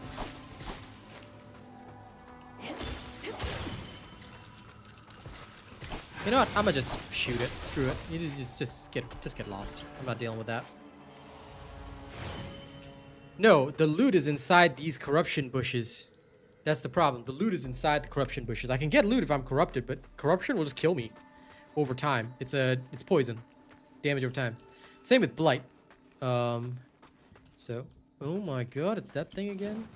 You know what? I'm gonna just shoot it. Screw it. You just get lost. I'm not dealing with that. No, the loot is inside these corruption bushes. That's the problem. The loot is inside the corruption bushes. I can get loot if I'm corrupted, but corruption will just kill me over time. It's poison. Damage over time. Same with blight. So, oh my god, it's that thing again?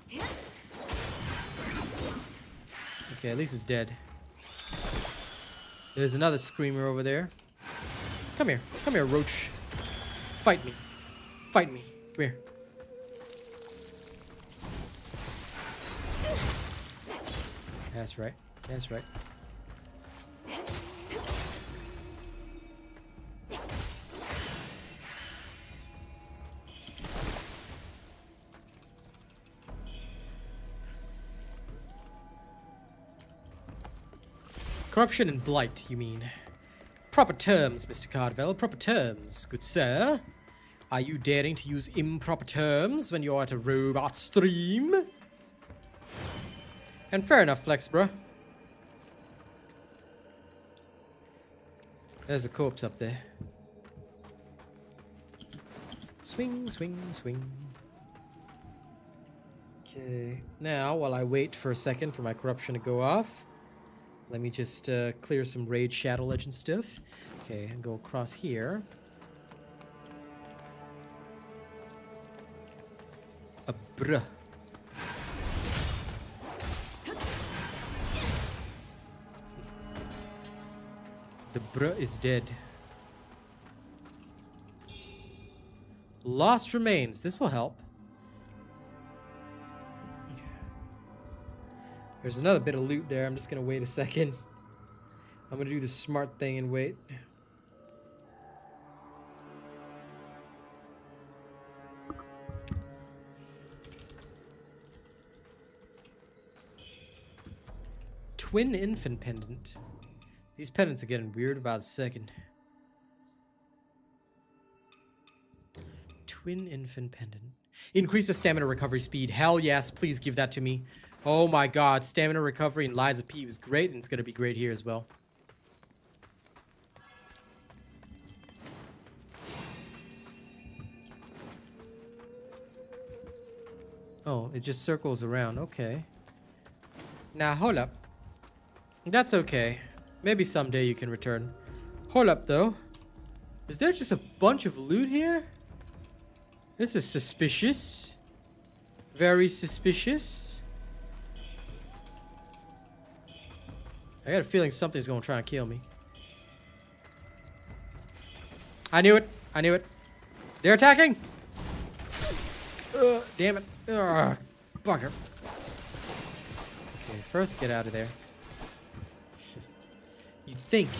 Okay, at least it's dead. There's another screamer over there. Come here, roach. Fight me. Fight me. Come here. That's right. That's right. Corruption and blight, you mean? Proper terms, Mr. Cardwell. Proper terms, good sir. Are you daring to use improper terms when you're at a robot stream? And fair enough, Flex, bro. There's a corpse up there. Swing, swing, swing. Okay. Now, while I wait for a second for my corruption to go off, let me just clear some Raid Shadow Legend stuff. Okay, and go across here. Bruh. The bruh is dead. Lost remains. This will help. There's another bit of loot there. I'm just gonna wait a second. I'm gonna do the smart thing and wait. Twin infant pendant. These pendants are getting weird about a second. Twin infant pendant. Increase the stamina recovery speed. Hell yes, please give that to me. Oh my god, stamina recovery in Lies of P was great, and it's gonna be great here as well. Oh, it just circles around. Okay. Now, hold up. That's okay. Maybe someday you can return. Hold up, though. Is there just a bunch of loot here? This is suspicious. Very suspicious. I got a feeling something's gonna try and kill me. I knew it. I knew it. They're attacking! Damn it. Bugger. Okay, first get out of there. You think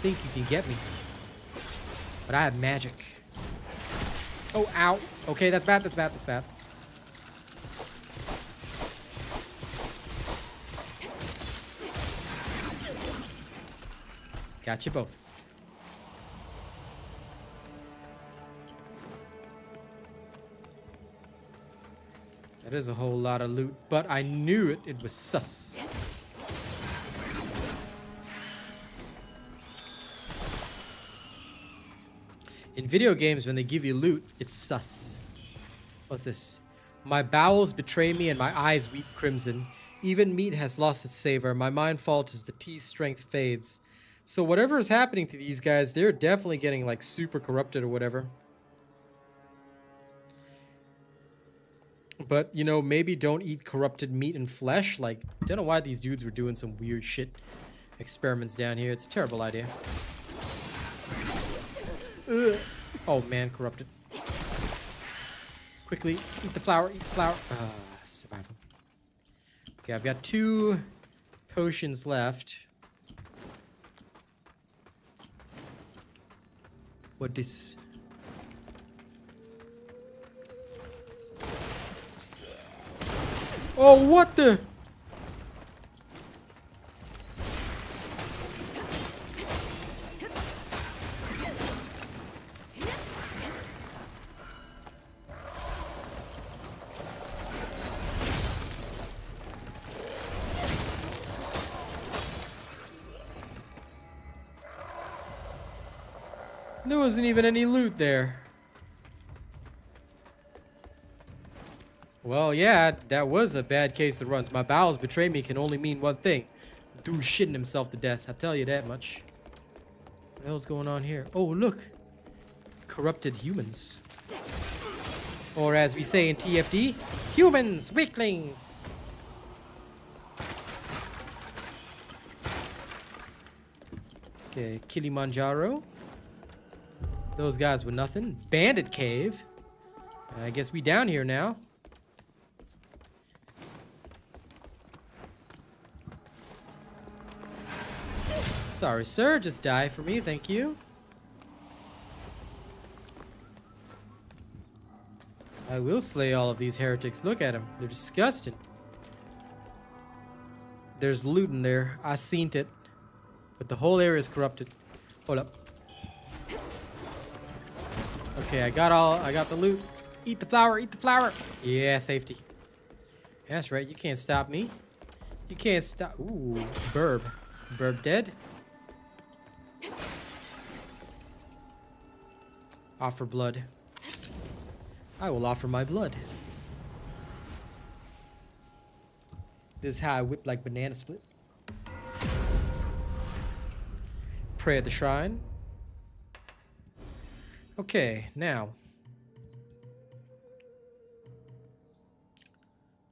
you can get me. But I have magic. Oh, ow. Okay, that's bad, that's bad, that's bad. Got you both. That is a whole lot of loot, but I knew it. It was sus. In video games, when they give you loot, it's sus. What's this? My bowels betray me and my eyes weep crimson. Even meat has lost its savor. My mind falters as the tea's strength fades. So whatever is happening to these guys, they're definitely getting like super corrupted or whatever. But, you know, maybe don't eat corrupted meat and flesh. Like, don't know why these dudes were doing some weird shit experiments down here. It's a terrible idea. Ugh. Oh man, corrupted. Quickly, eat the flower, eat the flower. Survival. Okay, I've got 2 potions left. What this? Oh, what the? There wasn't even any loot there. Well, yeah, that was a bad case of runs. My bowels betray me can only mean one thing. Dude shitting himself to death. I'll tell you that much. What the hell's going on here? Oh, look. Corrupted humans. Or as we say in TFD, humans, weaklings. Okay, Kilimanjaro. Those guys were nothing. Bandit cave. I guess we down here now. Sorry, sir. Just die for me. Thank you. I will slay all of these heretics. Look at them. They're disgusting. There's loot in there. I seen it. But the whole area is corrupted. Hold up. Okay, I got the loot. Eat the flower, eat the flower. Yeah, safety. That's right, you can't stop me. You can't stop. Ooh, burb. Burb dead. Offer blood. I will offer my blood. This is how I whip like banana split. Pray at the shrine. Okay, now.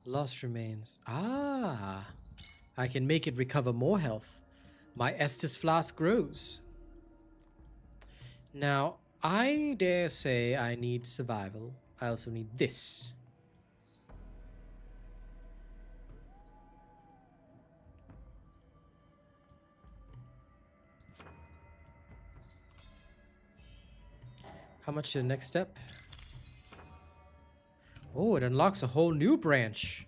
Lost remains. Ah. I can make it recover more health. My Estus flask grows. Now, I dare say I need survival. I also need this. How much to the next step? Oh, it unlocks a whole new branch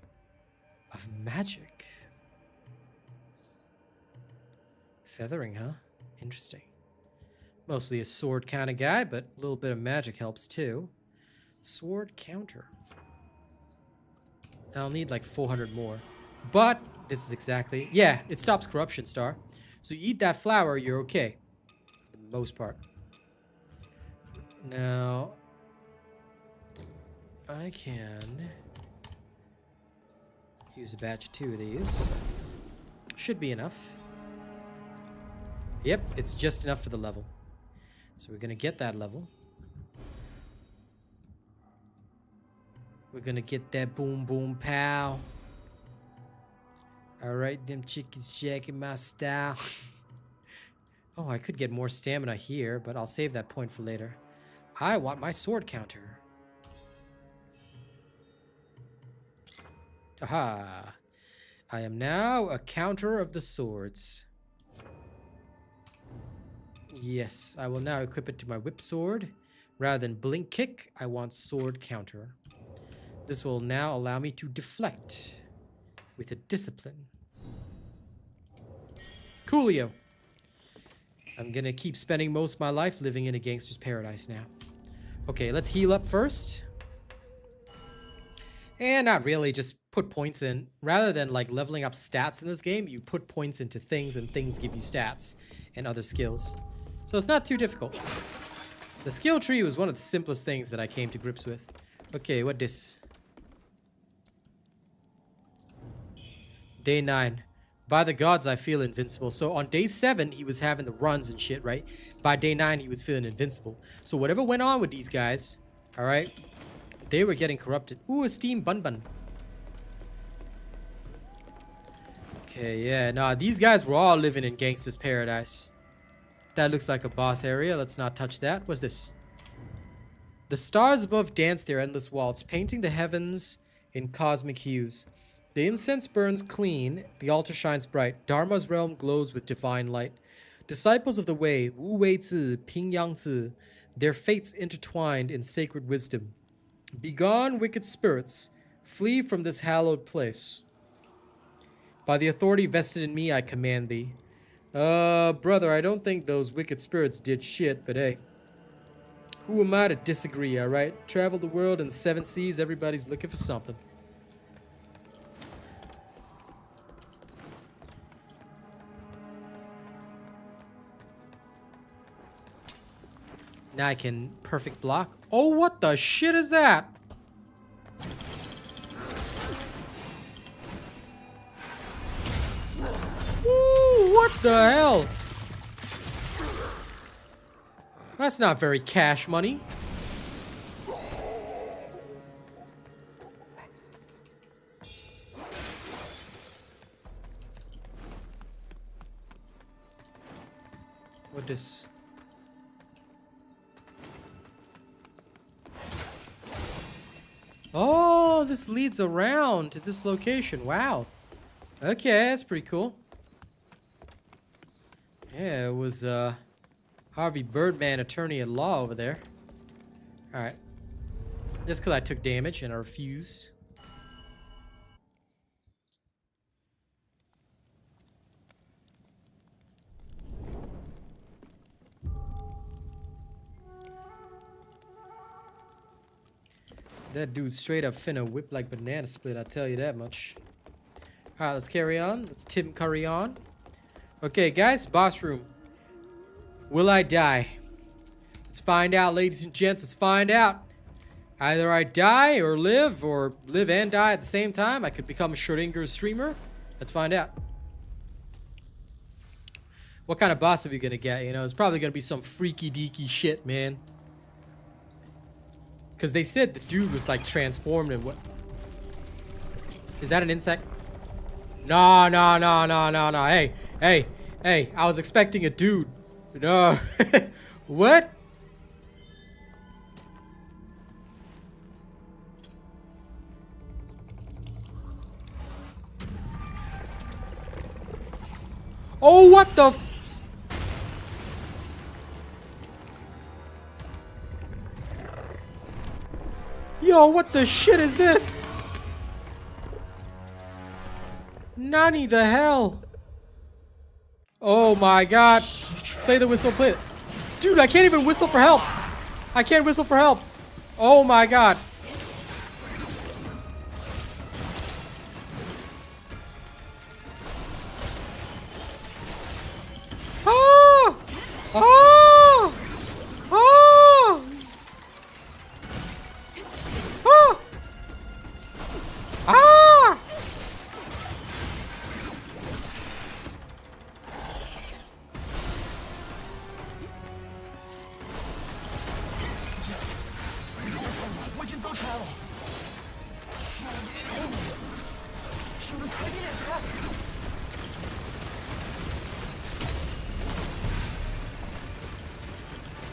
of magic. Feathering, huh? Interesting. Mostly a sword kind of guy, but a little bit of magic helps too. Sword counter. I'll need like 400 more. But this is exactly... Yeah, it stops corruption, Star. So you eat that flower, you're okay. For the most part. Now, I can use a batch of 2 of these. Should be enough. Yep, it's just enough for the level. So we're gonna get that level. We're gonna get that boom boom pow. Alright, them chickens jacking my style. Oh, I could get more stamina here, but I'll save that point for later. I want my sword counter. Aha. I am now a counter of the swords. Yes, I will now equip it to my whip sword. Rather than blink kick, I want sword counter. This will now allow me to deflect with a discipline. Coolio. I'm gonna keep spending most of my life living in a gangster's paradise now. Okay, let's heal up first. And not really, just put points in. Rather than like leveling up stats in this game, you put points into things and things give you stats and other skills. So it's not too difficult. The skill tree was one of the simplest things that I came to grips with. Okay, what this? Day 9. By the gods, I feel invincible. So on day 7, he was having the runs and shit, right? By day 9, he was feeling invincible. So whatever went on with these guys, all right, they were getting corrupted. Ooh, a steam bun bun. Okay, yeah, nah, these guys were all living in gangster's paradise. That looks like a boss area. Let's not touch that. What's this? The stars above dance their endless waltz, painting the heavens in cosmic hues. The incense burns clean, the altar shines bright, Dharma's realm glows with divine light. Disciples of the way, Wu Wei Zi, Ping Yang Zi, their fates intertwined in sacred wisdom. Begone, wicked spirits. Flee from this hallowed place. By the authority vested in me, I command thee. Brother, I don't think those wicked spirits did shit, but hey. Who am I to disagree, alright? Travel the world in the 7 seas, everybody's looking for something. Now I can perfect block. Oh, what the shit is that? Woo, what the hell? That's not very cash money. What this? Oh, this leads around to this location. Wow. Okay, that's pretty cool. Yeah, it was Harvey Birdman, attorney at law over there. Alright. Just because I took damage and I refuse. That dude's straight up finna whip like banana split, I'll tell you that much. Alright, let's carry on. Let's Tim Curry on. Okay, guys, boss room. Will I die? Let's find out, ladies and gents. Let's find out. Either I die or live and die at the same time. I could become a Schrödinger streamer. Let's find out. What kind of boss are we gonna get? You know, it's probably gonna be some freaky deaky shit, man. Because they said the dude was like transformed and what? Is that an insect? No, no, no, no, no, no. Hey, hey, hey. I was expecting a dude. No. What? Oh, what the f— Yo, what the shit is this? Nani the hell? Oh my god. Play the whistle, play it. Dude, I can't even whistle for help. I can't whistle for help. Oh my god. Ah! Ah! Ah! Ah! Ah!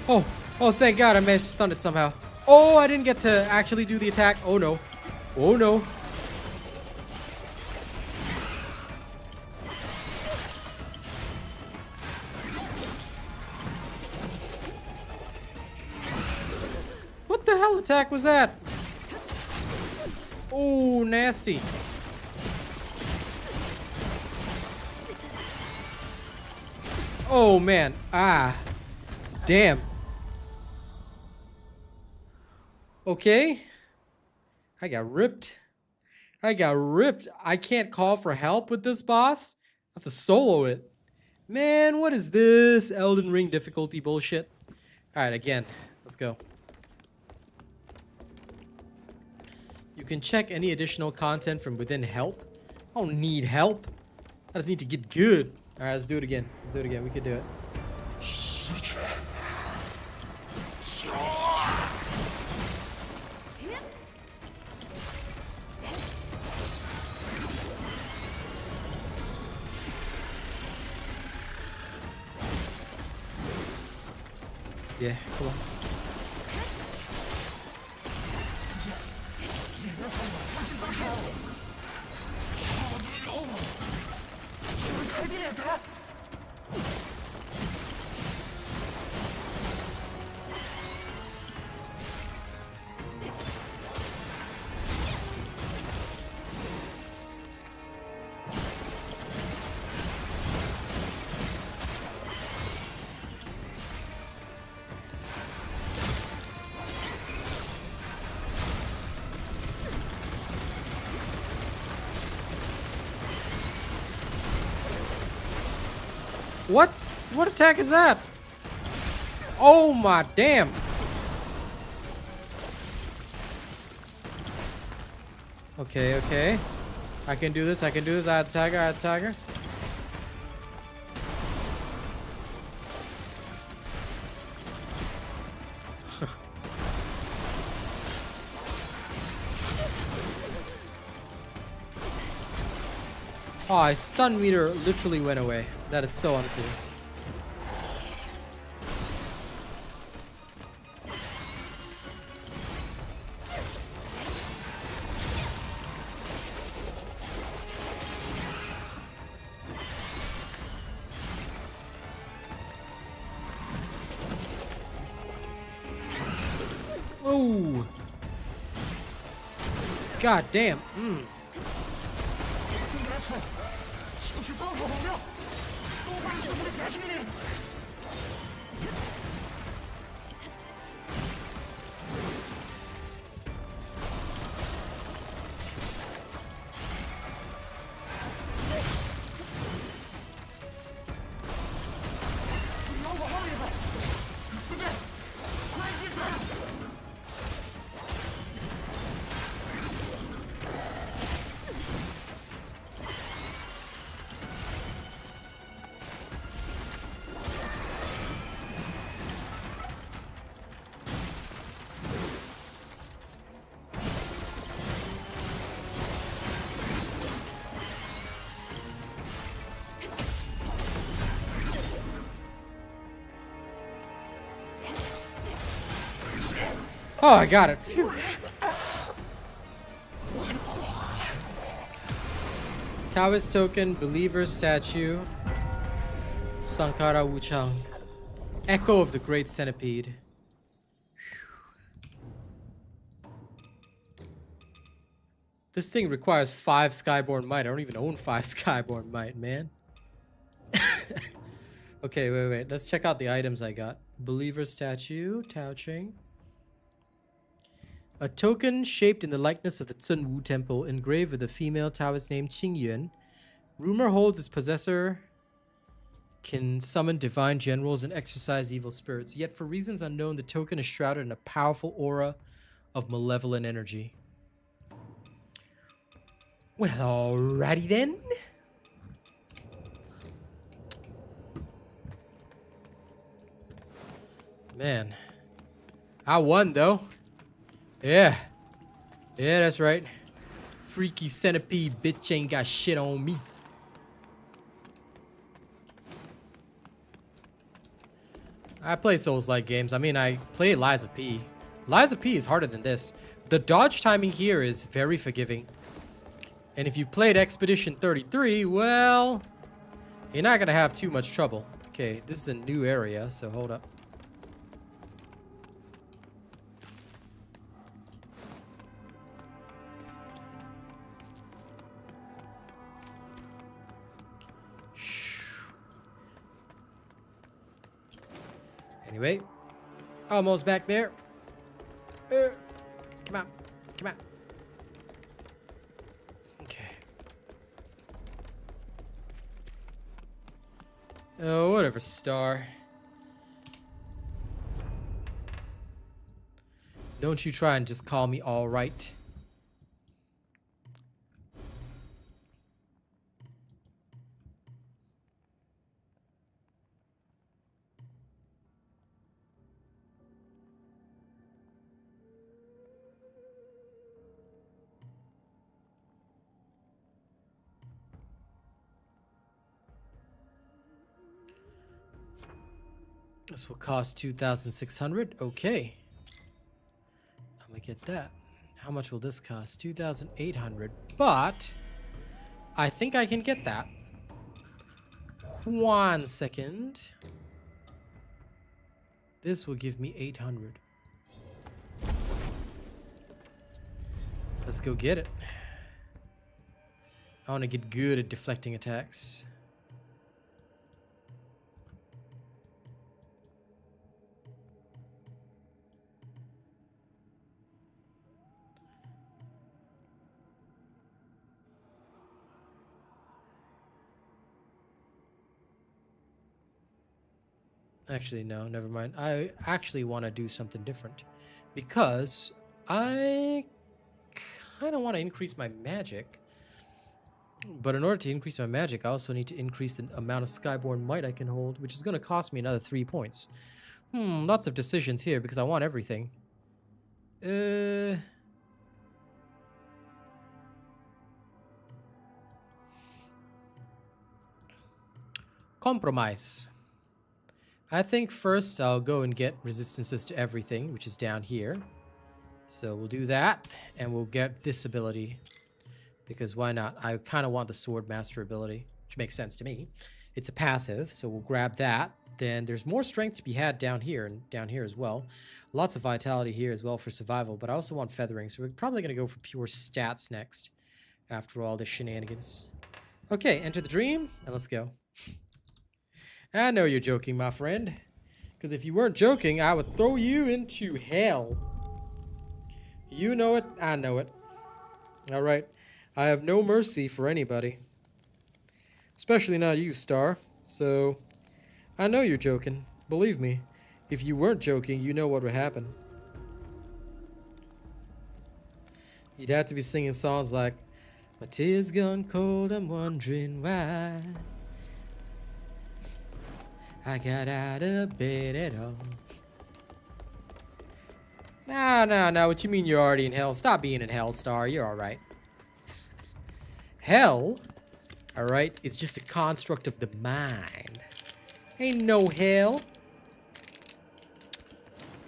Oh, oh, thank God I managed to stun it somehow. Oh, I didn't get to actually do the attack. Oh no. Oh no. What the hell attack was that? Oh, nasty. Oh man. Ah. Damn. Okay. I got ripped. I got ripped. I can't call for help with this boss. I have to solo it. Man, what is this Elden Ring difficulty bullshit? Alright, again. Let's go. You can check any additional content from within help. I don't need help. I just need to get good. Alright, let's do it again. Let's do it again. We can do it. Yeah, come on. What? What attack is that? Oh my damn. Okay, okay. I can do this. I can do this. I had tiger. I had tiger. Oh, his stun meter literally went away. That is so uncool. Oh! God damn. 应该趁上去造火红庙，多换什么的小精灵。死妖往外面跑，四剑，快击死！ Oh, I got it. Phew. Taoist token, believer statue, Sankara Wuchang, echo of the great centipede. This thing requires 5 Skyborn Might. I don't even own 5 Skyborn Might, man. Okay, wait. Let's check out the items I got. Believer statue, Tao Ching. A token shaped in the likeness of the Tsun Wu Temple, engraved with a female Taoist named Qing Yuan. Rumor holds its possessor can summon divine generals and exorcise evil spirits. Yet for reasons unknown, the token is shrouded in a powerful aura of malevolent energy. Well, alrighty then. Man, I won though. Yeah, that's right. Freaky centipede bitch ain't got shit on me. I play Souls-like games. I mean, I play Lies of P. Lies of P is harder than this. The dodge timing here is very forgiving. And if you played Expedition 33, well, you're not gonna have too much trouble. Okay, this is a new area, so hold up. Anyway, almost back there. Come on. Okay. Oh, whatever, Star. Don't you try and just call me all right. This will cost 2,600. Okay. I'm gonna get that. How much will this cost? 2,800. But I think I can get that. 1 second. This will give me 800. Let's go get it. I want to get good at deflecting attacks. Actually, no, never mind. I actually want to do something different. Because I kind of want to increase my magic. But in order to increase my magic, I also need to increase the amount of Skyborn Might I can hold, which is going to cost me another 3 points. Lots of decisions here because I want everything. Compromise. I think first I'll go and get resistances to everything, which is down here. So we'll do that, and we'll get this ability. Because why not? I kind of want the Sword Master ability, which makes sense to me. It's a passive, so we'll grab that. Then there's more strength to be had down here, and down here as well. Lots of vitality here as well for survival, but I also want feathering, so we're probably going to go for pure stats next. After all this shenanigans. Okay, enter the dream, and let's go. I know you're joking, my friend. Because if you weren't joking, I would throw you into hell. You know it, I know it. Alright, I have no mercy for anybody. Especially not you, Star. So, I know you're joking. Believe me, if you weren't joking, you know what would happen. You'd have to be singing songs like, my tears gone cold, I'm wondering why I got out of bed at all. Nah, what you mean you're already in hell? Stop being in hell, Star. You're alright. Hell, alright, it's just a construct of the mind. Ain't no hell.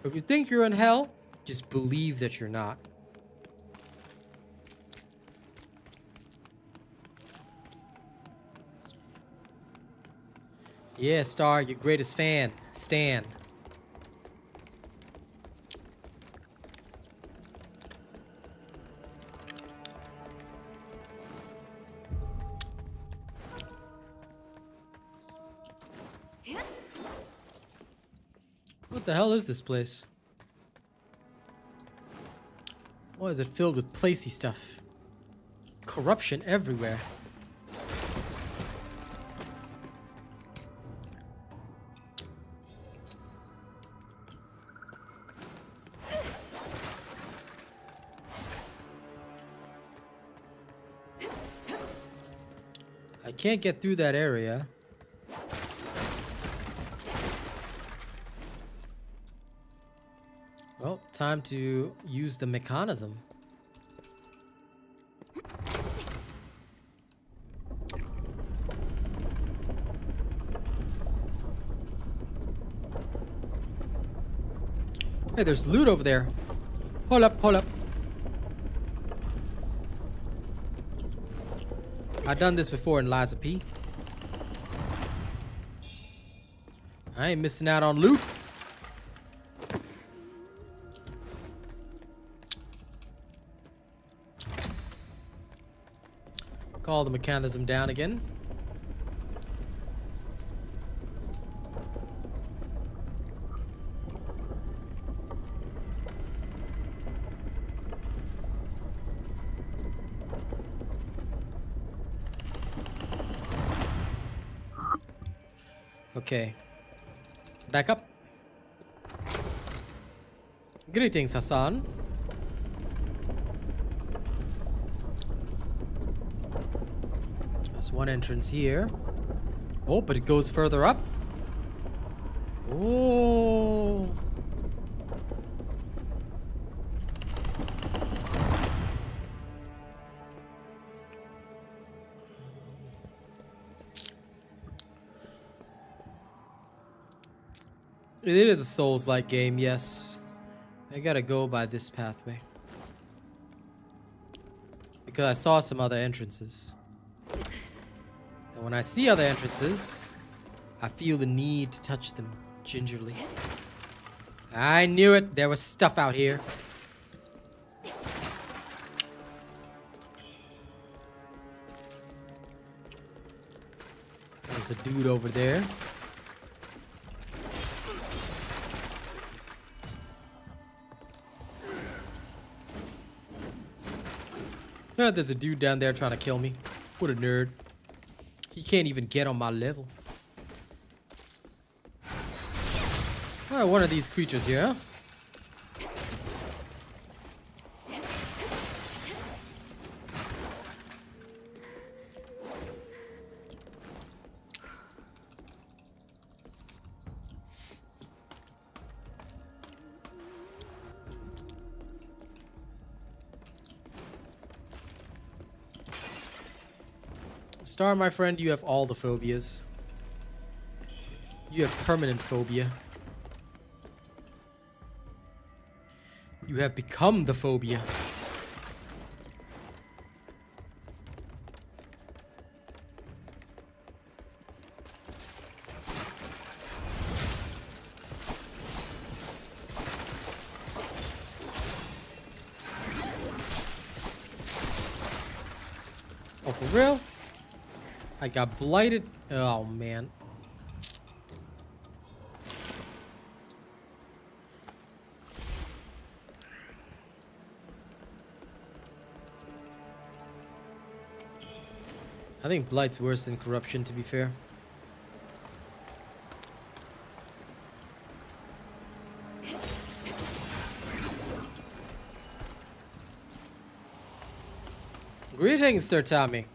If you think you're in hell, just believe that you're not. Yeah, Star, your greatest fan, Stan. What the hell is this place? Why is it filled with placey stuff? Corruption everywhere. I can't get through that area. Well, time to use the mechanism. Hey, there's loot over there. Hold up, hold up. I've done this before in Liza P. I ain't missing out on loot. Call the mechanism down again. Okay. Back up. Greetings, Hassan. There's one entrance here. Oh, but it goes further up. Oh. It is a Souls-like game, yes. I gotta go by this pathway. Because I saw some other entrances. And when I see other entrances, I feel the need to touch them gingerly. I knew it! There was stuff out here. There's a dude over there. There's a dude down there trying to kill me. What a nerd. He can't even get on my level. One of these creatures here. Star, my friend, you have all the phobias. You have permanent phobia. You have become the phobia. Oh, for real? I got blighted. Oh, man. I think blight's worse than corruption, to be fair. Greetings, Sir Tommy.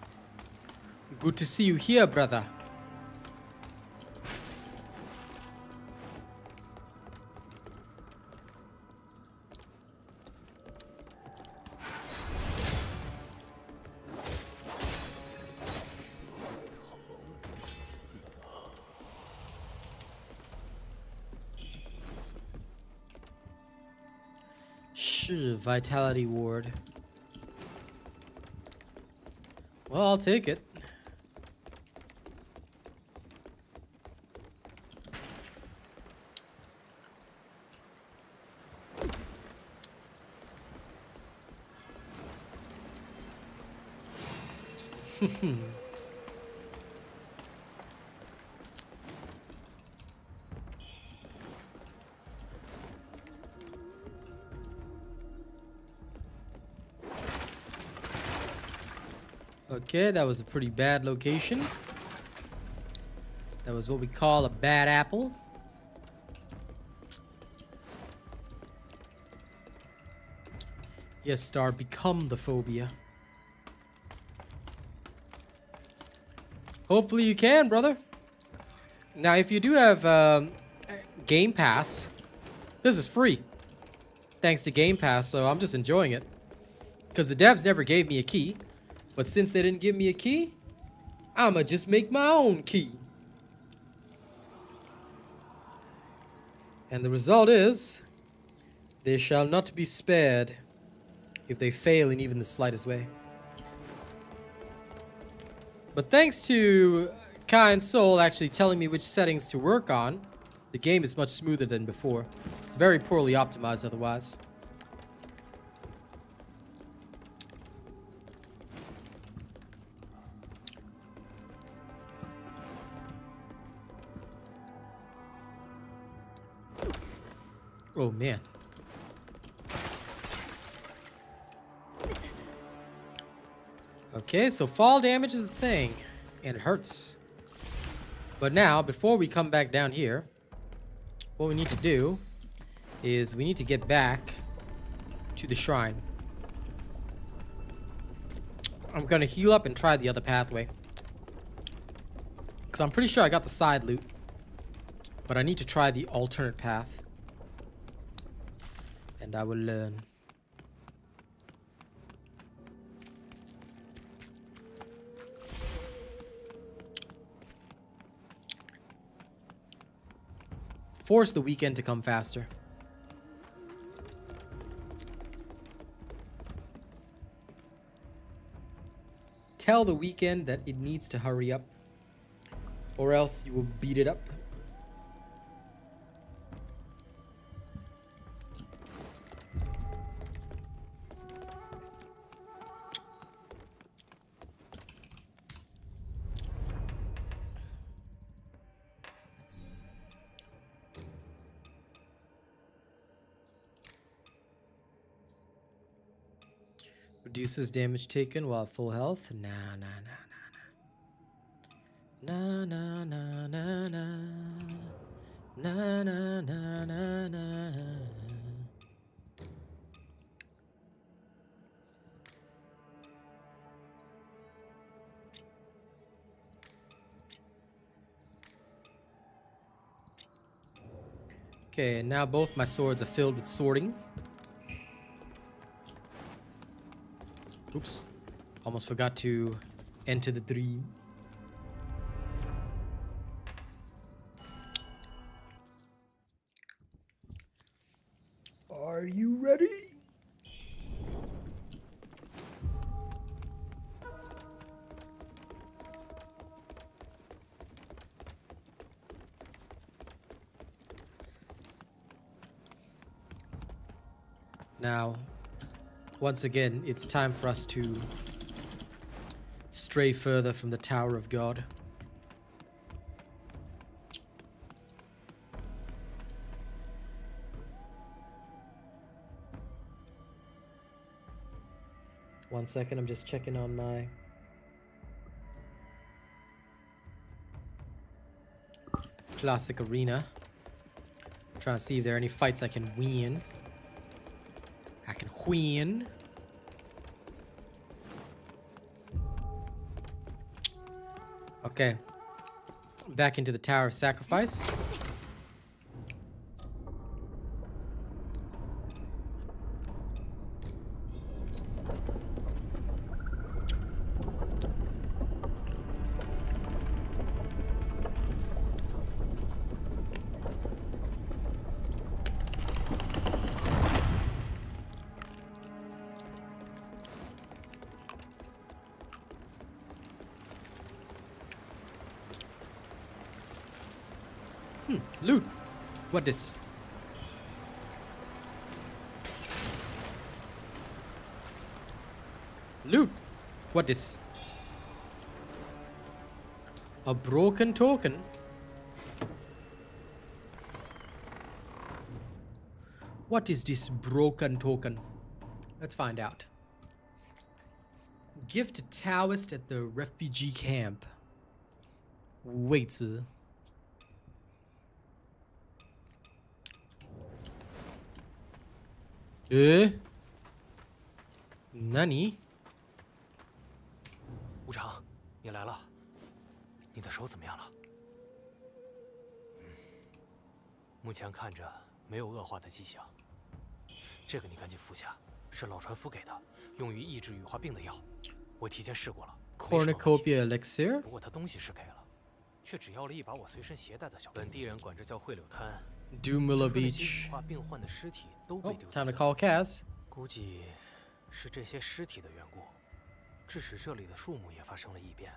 Good to see you here, brother. Vitality ward. Well, I'll take it. Okay, that was a pretty bad location. That was what we call a bad apple. Yes, Star, become the phobia. Hopefully you can, brother. Now, if you do have Game Pass, this is free. Thanks to Game Pass, so I'm just enjoying it. Because the devs never gave me a key. But since they didn't give me a key, I'ma just make my own key. And the result is, they shall not be spared if they fail in even the slightest way. But thanks to Kind Soul actually telling me which settings to work on, the game is much smoother than before. It's very poorly optimized otherwise. Oh, man. Okay, so fall damage is a thing, and it hurts. But now, before we come back down here, what we need to do is we need to get back to the shrine. I'm gonna heal up and try the other pathway. Because I'm pretty sure I got the side loot. But I need to try the alternate path. And I will learn. Force the weekend to come faster. Tell the weekend that it needs to hurry up, or else you will beat it up. Reduces damage taken while full health. Nah, nah, nah, nah, nah. Nah, nah, nah, nah. Nah, nah, nah, nah, Okay, now both my swords are filled with sorting. Oops. Almost forgot to enter the dream. Are you ready? Now, once again, it's time for us to stray further from the Tower of God. One second, I'm just checking on my classic arena. Trying to see if there are any fights I can win. I can win. Okay. Back into the Tower of Sacrifice. Loot. What this? Loot. What this? A broken token. What is this broken token? Let's find out. Gift to Taoist at the refugee camp. 位置. Nani? 无常，你来了。你的手怎么样了？目前看着没有恶化的迹象。这个你赶紧服下，是老船夫给的，用于抑制羽化病的药。我提前试过了。Cornucopia elixir? 不过他东西是给了，却只要了一把我随身携带的小。本地人管这叫汇柳滩。 Dumula Beach. Oh, time to call Kaz. 估计是这些尸体的缘故，致使这里的树木也发生了异变。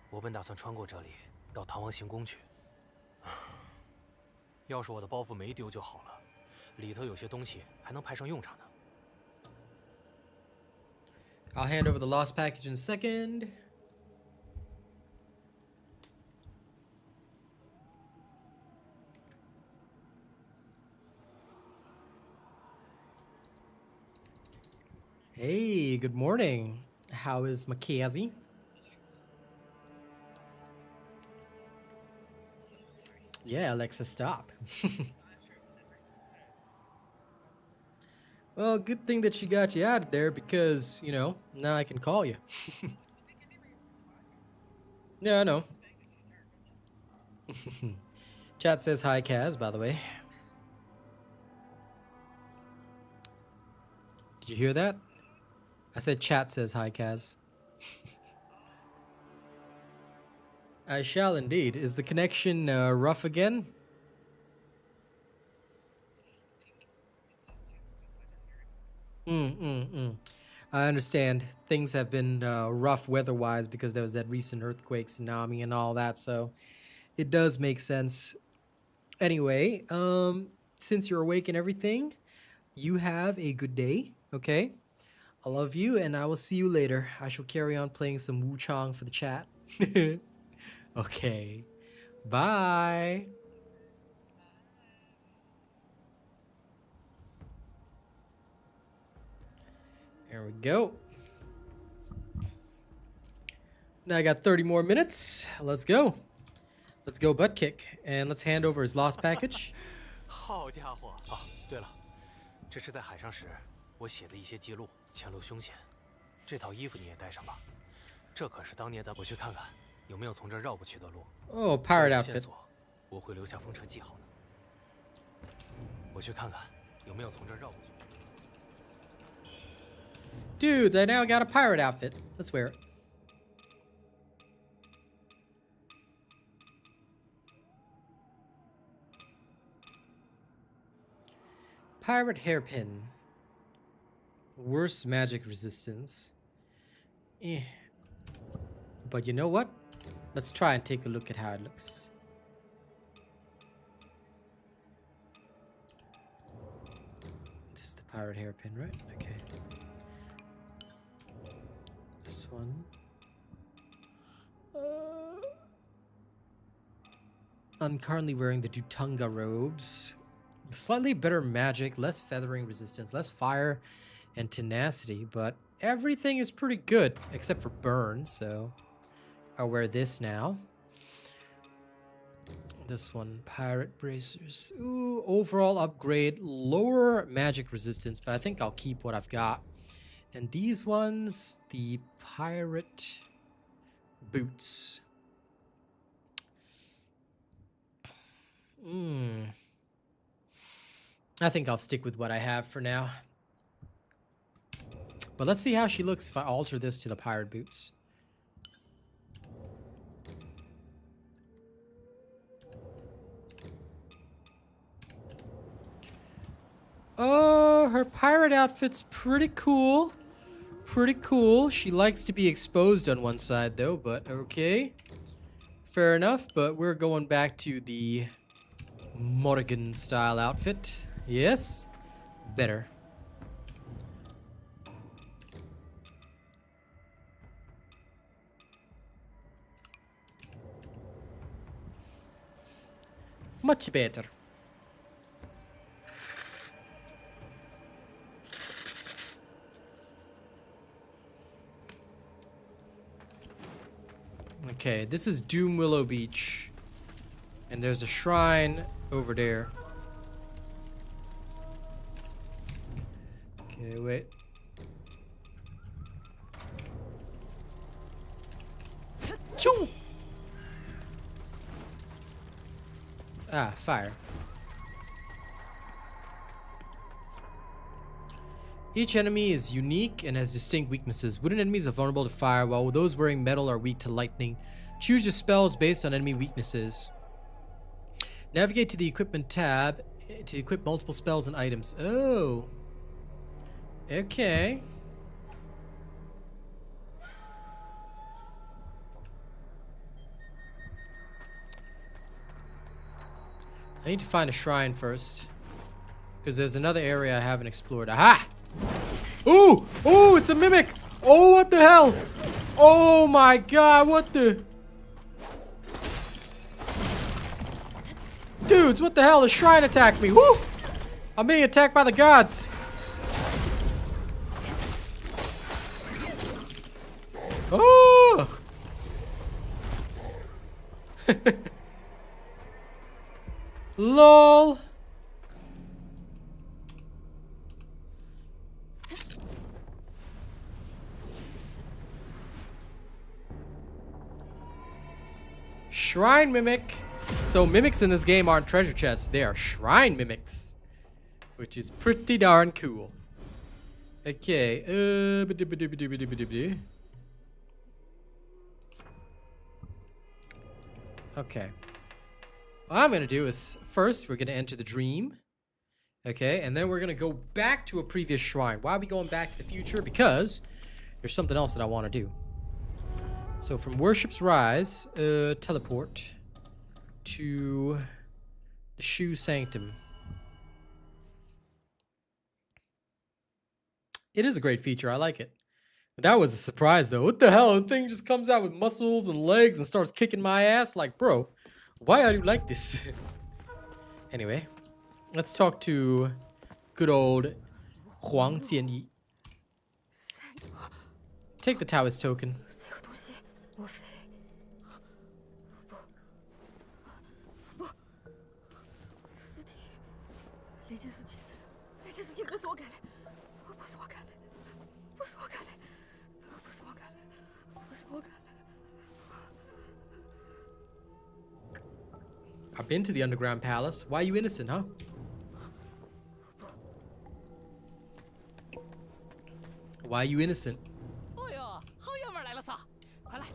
我本打算穿过这里到唐王行宫去。要是我的包袱没丢就好了，里头有些东西还能派上用场呢。I'll hand over the lost package in a second. Hey, good morning. How is Mackenzie? Yeah, Alexa, stop. Well, good thing that she got you out of there because, you know, now I can call you. Yeah, I know. Chat says hi, Kaz, by the way. Did you hear that? I said chat says hi, Kaz. I shall indeed. Is the connection rough again? I understand. Things have been rough weather-wise because there was that recent earthquake, tsunami, and all that, so it does make sense. Anyway, since you're awake and everything, you have a good day, okay? I love you, and I will see you later. I shall carry on playing some Wuchang for the chat. Okay. Bye. There we go. Now I got 30 more minutes. Let's go. Let's go butt kick. And let's hand over his lost package. 好家伙啊！对了，这是在海上时我写的一些记录。前路凶险，这套衣服你也带上吧。这可是当年咱我去看看有没有从这儿绕过去的路。Oh, pirate outfit. 我会留下风车记号的。我去看看有没有从这儿绕过去。 Dudes, I now got a pirate outfit. Let's wear it. Pirate hairpin. Worse magic resistance. Eh. But you know what? Let's try and take a look at how it looks. This is the pirate hairpin, right? Okay. This one. I'm currently wearing the Dutunga robes. Slightly better magic, less feathering resistance, less fire and tenacity, but everything is pretty good except for burn, so I'll wear this now. This one, pirate bracers. Ooh, overall upgrade, lower magic resistance, but I think I'll keep what I've got. And these ones, the pirate boots. I think I'll stick with what I have for now. But let's see how she looks if I alter this to the pirate boots. Oh, her pirate outfit's pretty cool. Pretty cool. She likes to be exposed on one side though, but okay. Fair enough, but we're going back to the Morrigan style outfit. Yes, better. Much better. Okay, this is Doom Willow Beach. And there's a shrine over there. Okay, wait. Choo! Ah, fire. Each enemy is unique and has distinct weaknesses. Wooden enemies are vulnerable to fire, while those wearing metal are weak to lightning. Choose your spells based on enemy weaknesses. Navigate to the equipment tab to equip multiple spells and items. Oh. Okay. I need to find a shrine first, because there's another area I haven't explored. Aha! Ooh! Ooh, it's a mimic! Oh, what the hell? Oh my god, what the... Dudes, what the hell? The shrine attacked me. Woo! I'm being attacked by the gods. Oh! LOL. Shrine mimic. So mimics in this game aren't treasure chests, they are shrine mimics, which is pretty darn cool. Okay, okay. What I'm gonna do is first we're gonna enter the dream. Okay, and then we're gonna go back to a previous shrine. Why are we going back to the future? Because there's something else that I want to do. So from Worship's Rise, teleport to the Shoe Sanctum. It is a great feature, I like it. But that was a surprise though. What the hell? The thing just comes out with muscles and legs and starts kicking my ass. Like, bro, why are you like this? Anyway, let's talk to good old Huang Jianyi. Take the Taoist token. I've been to the underground palace. Why are you innocent, huh? Why are you innocent? 哦呦，好爷们儿来了撒，快来！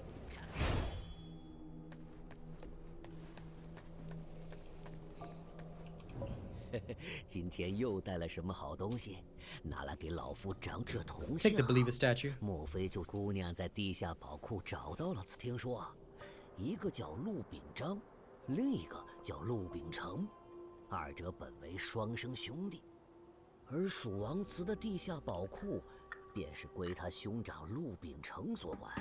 今天又带了什么好东西？拿来给老夫长这铜 Take 像。 the believer statue. 莫非就姑娘在地下宝库找到了？听说，一个叫陆秉章，另一个叫陆秉成，二者本为双生兄弟，而蜀王祠的地下宝库，便是归他兄长陆秉成所管。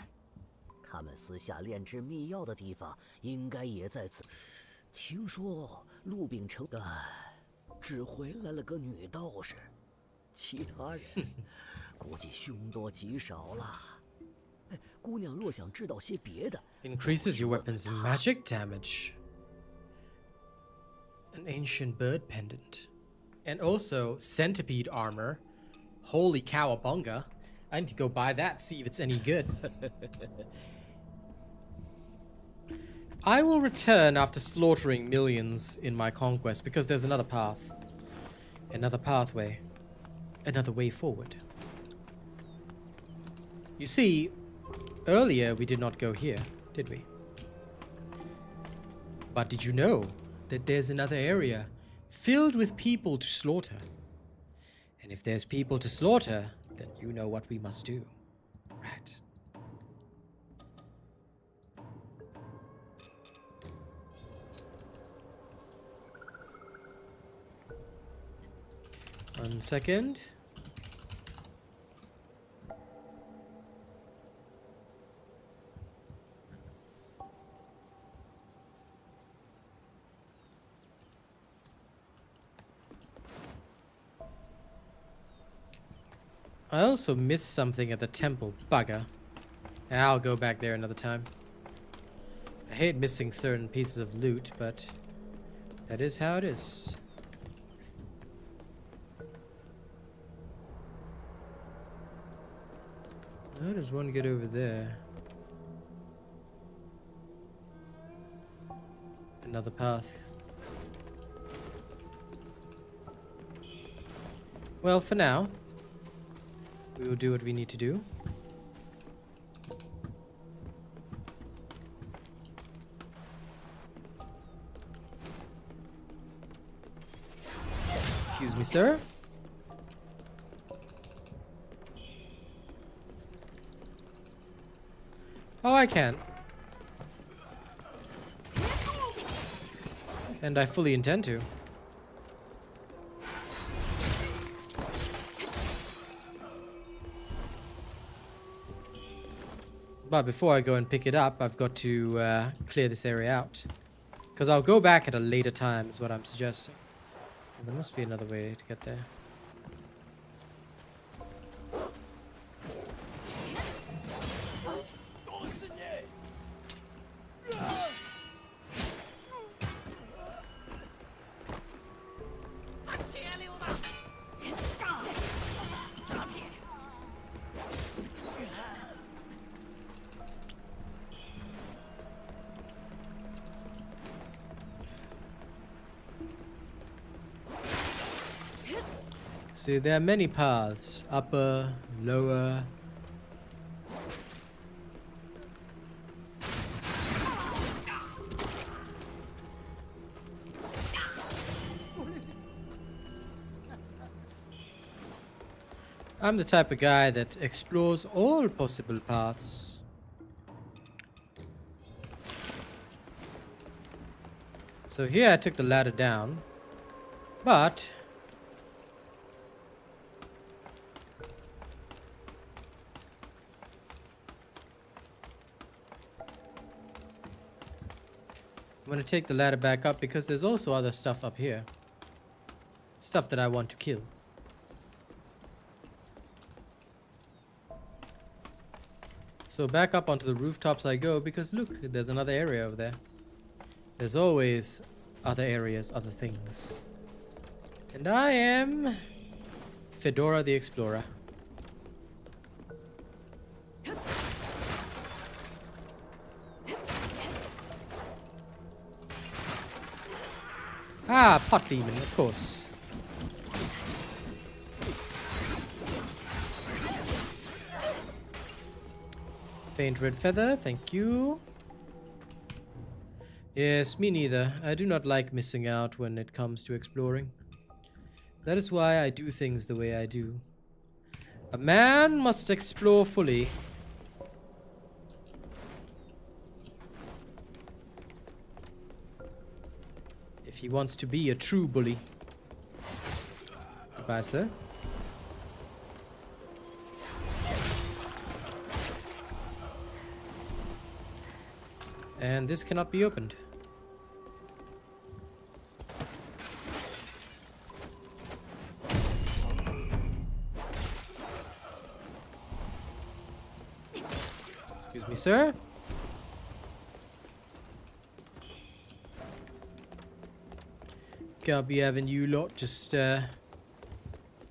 他们私下炼制秘药的地方，应该也在此。听说陆秉成的。 只回来了个女道士，其他人估计凶多吉少了。哎，姑娘若想知道些别的 Increases your weapon's magic damage. An ancient bird pendant. And also centipede armor. Holy cowabunga. I need to go buy that, see if it's any good. I will return after slaughtering millions in my conquest because there's another path. Another pathway. Another way forward. You see, earlier we did not go here, did we? But did you know that there's another area filled with people to slaughter? And if there's people to slaughter, then you know what we must do. Right. One second. I also missed something at the temple. Bugger. I'll go back there another time. I hate missing certain pieces of loot, but that is how it is. How does one get over there? Another path. Well, for now, we will do what we need to do. Excuse me, sir. Oh, I can. And I fully intend to. But before I go and pick it up, I've got to clear this area out. Because I'll go back at a later time is what I'm suggesting. And there must be another way to get there. See, there are many paths. Upper, lower. I'm the type of guy that explores all possible paths. So here I took the ladder down, but I'm gonna take the ladder back up because there's also other stuff up here. Stuff that I want to kill. So back up onto the rooftops I go because look, there's another area over there. There's always other areas, other things. And I am Fedora the Explorer. Ah, pot demon, of course. Faint red feather, thank you. Yes, me neither. I do not like missing out when it comes to exploring. That is why I do things the way I do. A man must explore fully. If he wants to be a true bully. Goodbye, sir. And this cannot be opened. Excuse me, sir. Can't be having you lot just, you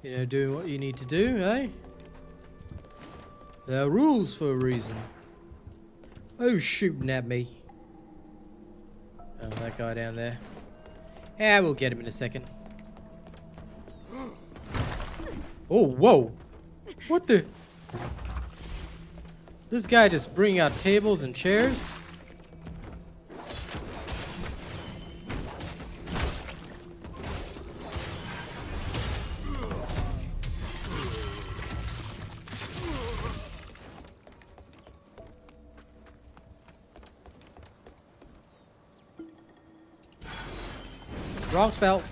know, doing what you need to do, eh? There are rules for a reason. Who's shooting at me? Oh, that guy down there. Yeah, we'll get him in a second. Oh, whoa! What the? This guy just bring out tables and chairs?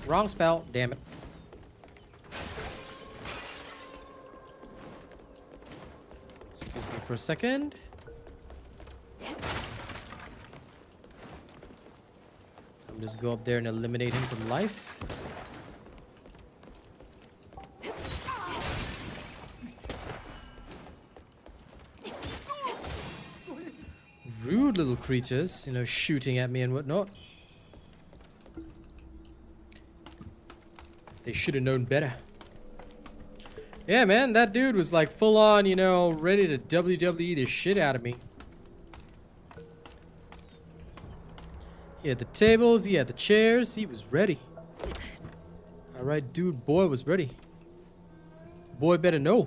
Wrong spell, damn it. Excuse me for a second. I'll just go up there and eliminate him from life. Rude little creatures, you know, shooting at me and whatnot. They should have known better. Yeah, man, that dude was like full on, you know, ready to WWE the shit out of me. He had the tables, he had the chairs, he was ready. Alright, dude, boy was ready. Boy better know.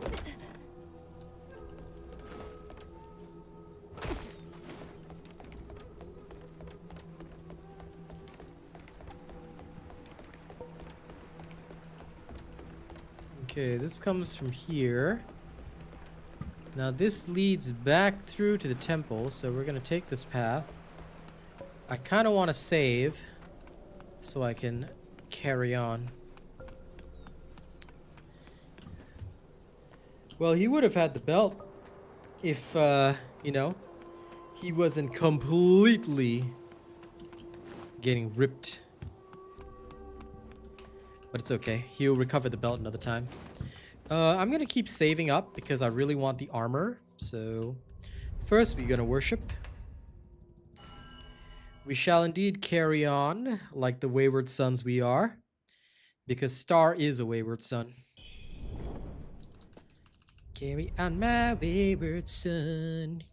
Okay, this comes from here. Now this leads back through to the temple, so we're gonna take this path. I kind of want to save so I can carry on. Well, he would have had the belt if, you know, he wasn't completely getting ripped. But it's okay. He'll recover the belt another time. I'm gonna keep saving up because I really want the armor. So first we're gonna worship. We shall indeed carry on like the wayward sons we are. Because Star is a wayward son. Carry on, my wayward son.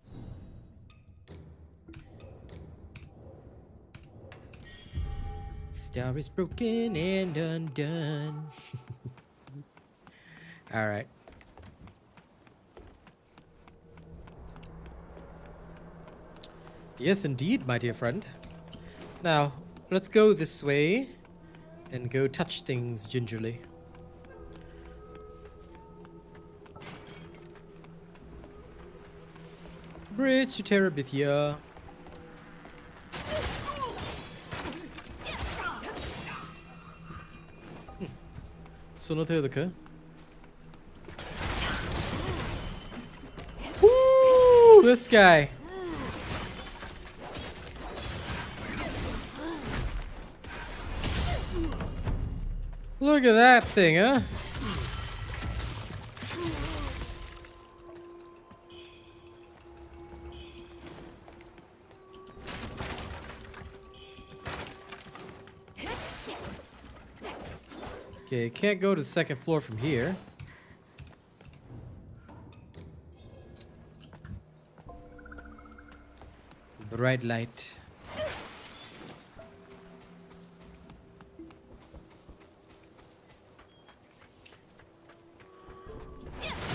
Star is broken and undone. All right. Yes, indeed, my dear friend. Now, let's go this way and go touch things gingerly. Bridge to Terabithia. Sånn at det kan. Woo! This guy. Look at that thing, huh? Okay, can't go to the second floor from here. Bright light.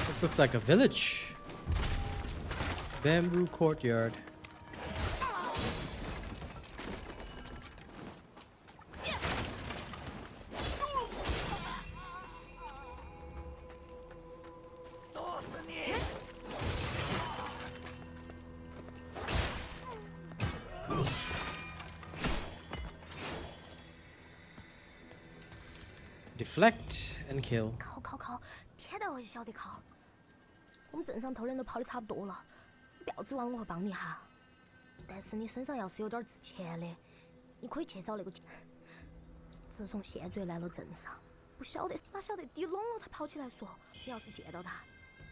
This looks like a village. Bamboo courtyard. Deflect and kill. 靠！天道我就晓得靠。我们镇上偷人都跑的差不多了，你不要指望我会帮你哈。但是你身上要是有点值钱的，你可以去找那个。自从谢罪来了镇上，不晓得哪晓得滴拢了，他跑起来说，你要是见到他，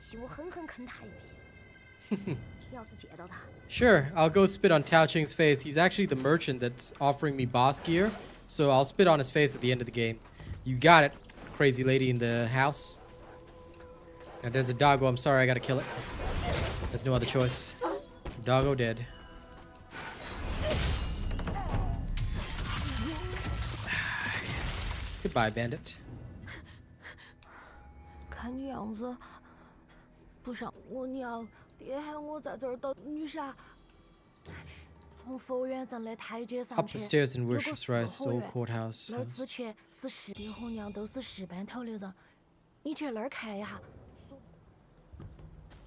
替我狠狠坑他一笔。你要是见到他。Sure, I'll go spit on Tao Ching's face. He's actually the merchant that's offering me boss gear, so I'll spit on his face at the end of the game. You got it, crazy lady in the house. Now there's a doggo. I'm sorry, I gotta kill it. There's no other choice. Doggo dead. Yes. Goodbye, bandit. 看你样子，不像我娘，爹喊我在这儿等女侠。从佛院镇的台阶上 Up the 去， stairs in 有个 Worship's Rise 四合 Old 院 Courthouse. 那之前是爹和娘都是石板头的人，你去那儿看一下。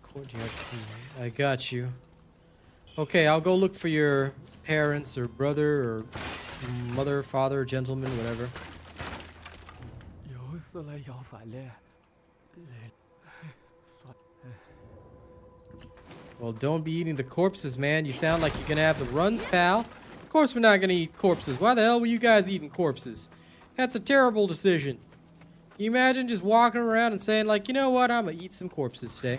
Courtyard key. I got you. Okay, I'll go look for your parents or brother or mother, father, gentleman, whatever. 又是来要饭的。 Well, don't be eating the corpses, man. You sound like you're gonna have the runs, pal. Of course we're not gonna eat corpses. Why the hell were you guys eating corpses? That's a terrible decision. Can you imagine just walking around and saying, like, you know what, I'm gonna eat some corpses today.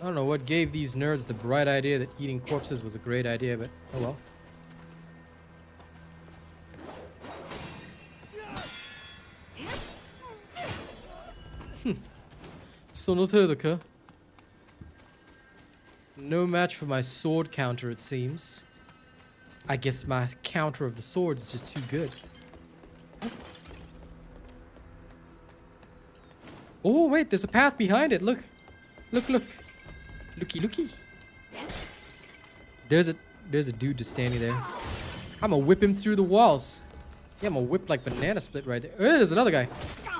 I don't know what gave these nerds the bright idea that eating corpses was a great idea, but oh well. Still no Turdaka. No match for my sword counter, it seems. I guess my counter of the swords is just too good. Oh, wait, there's a path behind it. Look. Look. Looky. There's a dude just standing there. I'm gonna whip him through the walls. Yeah, I'm gonna whip like banana split right there. Oh, there's another guy.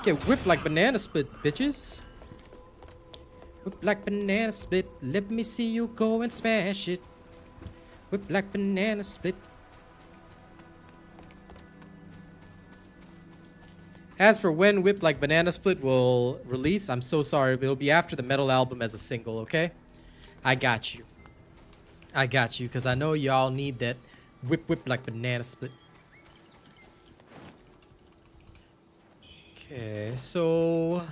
Get whipped like banana split, bitches. Whip like banana split. Let me see you go and smash it. Whip like banana split. As for when Whip Like Banana Split will release, I'm so sorry. It'll be after the metal album as a single, okay? I got you. Because I know y'all need that whip like banana split. Okay, so...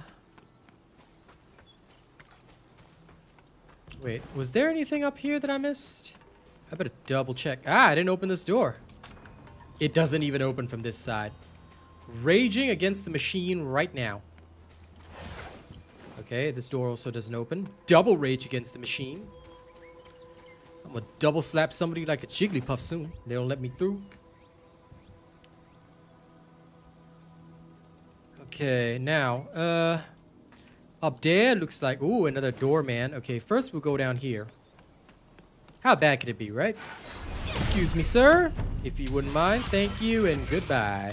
Wait, was there anything up here that I missed? I better double check. Ah, I didn't open this door. It doesn't even open from this side. Raging against the machine right now. Okay, this door also doesn't open. Double rage against the machine. I'm gonna double slap somebody like a Jigglypuff soon. They don't let me through. Okay, now, up there looks like, ooh, another door, man. Okay, first we'll go down here. How bad could it be, right? Excuse me, sir. If you wouldn't mind, thank you and goodbye.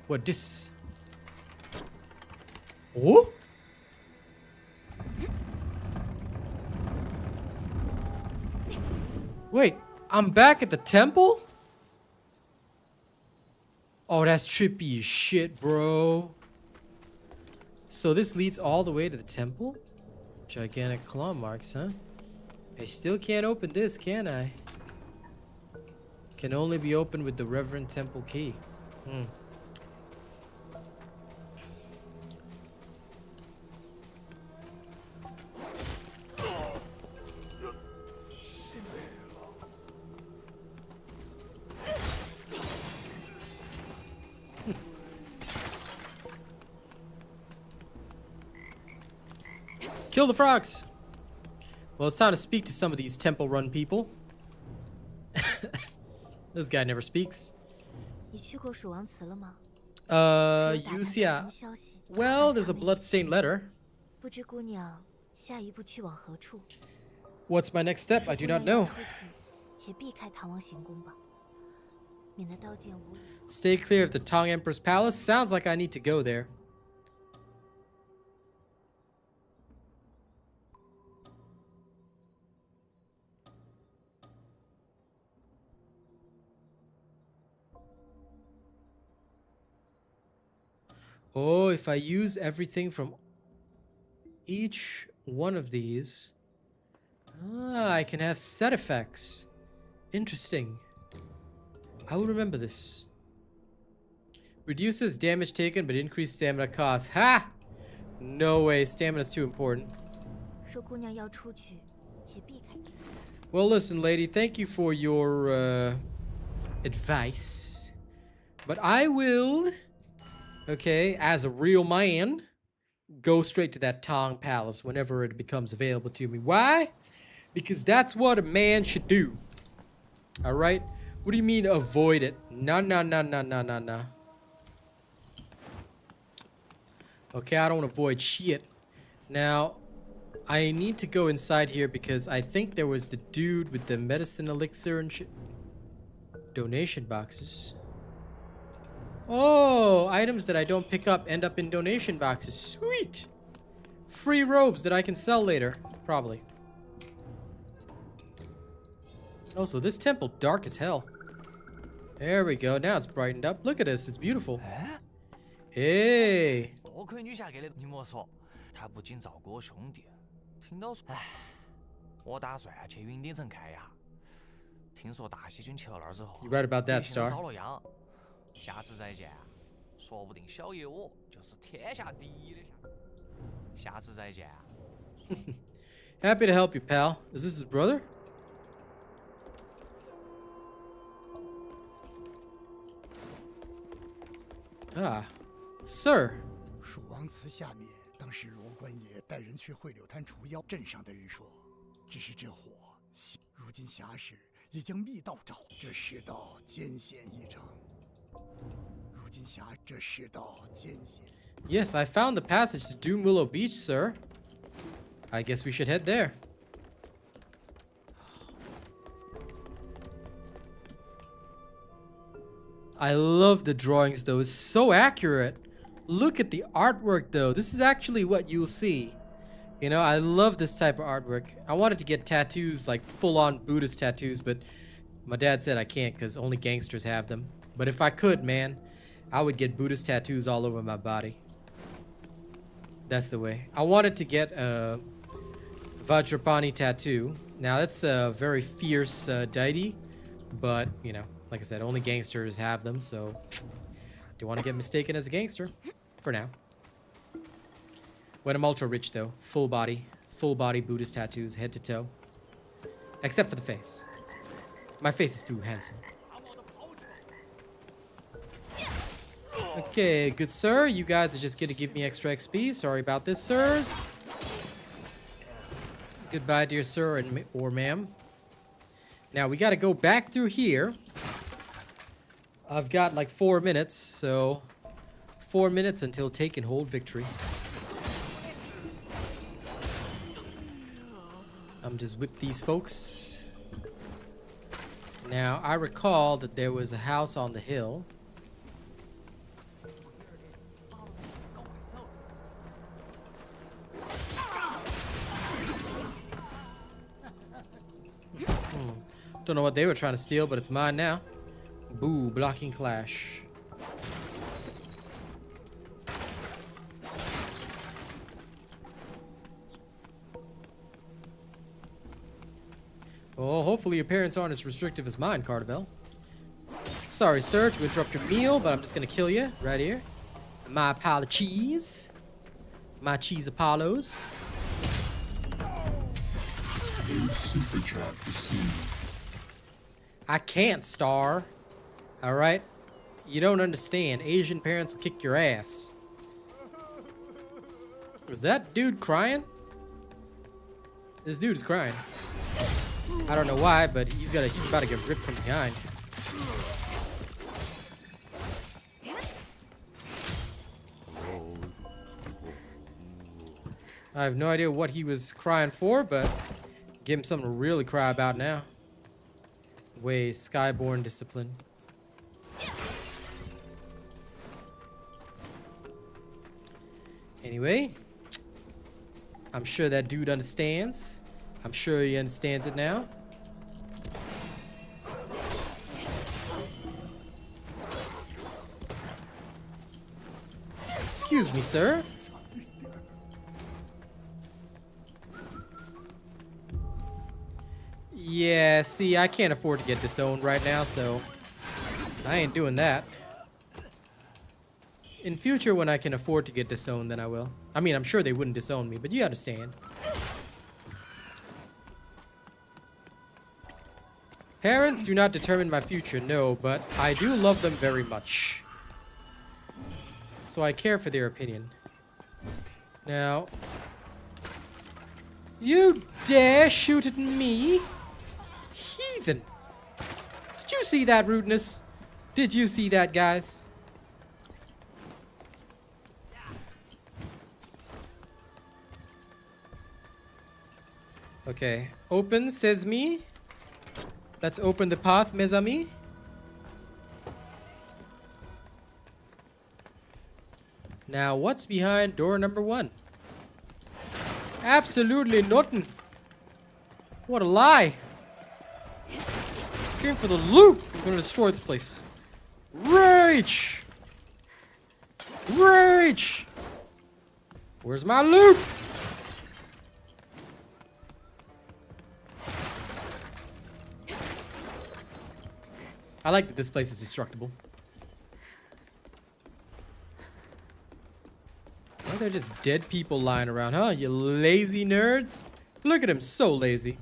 What this? Oh? Wait, I'm back at the temple? Oh, that's trippy as shit, bro. So this leads all the way to the temple? Gigantic claw marks, huh? I still can't open this, can I? Can only be opened with the Reverend Temple key. Kill the frogs. Well, it's time to speak to some of these temple run people. This guy never speaks. 你去过蜀王祠了吗？ Yusia. 消息？ Well, there's a bloodstained letter. 不知姑娘下一步去往何处？ What's my next step? I do not 姑娘要 know. 出去，且避开唐王行宫吧，免得刀剑无影。 Stay clear of the Tang Emperor's palace. Sounds like I need to go there. Oh, if I use everything from each one of these, I can have set effects. Interesting. I will remember this. Reduces damage taken, but increased stamina cost. Ha! No way, stamina's too important. 说姑娘要出去，且避开。 Well, listen, lady, thank you for your advice. But I will, okay, as a real man, go straight to that Tang Palace whenever it becomes available to me. Why? Because that's what a man should do. Alright? What do you mean avoid it? Nah. Okay, I don't avoid shit. Now, I need to go inside here because I think there was the dude with the medicine elixir and shit. Donation boxes. Oh, items that I don't pick up end up in donation boxes. Sweet! Free robes that I can sell later. Probably. Also, this temple dark as hell. There we go. Now it's brightened up. Look at this. It's beautiful. Hey! 多亏女侠给的，你莫说，她不仅照顾我兄弟，听到说，唉，我打算去云顶城看一下。听说大西军去了那儿之后， You right about that, 女性都 Star. 遭了殃。下次再见，说不定小爷我就是天下第一的下。下次再见。Happy to help you, pal. Is this his brother? Ah, sir. 蜀王祠下面，当时罗官爷带人去汇柳滩除妖，镇上的人说，只是这火，如今侠士也将密道找，这世道艰险异常。如今这世道艰险。 Yes, I found the passage to Doom Willow Beach, sir. I guess we should head there. I love the drawings though, it's so accurate. Look at the artwork though. This is actually what you'll see. You know, I love this type of artwork. I wanted to get tattoos, like full-on Buddhist tattoos, but my dad said I can't because only gangsters have them. But if I could, man, I would get Buddhist tattoos all over my body. That's the way. I wanted to get a Vajrapani tattoo. Now that's a very fierce deity, but you know, like I said, only gangsters have them, so don't want to get mistaken as a gangster for now. When I'm ultra rich though, full body Buddhist tattoos, head to toe. Except for the face. My face is too handsome. Okay, good sir, you guys are just gonna give me extra XP. Sorry about this, sirs. Goodbye, dear sir or ma'am. Now we gotta go back through here. I've got like 4 minutes, so 4 minutes until take and hold victory. I'm just whip these folks. Now I recall that there was a house on the hill. Don't know what they were trying to steal, but it's mine now. Boo, blocking clash. Oh, hopefully your parents aren't as restrictive as mine, Cartabel. Sorry, sir, to interrupt your meal, but I'm just gonna kill you right here. My pile of cheese. My cheese Apollos. New super chat received. I can't, Star. Alright? You don't understand. Asian parents will kick your ass. Was that dude crying? This dude's crying. I don't know why, but he's about to get ripped from behind. I have no idea what he was crying for, but give him something to really cry about now. Way Skyborn discipline. Anyway, I'm sure that dude understands. I'm sure he understands it now. Excuse me, sir. Yeah, see, I can't afford to get disowned right now, so I ain't doing that. In future, when I can afford to get disowned, then I will. I mean, I'm sure they wouldn't disown me, but you understand. Parents do not determine my future, no, but I do love them very much. So I care for their opinion. Now, you dare shoot at me? Heathen! Did you see that rudeness? Did you see that, guys? Okay, open, says me. Let's open the path, mes amis. Now, what's behind door number 1? Absolutely nothing. What a lie. Came for the loot. I'm gonna destroy this place. Rage! Rage! Where's my loot? I like that this place is destructible. Are there just dead people lying around, huh? You lazy nerds? Look at him, so lazy.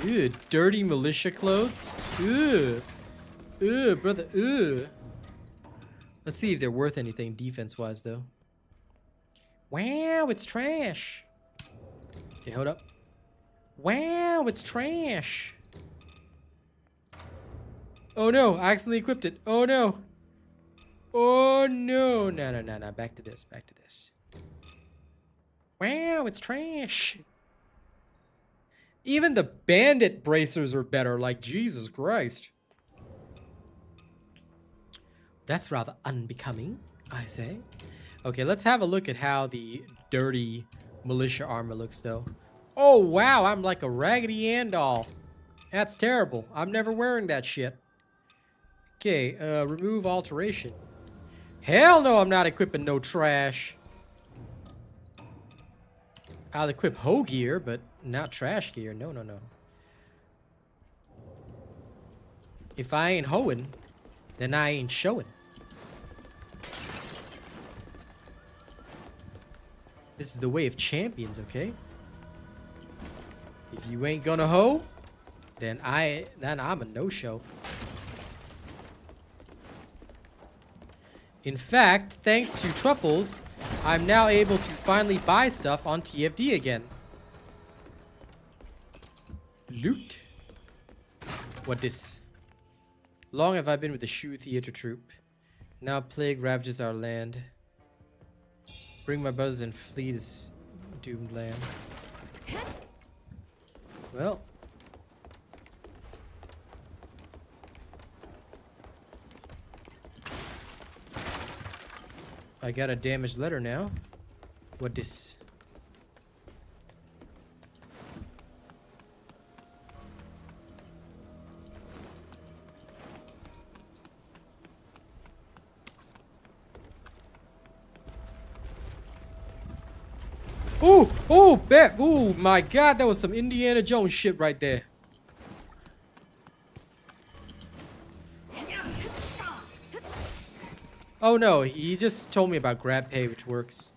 Ew, dirty militia clothes. Ew. Ew, brother, ew. Let's see if they're worth anything defense-wise, though. Wow, it's trash. Okay, hold up. Wow, it's trash. Oh no, I accidentally equipped it. Oh no. Oh no. No. Back to this. Back to this. Wow, it's trash. Even the bandit bracers are better. Like, Jesus Christ. That's rather unbecoming, I say. Okay, let's have a look at how the dirty militia armor looks, though. Oh, wow, I'm like a Raggedy Ann doll. That's terrible. I'm never wearing that shit. Okay, remove alteration. Hell no, I'm not equipping no trash. I'll equip hoe gear, but not trash gear. No. If I ain't hoeing, then I ain't showing. This is the way of champions, okay? If you ain't gonna hoe, then I'm a no-show. In fact, thanks to Truffles, I'm now able to finally buy stuff on TFD again. Loot. What this? Long have I been with the Shoe Theater troupe. Now plague ravages our land. Bring my brothers and flee this doomed land. Well. I got a damaged letter now. What this? Oh, bet. Oh my God, that was some Indiana Jones shit right there. Oh no, he just told me about grab pay, which works.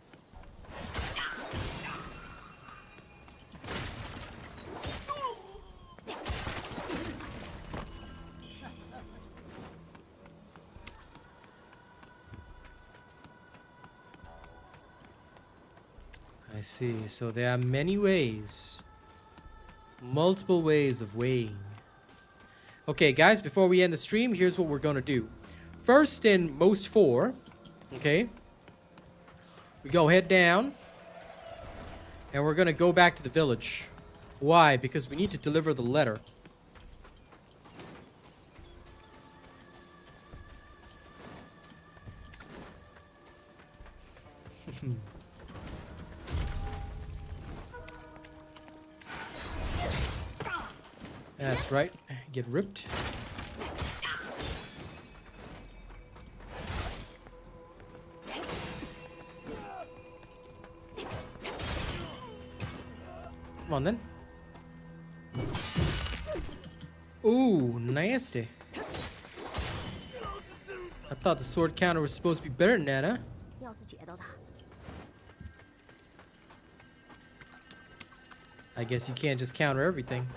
I see. So there are many ways. Multiple ways of weighing. Okay, guys, before we end the stream, here's what we're gonna do. First, in most 4, okay, we go head down, and we're gonna go back to the village. Why? Because we need to deliver the letter. That's right. Get ripped. Come on then. Ooh, nasty. I thought the sword counter was supposed to be better than that, huh? 要是解到他， I guess you can't just counter everything.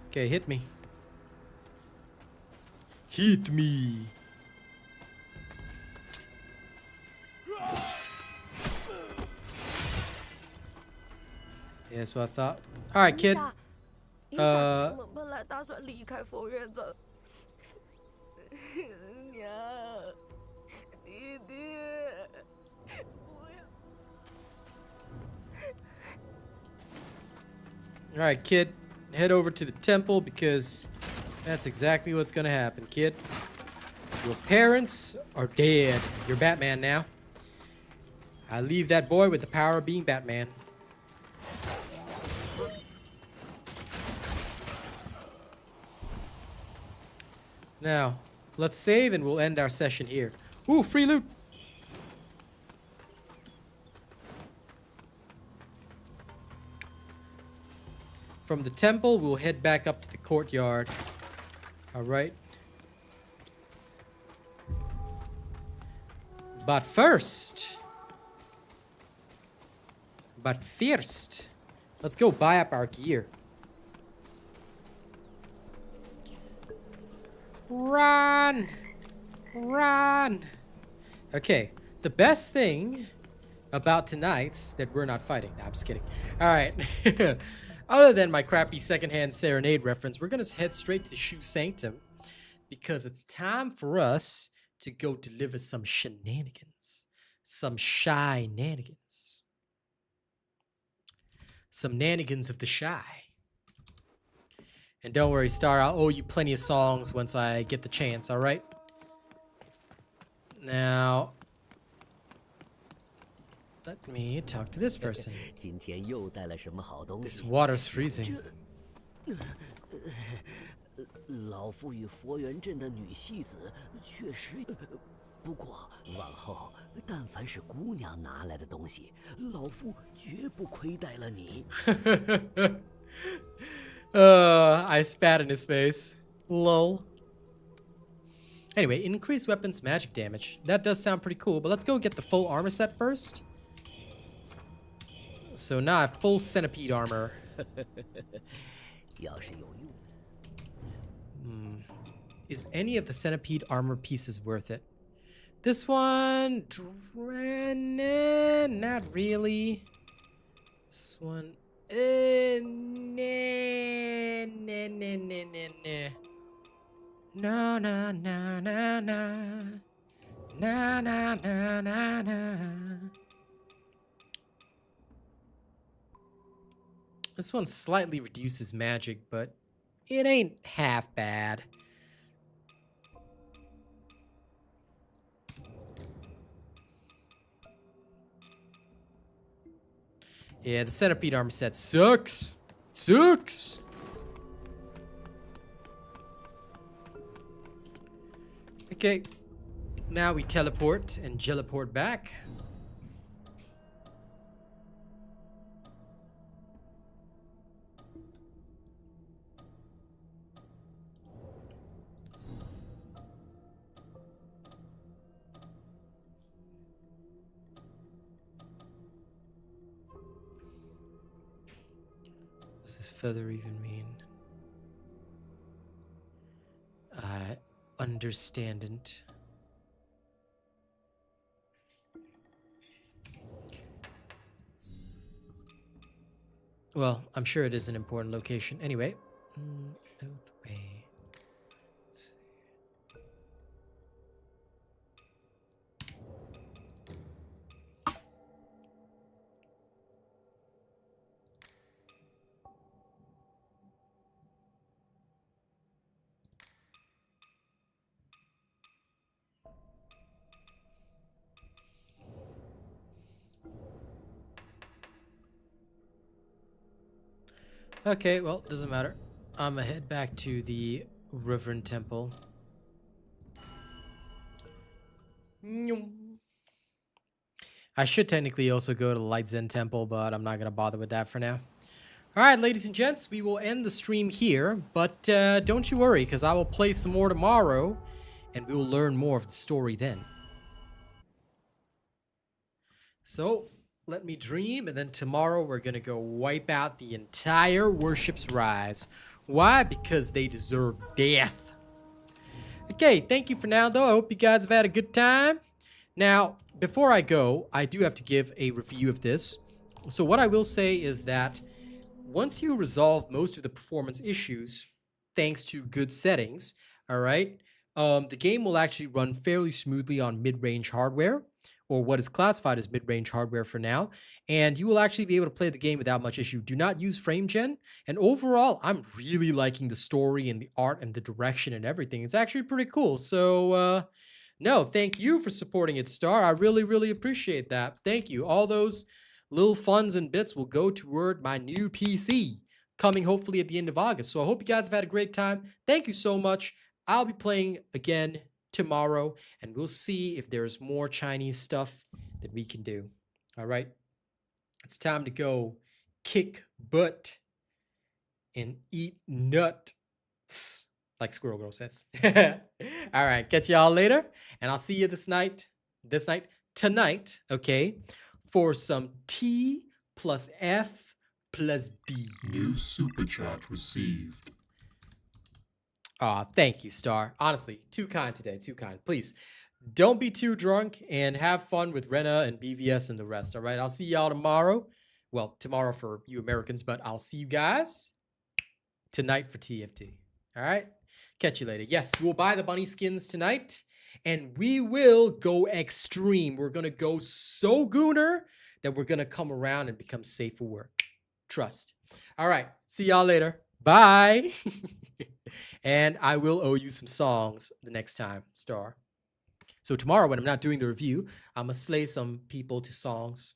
Okay, hit me. Hit me. Yeah, that's what I thought. All right, kid. 伊莎，我们本来打算离开佛院的。娘，弟弟，不要。 All right, kid. Head over to the temple because that's exactly what's gonna happen, kid. Your parents are dead. You're Batman now. I leave that boy with the power of being Batman. Now, let's save and we'll end our session here. Ooh, free loot. From the temple, we'll head back up to the courtyard. Alright. But first, let's go buy up our gear. Run! Run! Okay, the best thing about tonight's that we're not fighting. Nah, I'm just kidding. Alright. Other than my crappy secondhand serenade reference, we're gonna head straight to the Shoe Sanctum because it's time for us to go deliver some shenanigans. Some shy-nanigans. Some nanigans of the shy. And don't worry, Star, I'll owe you plenty of songs once I get the chance, alright? Now, let me talk to this person. 今天又带了什么好东西？ This water's freezing. 老夫与佛缘镇的女戏子确实，不过往后但凡是姑娘拿来的东西，老夫绝不亏待了你。I spat in his face. Lol. Anyway, increased weapons magic damage. That does sound pretty cool, but let's go get the full armor set first. So now I have full centipede armor. 要是有用。 Is any of the centipede armor pieces worth it? This one, not really. This one, nah. No, no, no, no, no. No, no, no, no, no. This one slightly reduces magic, but it ain't half bad. Yeah, the centipede armor set sucks. Sucks. Okay. Now we teleport and jelleport back. What does this feather even mean? I understand it. Well, I'm sure it is an important location. Anyway. Way. Okay, well, doesn't matter. I'm gonna head back to the Reverend Temple. I should technically also go to the Light Zen Temple, but I'm not gonna bother with that for now. Alright, ladies and gents, we will end the stream here, but don't you worry, because I will play some more tomorrow, and we will learn more of the story then. So, let me dream, and then tomorrow we're gonna go wipe out the entire Worship's Rise. Why? Because they deserve death. Okay, thank you for now, though. I hope you guys have had a good time. Now, before I go, I do have to give a review of this. So what I will say is that once you resolve most of the performance issues, thanks to good settings, all right, the game will actually run fairly smoothly on mid-range hardware, or what is classified as mid-range hardware for now, and you will actually be able to play the game without much issue. Do not use frame gen, and overall, I'm really liking the story and the art and the direction and everything. It's actually pretty cool, so no, thank you for supporting it, Star. I really, really appreciate that. Thank you. All those little funds and bits will go toward my new PC, coming hopefully at the end of August. So I hope you guys have had a great time. Thank you so much. I'll be playing again tomorrow, and we'll see if there's more Chinese stuff that we can do. All right, it's time to go kick butt and eat nuts, like Squirrel Girl says. All right, catch y'all later, and I'll see you tonight, okay, for some T plus F plus D. New super chat received. Aw, thank you, Star. Honestly, too kind today, too kind. Please, don't be too drunk and have fun with Rena and BVS and the rest, all right? I'll see y'all tomorrow. Well, tomorrow for you Americans, but I'll see you guys tonight for TFT, all right? Catch you later. Yes, we'll buy the bunny skins tonight, and we will go extreme. We're going to go so gooner that we're going to come around and become safe for work. Trust. All right, see y'all later. Bye. And I will owe you some songs the next time, Star. So tomorrow when I'm not doing the review, I'm going to slay some people to songs.